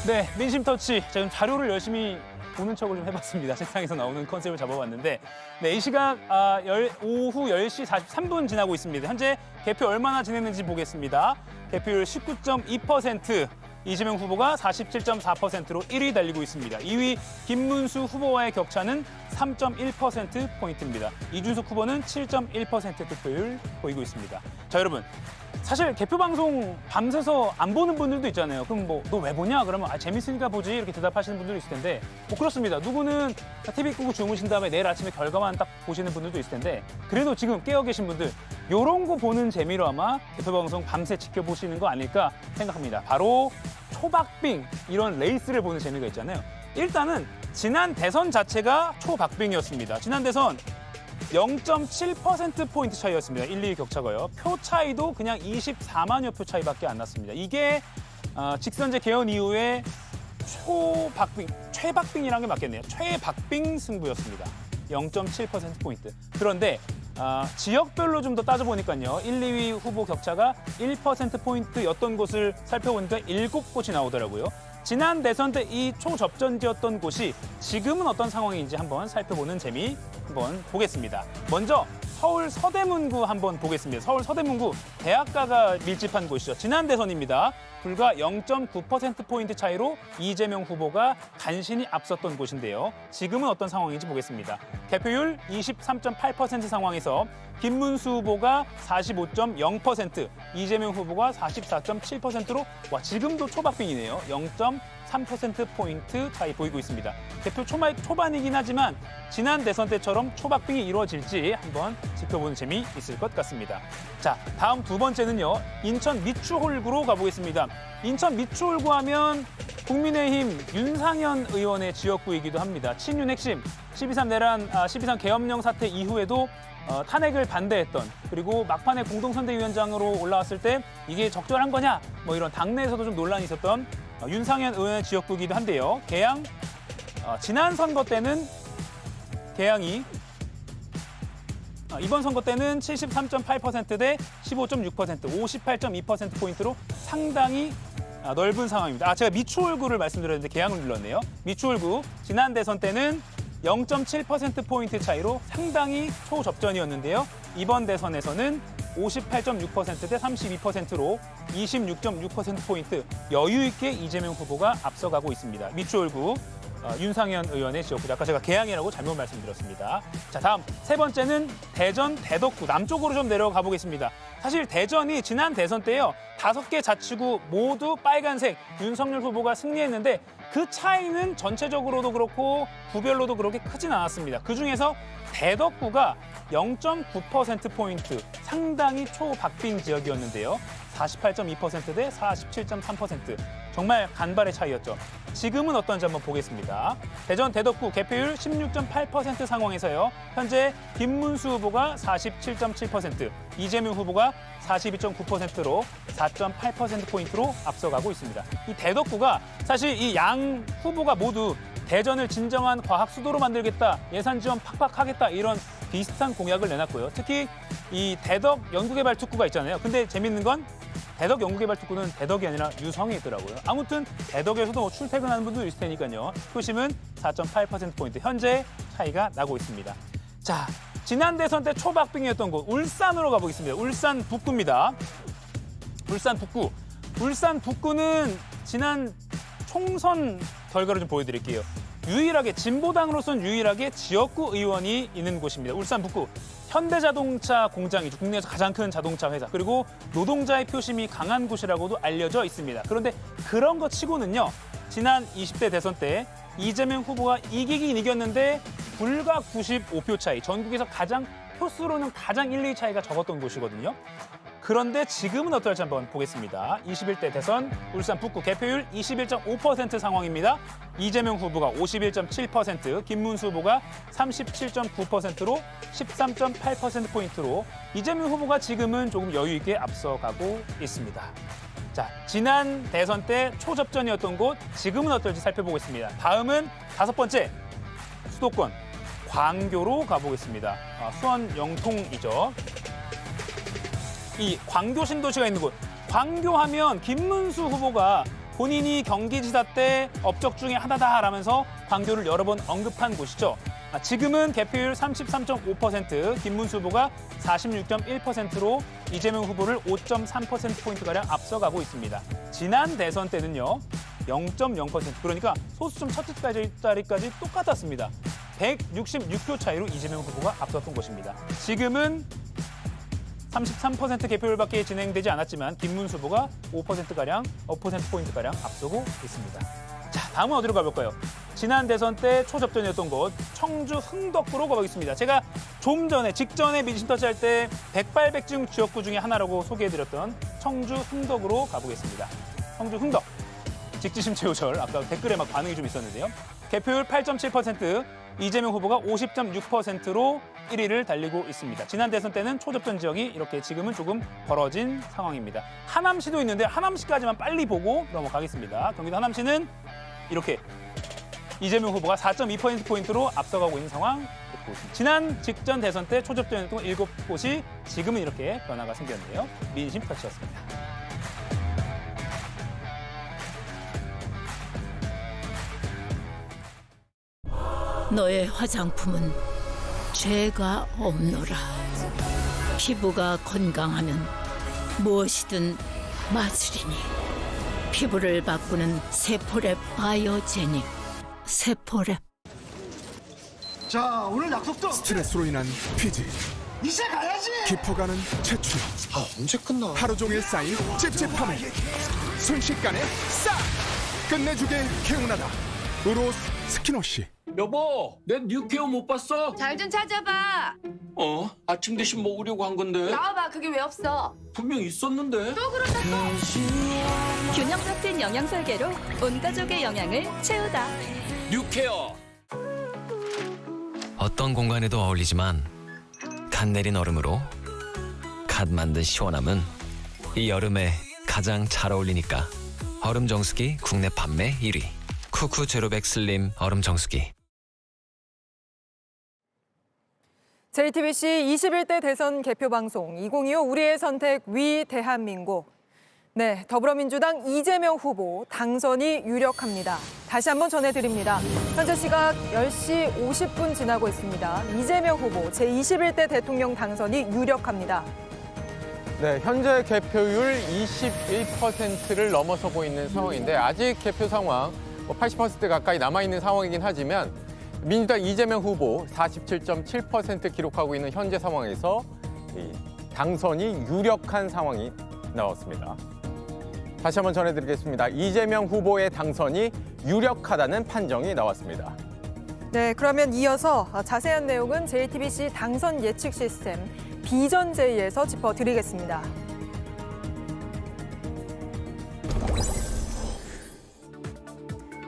네, 민심터치. 지금 자료를 열심히 보는 척을 좀 해봤습니다. 세상에서 나오는 컨셉을 잡아봤는데, 네, 이 시각 오후 10시 43분 지나고 있습니다. 현재 개표 얼마나 진행했는지 보겠습니다. 개표율 19.2%. 이재명 후보가 47.4%로 1위 달리고 있습니다. 2위 김문수 후보와의 격차는 3.1%포인트입니다. 이준석 후보는 7.1% 득표율 보이고 있습니다. 자, 여러분. 사실 개표 방송 밤새서 안 보는 분들도 있잖아요. 그럼 뭐 너 왜 보냐? 그러면 재밌으니까 보지 이렇게 대답하시는 분들도 있을 텐데 뭐 그렇습니다. 누구는 TV 끄고 주무신 다음에 내일 아침에 결과만 딱 보시는 분들도 있을 텐데 그래도 지금 깨어 계신 분들 요런 거 보는 재미로 아마 개표 방송 밤새 지켜보시는 거 아닐까 생각합니다. 바로 초박빙 이런 레이스를 보는 재미가 있잖아요. 일단은 지난 대선 자체가 초박빙이었습니다. 지난 대선 0.7%포인트 차이였습니다. 1, 2위 격차가요. 표 차이도 그냥 24만여 표 차이밖에 안 났습니다. 이게 직선제 개헌 이후에 최박빙이라는 게 맞겠네요. 최박빙 승부였습니다. 0.7%포인트. 그런데 지역별로 좀 더 따져보니까요. 1, 2위 후보 격차가 1%포인트였던 곳을 살펴보니까 7곳이 나오더라고요. 지난 대선 때 이 초접전지였던 곳이 지금은 어떤 상황인지 한번 살펴보는 재미 한번 보겠습니다. 먼저 서울 서대문구 한번 보겠습니다. 서울 서대문구 대학가가 밀집한 곳이죠. 지난 대선입니다. 불과 0.9%포인트 차이로 이재명 후보가 간신히 앞섰던 곳인데요. 지금은 어떤 상황인지 보겠습니다. 개표율 23.8% 상황에서 김문수 후보가 45.0%, 이재명 후보가 44.7%로 지금도 초박빙이네요. 0.3%포인트 차이 보이고 있습니다. 개표 초반이긴 하지만 지난 대선 때처럼 초박빙이 이루어질지 한번 지켜보는 재미 있을 것 같습니다. 자, 다음 두 번째는요. 인천 미추홀구로 가보겠습니다. 인천 미추홀구 하면 국민의힘 윤상현 의원의 지역구이기도 합니다. 친윤 핵심 12.3 계엄령 사태 이후에도 탄핵을 반대했던 그리고 막판에 공동선대위원장으로 올라왔을 때 이게 적절한 거냐 뭐 이런 당내에서도 좀 논란이 있었던 윤상현 의원의 지역구이기도 한데요. 개항 지난 선거 때는 개항이 이번 선거 때는 73.8%대 15.6%, 58.2%포인트로 상당히 넓은 상황입니다. 제가 미추홀구를 말씀드렸는데 개항을 눌렀네요. 미추홀구 지난 대선 때는 0.7%포인트 차이로 상당히 초접전이었는데요. 이번 대선에서는 58.6%대 32%로 26.6%포인트 여유 있게 이재명 후보가 앞서가고 있습니다. 미추홀구 윤상현 의원의 지역구. 아까 제가 개항이라고 잘못 말씀드렸습니다. 자, 다음 세 번째는 대전 대덕구 남쪽으로 좀 내려가 보겠습니다. 사실 대전이 지난 대선 때요. 5개 자치구 모두 빨간색 윤석열 후보가 승리했는데 그 차이는 전체적으로도 그렇고 구별로도 그렇게 크진 않았습니다. 그중에서 대덕구가 0.9%포인트 상당히 초박빙 지역이었는데요. 48.2%대 47.3%. 정말 간발의 차이였죠. 지금은 어떤지 한번 보겠습니다. 대전 대덕구 개표율 16.8% 상황에서요. 현재 김문수 후보가 47.7%, 이재명 후보가 42.9%로 4.8%포인트로 앞서가고 있습니다. 이 대덕구가 사실 이 양 후보가 모두 대전을 진정한 과학 수도로 만들겠다, 예산 지원 팍팍 하겠다 이런 비슷한 공약을 내놨고요. 특히 이 대덕 연구개발 특구가 있잖아요. 근데 재밌는 건 대덕 연구개발 특구는 대덕이 아니라 유성에 있더라고요. 아무튼 대덕에서도 출퇴근하는 분도 있을 테니까요. 표심은 4.8%포인트 현재 차이가 나고 있습니다. 자, 지난 대선 때 초박빙이었던 곳 울산으로 가보겠습니다. 울산 북구입니다. 울산 북구. 울산 북구는 지난 총선 결과를 좀 보여드릴게요. 유일하게 진보당으로서는 유일하게 지역구 의원이 있는 곳입니다. 울산 북구. 현대자동차 공장이죠. 국내에서 가장 큰 자동차 회사. 그리고 노동자의 표심이 강한 곳이라고도 알려져 있습니다. 그런데 그런 것 치고는요. 지난 20대 대선 때 이재명 후보가 이기긴 이겼는데 불과 95표 차이. 전국에서 가장 표수로는 가장 1, 2 차이가 적었던 곳이거든요. 그런데 지금은 어떨지 한번 보겠습니다. 21대 대선 울산 북구 개표율 21.5% 상황입니다. 이재명 후보가 51.7%, 김문수 후보가 37.9%로 13.8%포인트로 이재명 후보가 지금은 조금 여유 있게 앞서가고 있습니다. 자, 지난 대선 때 초접전이었던 곳 지금은 어떨지 살펴보겠습니다. 다음은 5번째 수도권 광교로 가보겠습니다. 수원 영통이죠. 이 광교 신도시가 있는 곳. 광교하면 김문수 후보가 본인이 경기지사 때 업적 중에 하나다라면서 광교를 여러 번 언급한 곳이죠. 지금은 개표율 33.5%, 김문수 후보가 46.1%로 이재명 후보를 5.3%포인트가량 앞서가고 있습니다. 지난 대선 때는요, 0.0%, 그러니까 소수점 첫 자리까지 똑같았습니다. 166표 차이로 이재명 후보가 앞섰던 것입니다. 지금은 33% 개표율밖에 진행되지 않았지만 김문수 후보가 5%포인트가량 앞서고 있습니다. 자, 다음은 어디로 가볼까요? 지난 대선 때 초접전이었던 곳 청주 흥덕구로 가보겠습니다. 제가 좀 전에 직전에 민심터치 할 때 백발백중 지역구 중에 하나라고 소개해드렸던 청주 흥덕으로 가보겠습니다. 청주 흥덕. 직지심 최우철, 아까 댓글에 막 반응이 좀 있었는데요. 개표율 8.7%, 이재명 후보가 50.6%로 1위를 달리고 있습니다. 지난 대선 때는 초접전 지역이 이렇게 지금은 조금 벌어진 상황입니다. 하남시도 있는데 하남시까지만 빨리 보고 넘어가겠습니다. 경기도 하남시는 이렇게 이재명 후보가 4.2%포인트로 앞서가고 있는 상황 듣고 있습니다. 지난 직전 대선 때 초접전이었던 7곳이 지금은 이렇게 변화가 생겼는데요. 민심 터치였습니다. 너의 화장품은 죄가 없노라. 피부가 건강하면 무엇이든 마술이니. 피부를 바꾸는 세포랩 바이오제닉. 세포랩. 자, 오늘 약속도 스트레스로 인한 피지, 이제 가야지. 깊어가는 채취. 언제 끝나? 하루 종일 쌓인 찝찝함을 순식간에 싹 끝내주게 개운하다. 우로스 스킨워시. 여보, 내 뉴케어 못 봤어? 잘 좀 찾아봐. 아침 대신 먹으려고 한 건데. 나와봐. 그게 왜 없어? 분명 있었는데. 또 그러다 또. 균형 잡힌 영양 설계로 온 가족의 영양을 채우다. 뉴케어. 어떤 공간에도 어울리지만 갓 내린 얼음으로 갓 만든 시원함은 이 여름에 가장 잘 어울리니까 얼음 정수기 국내 판매 1위. 쿠쿠 제로백 슬림 얼음 정수기. JTBC 21대 대선 개표 방송 2025 우리의 선택 위 대한민국. 네, 더불어민주당 이재명 후보 당선이 유력합니다. 다시 한번 전해드립니다. 현재 시각 10시 50분 지나고 있습니다. 이재명 후보 제21대 대통령 당선이 유력합니다. 네, 현재 개표율 21%를 넘어서고 있는 상황인데 아직 개표 상황 80% 가까이 남아있는 상황이긴 하지만 민주당 이재명 후보 47.7% 기록하고 있는 현재 상황에서 당선이 유력한 상황이 나왔습니다. 다시 한번 전해드리겠습니다. 이재명 후보의 당선이 유력하다는 판정이 나왔습니다. 네, 그러면 이어서 자세한 내용은 JTBC 당선 예측 시스템 비전제이에서 짚어드리겠습니다.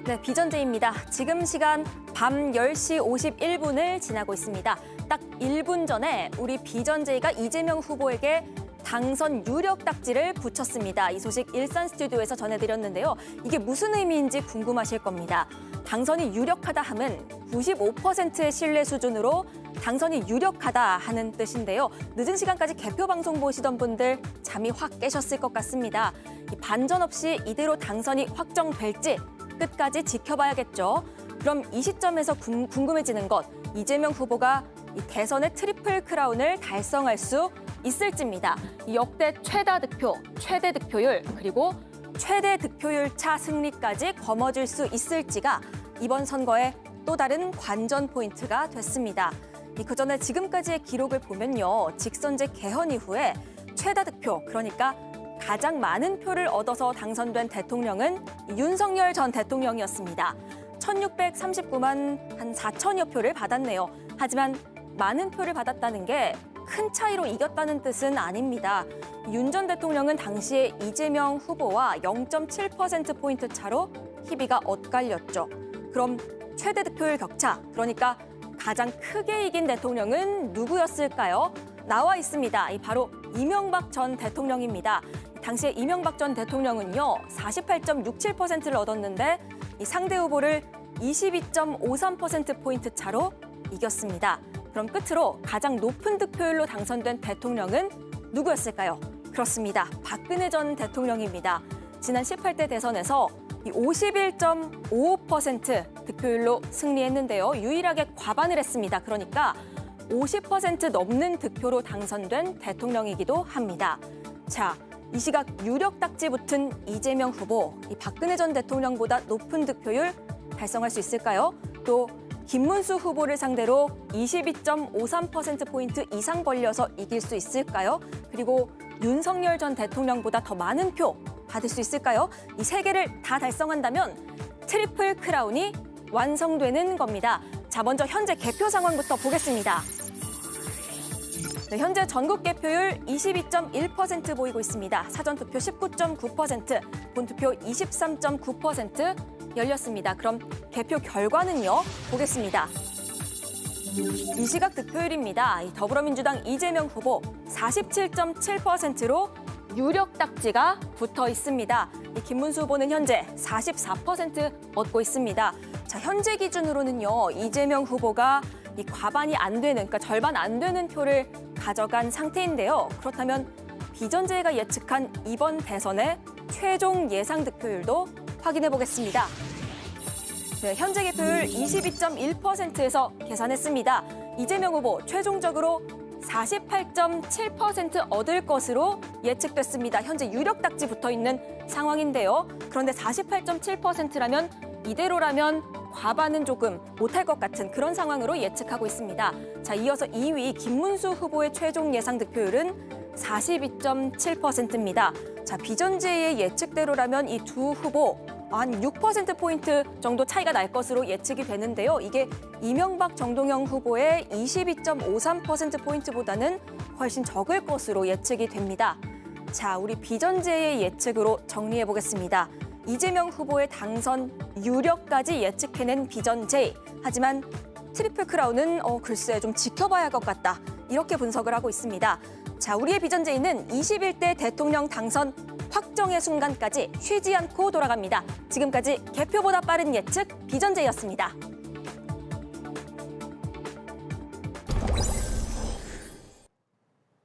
네, 비전제이입니다. 지금 시간 밤 10시 51분을 지나고 있습니다. 딱 1분 전에 우리 비전제이가 이재명 후보에게 당선 유력 딱지를 붙였습니다. 이 소식 일산 스튜디오에서 전해드렸는데요. 이게 무슨 의미인지 궁금하실 겁니다. 당선이 유력하다 함은 95%의 신뢰 수준으로 당선이 유력하다 하는 뜻인데요. 늦은 시간까지 개표 방송 보시던 분들 잠이 확 깨셨을 것 같습니다. 반전 없이 이대로 당선이 확정될지 끝까지 지켜봐야겠죠. 그럼 이 시점에서 궁금해지는 것, 이재명 후보가 이 대선의 트리플 크라운을 달성할 수 있을지입니다. 역대 최다 득표, 최대 득표율, 그리고 최대 득표율 차 승리까지 거머쥘 수 있을지가 이번 선거의 또 다른 관전 포인트가 됐습니다. 그전에 지금까지의 기록을 보면요. 직선제 개헌 이후에 최다 득표, 그러니까 가장 많은 표를 얻어서 당선된 대통령은 윤석열 전 대통령이었습니다. 1639만 한 4천여 표를 받았네요. 하지만 많은 표를 받았다는 게 큰 차이로 이겼다는 뜻은 아닙니다. 윤 전 대통령은 당시에 이재명 후보와 0.7%포인트 차로 희비가 엇갈렸죠. 그럼 최대 득표율 격차, 그러니까 가장 크게 이긴 대통령은 누구였을까요? 나와 있습니다. 바로 이명박 전 대통령입니다. 당시에 이명박 전 대통령은요, 48.67%를 얻었는데 이 상대 후보를 22.53%포인트 차로 이겼습니다. 그럼 끝으로 가장 높은 득표율로 당선된 대통령은 누구였을까요? 그렇습니다. 박근혜 전 대통령입니다. 지난 18대 대선에서 이 51.55% 득표율로 승리했는데요. 유일하게 과반을 했습니다. 그러니까 50% 넘는 득표로 당선된 대통령이기도 합니다. 자, 이 시각 유력 딱지 붙은 이재명 후보, 이 박근혜 전 대통령보다 높은 득표율 달성할 수 있을까요? 또 김문수 후보를 상대로 22.53%포인트 이상 벌려서 이길 수 있을까요? 그리고 윤석열 전 대통령보다 더 많은 표 받을 수 있을까요? 이 세 개를 다 달성한다면 트리플 크라운이 완성되는 겁니다. 자, 먼저 현재 개표 상황부터 보겠습니다. 네, 현재 전국 개표율 22.1% 보이고 있습니다. 사전투표 19.9%, 본투표 23.9% 열렸습니다. 그럼 개표 결과는요, 보겠습니다. 이 시각 득표율입니다. 더불어민주당 이재명 후보 47.7%로 유력 딱지가 붙어 있습니다. 김문수 후보는 현재 44% 얻고 있습니다. 자, 현재 기준으로는요, 이재명 후보가 이 과반이 안 되는, 그러니까 절반 안 되는 표를 가져간 상태인데요. 그렇다면 비전재가 예측한 이번 대선의 최종 예상 득표율도 확인해 보겠습니다. 네, 현재 개표율 22.1%에서 계산했습니다. 이재명 후보 최종적으로 48.7% 얻을 것으로 예측됐습니다. 현재 유력 딱지 붙어 있는 상황인데요. 그런데 48.7%라면 이대로라면 과반은 조금 못할 것 같은 그런 상황으로 예측하고 있습니다. 자, 이어서 2위 김문수 후보의 최종 예상 득표율은 42.7%입니다. 자, 비전재의 예측대로라면 이 두 후보 한 6%포인트 정도 차이가 날 것으로 예측이 되는데요. 이게 이명박 정동영 후보의 22.53%포인트보다는 훨씬 적을 것으로 예측이 됩니다. 자, 우리 비전재의 예측으로 정리해 보겠습니다. 이재명 후보의 당선 유력까지 예측해낸 비전재. 하지만 트리플 크라운은 글쎄 좀 지켜봐야 할 것 같다. 이렇게 분석을 하고 있습니다. 자, 우리의 비전재는 21대 대통령 당선 확정의 순간까지 쉬지 않고 돌아갑니다. 지금까지 개표보다 빠른 예측 비전재였습니다.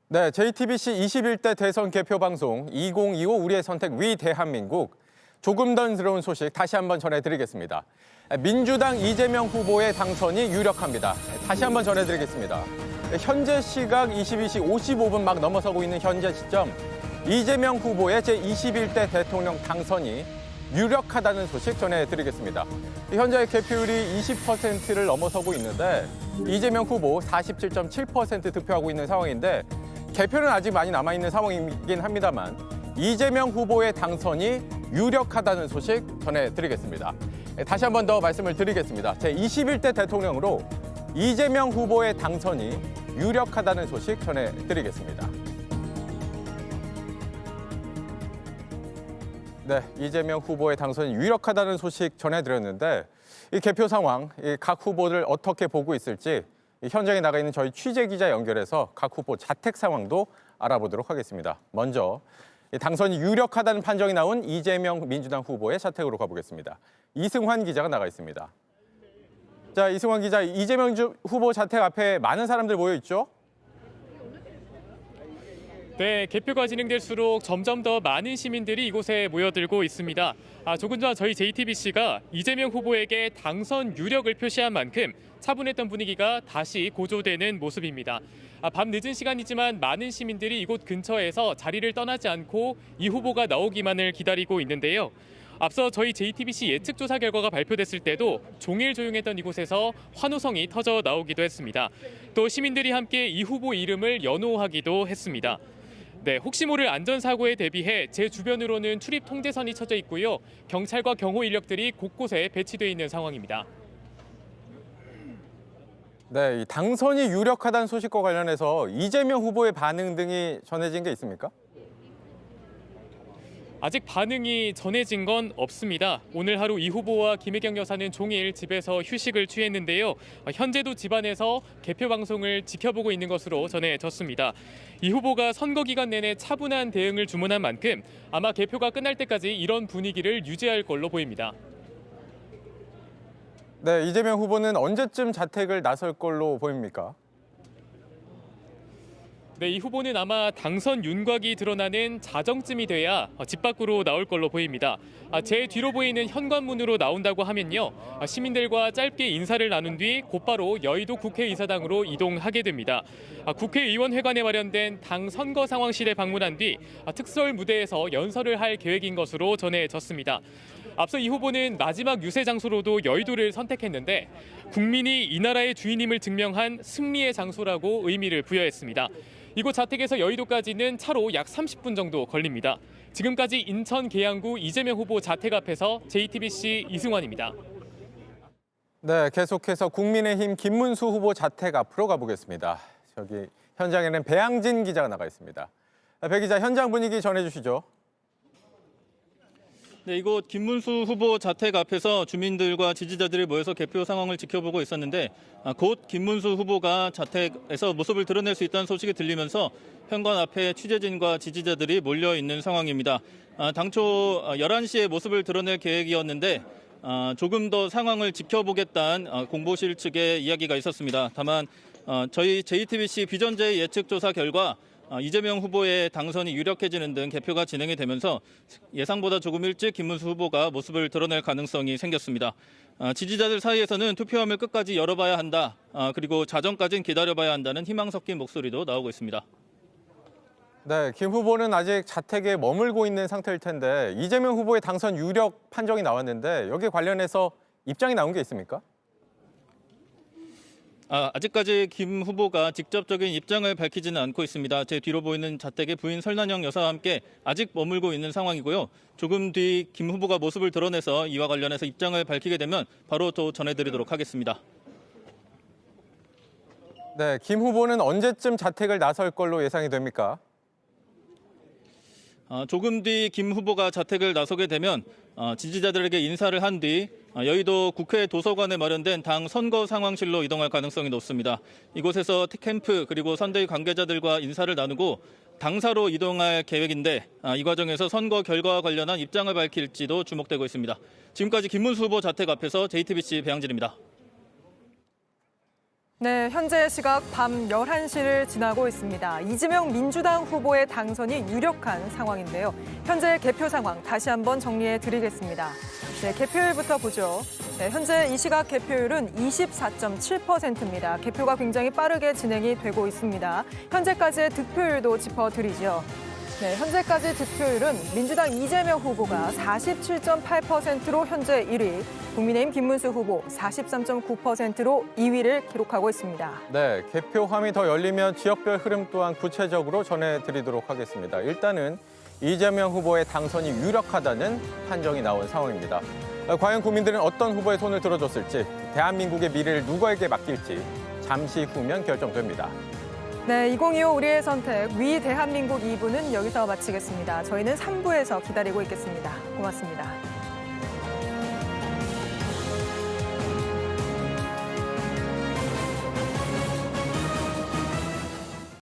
네, JTBC 21대 대선 개표 방송 2025 우리의 선택 위 대한민국. 조금 더 들어온 소식 다시 한번 전해드리겠습니다. 민주당 이재명 후보의 당선이 유력합니다. 다시 한번 전해드리겠습니다. 현재 시각 22시 55분 막 넘어서고 있는 현재 시점, 이재명 후보의 제21대 대통령 당선이 유력하다는 소식 전해드리겠습니다. 현재 개표율이 20%를 넘어서고 있는데 이재명 후보 47.7% 득표하고 있는 상황인데 개표는 아직 많이 남아있는 상황이긴 합니다만 이재명 후보의 당선이 유력하다는 소식 전해드리겠습니다. 다시 한 번 더 말씀을 드리겠습니다. 제21대 대통령으로 이재명 후보의 당선이 유력하다는 소식 전해드리겠습니다. 네, 이재명 후보의 당선이 유력하다는 소식 전해드렸는데 이 개표 상황, 각 후보들 어떻게 보고 있을지 현장에 나가 있는 저희 취재기자 연결해서 각 후보 자택 상황도 알아보도록 하겠습니다. 먼저 당선이 유력하다는 판정이 나온 이재명 민주당 후보의 자택으로 가보겠습니다. 이승환 기자가 나가 있습니다. 자, 이승환 기자, 이재명 후보 자택 앞에 많은 사람들 모여 있죠? 네, 개표가 진행될수록 점점 더 많은 시민들이 이곳에 모여들고 있습니다. 조금 전 저희 JTBC가 이재명 후보에게 당선 유력을 표시한 만큼 차분했던 분위기가 다시 고조되는 모습입니다. 밤 늦은 시간이지만 많은 시민들이 이곳 근처에서 자리를 떠나지 않고 이 후보가 나오기만을 기다리고 있는데요. 앞서 저희 JTBC 예측조사 결과가 발표됐을 때도 종일 조용했던 이곳에서 환호성이 터져 나오기도 했습니다. 또 시민들이 함께 이 후보 이름을 연호하기도 했습니다. 네, 혹시 모를 안전사고에 대비해 제 주변으로는 출입 통제선이 쳐져 있고요. 경찰과 경호 인력들이 곳곳에 배치되어 있는 상황입니다. 네, 이 당선이 유력하다는 소식과 관련해서 이재명 후보의 반응 등이 전해진 게 있습니까? 아직 반응이 전해진 건 없습니다. 오늘 하루 이 후보와 김혜경 여사는 종일 집에서 휴식을 취했는데요. 현재도 집안에서 개표 방송을 지켜보고 있는 것으로 전해졌습니다. 이 후보가 선거 기간 내내 차분한 대응을 주문한 만큼 아마 개표가 끝날 때까지 이런 분위기를 유지할 걸로 보입니다. 네, 이재명 후보는 언제쯤 자택을 나설 걸로 보입니까? 네, 이 후보는 아마 당선 윤곽이 드러나는 자정쯤이 돼야 집 밖으로 나올 걸로 보입니다. 제 뒤로 보이는 현관문으로 나온다고 하면요, 시민들과 짧게 인사를 나눈 뒤 곧바로 여의도 국회의사당으로 이동하게 됩니다. 국회의원회관에 마련된 당 선거 상황실에 방문한 뒤 특설 무대에서 연설을 할 계획인 것으로 전해졌습니다. 앞서 이 후보는 마지막 유세 장소로도 여의도를 선택했는데 국민이 이 나라의 주인임을 증명한 승리의 장소라고 의미를 부여했습니다. 이곳 자택에서 여의도까지는 차로 약 30분 정도 걸립니다. 지금까지 인천 계양구 이재명 후보 자택 앞에서 JTBC 이승환입니다. 네, 계속해서 국민의힘 김문수 후보 자택 앞으로 가보겠습니다. 저기 현장에는 배양진 기자가 나가 있습니다. 배 기자, 현장 분위기 전해주시죠. 네, 이곳 김문수 후보 자택 앞에서 주민들과 지지자들이 모여서 개표 상황을 지켜보고 있었는데 곧 김문수 후보가 자택에서 모습을 드러낼 수 있다는 소식이 들리면서 현관 앞에 취재진과 지지자들이 몰려 있는 상황입니다. 당초 11시에 모습을 드러낼 계획이었는데 조금 더 상황을 지켜보겠다는 공보실 측의 이야기가 있었습니다. 다만 저희 JTBC 비전제 예측 조사 결과 이재명 후보의 당선이 유력해지는 등 개표가 진행이 되면서 예상보다 조금 일찍 김문수 후보가 모습을 드러낼 가능성이 생겼습니다. 지지자들 사이에서는 투표함을 끝까지 열어봐야 한다. 그리고 자정까지는 기다려봐야 한다는 희망 섞인 목소리도 나오고 있습니다. 네, 김 후보는 아직 자택에 머물고 있는 상태일 텐데 이재명 후보의 당선 유력 판정이 나왔는데 여기에 관련해서 입장이 나온 게 있습니까? 아직까지 김 후보가 직접적인 입장을 밝히지는 않고 있습니다. 제 뒤로 보이는 자택에 부인 설난영 여사와 함께 아직 머물고 있는 상황이고요. 조금 뒤 김 후보가 모습을 드러내서 이와 관련해서 입장을 밝히게 되면 바로 또 전해드리도록 하겠습니다. 네, 김 후보는 언제쯤 자택을 나설 걸로 예상이 됩니까? 조금 뒤 김 후보가 자택을 나서게 되면 지지자들에게 인사를 한 뒤 여의도 국회 도서관에 마련된 당 선거 상황실로 이동할 가능성이 높습니다. 이곳에서 캠프 그리고 선대위 관계자들과 인사를 나누고 당사로 이동할 계획인데 이 과정에서 선거 결과와 관련한 입장을 밝힐지도 주목되고 있습니다. 지금까지 김문수 후보 자택 앞에서 JTBC 배양진입니다. 네, 현재 시각 밤 11시를 지나고 있습니다. 이재명 민주당 후보의 당선이 유력한 상황인데요. 현재 개표 상황 다시 한번 정리해 드리겠습니다. 네, 개표율부터 보죠. 네, 현재 이 시각 개표율은 24.7%입니다. 개표가 굉장히 빠르게 진행이 되고 있습니다. 현재까지의 득표율도 짚어드리죠. 네, 현재까지 득표율은 민주당 이재명 후보가 47.8%로 현재 1위, 국민의힘 김문수 후보 43.9%로 2위를 기록하고 있습니다. 네, 개표함이 더 열리면 지역별 흐름 또한 구체적으로 전해드리도록 하겠습니다. 일단은 이재명 후보의 당선이 유력하다는 판정이 나온 상황입니다. 과연 국민들은 어떤 후보의 손을 들어줬을지, 대한민국의 미래를 누구에게 맡길지 잠시 후면 결정됩니다. 네, 2025 우리의 선택 위 대한민국 2부는 여기서 마치겠습니다. 저희는 3부에서 기다리고 있겠습니다. 고맙습니다.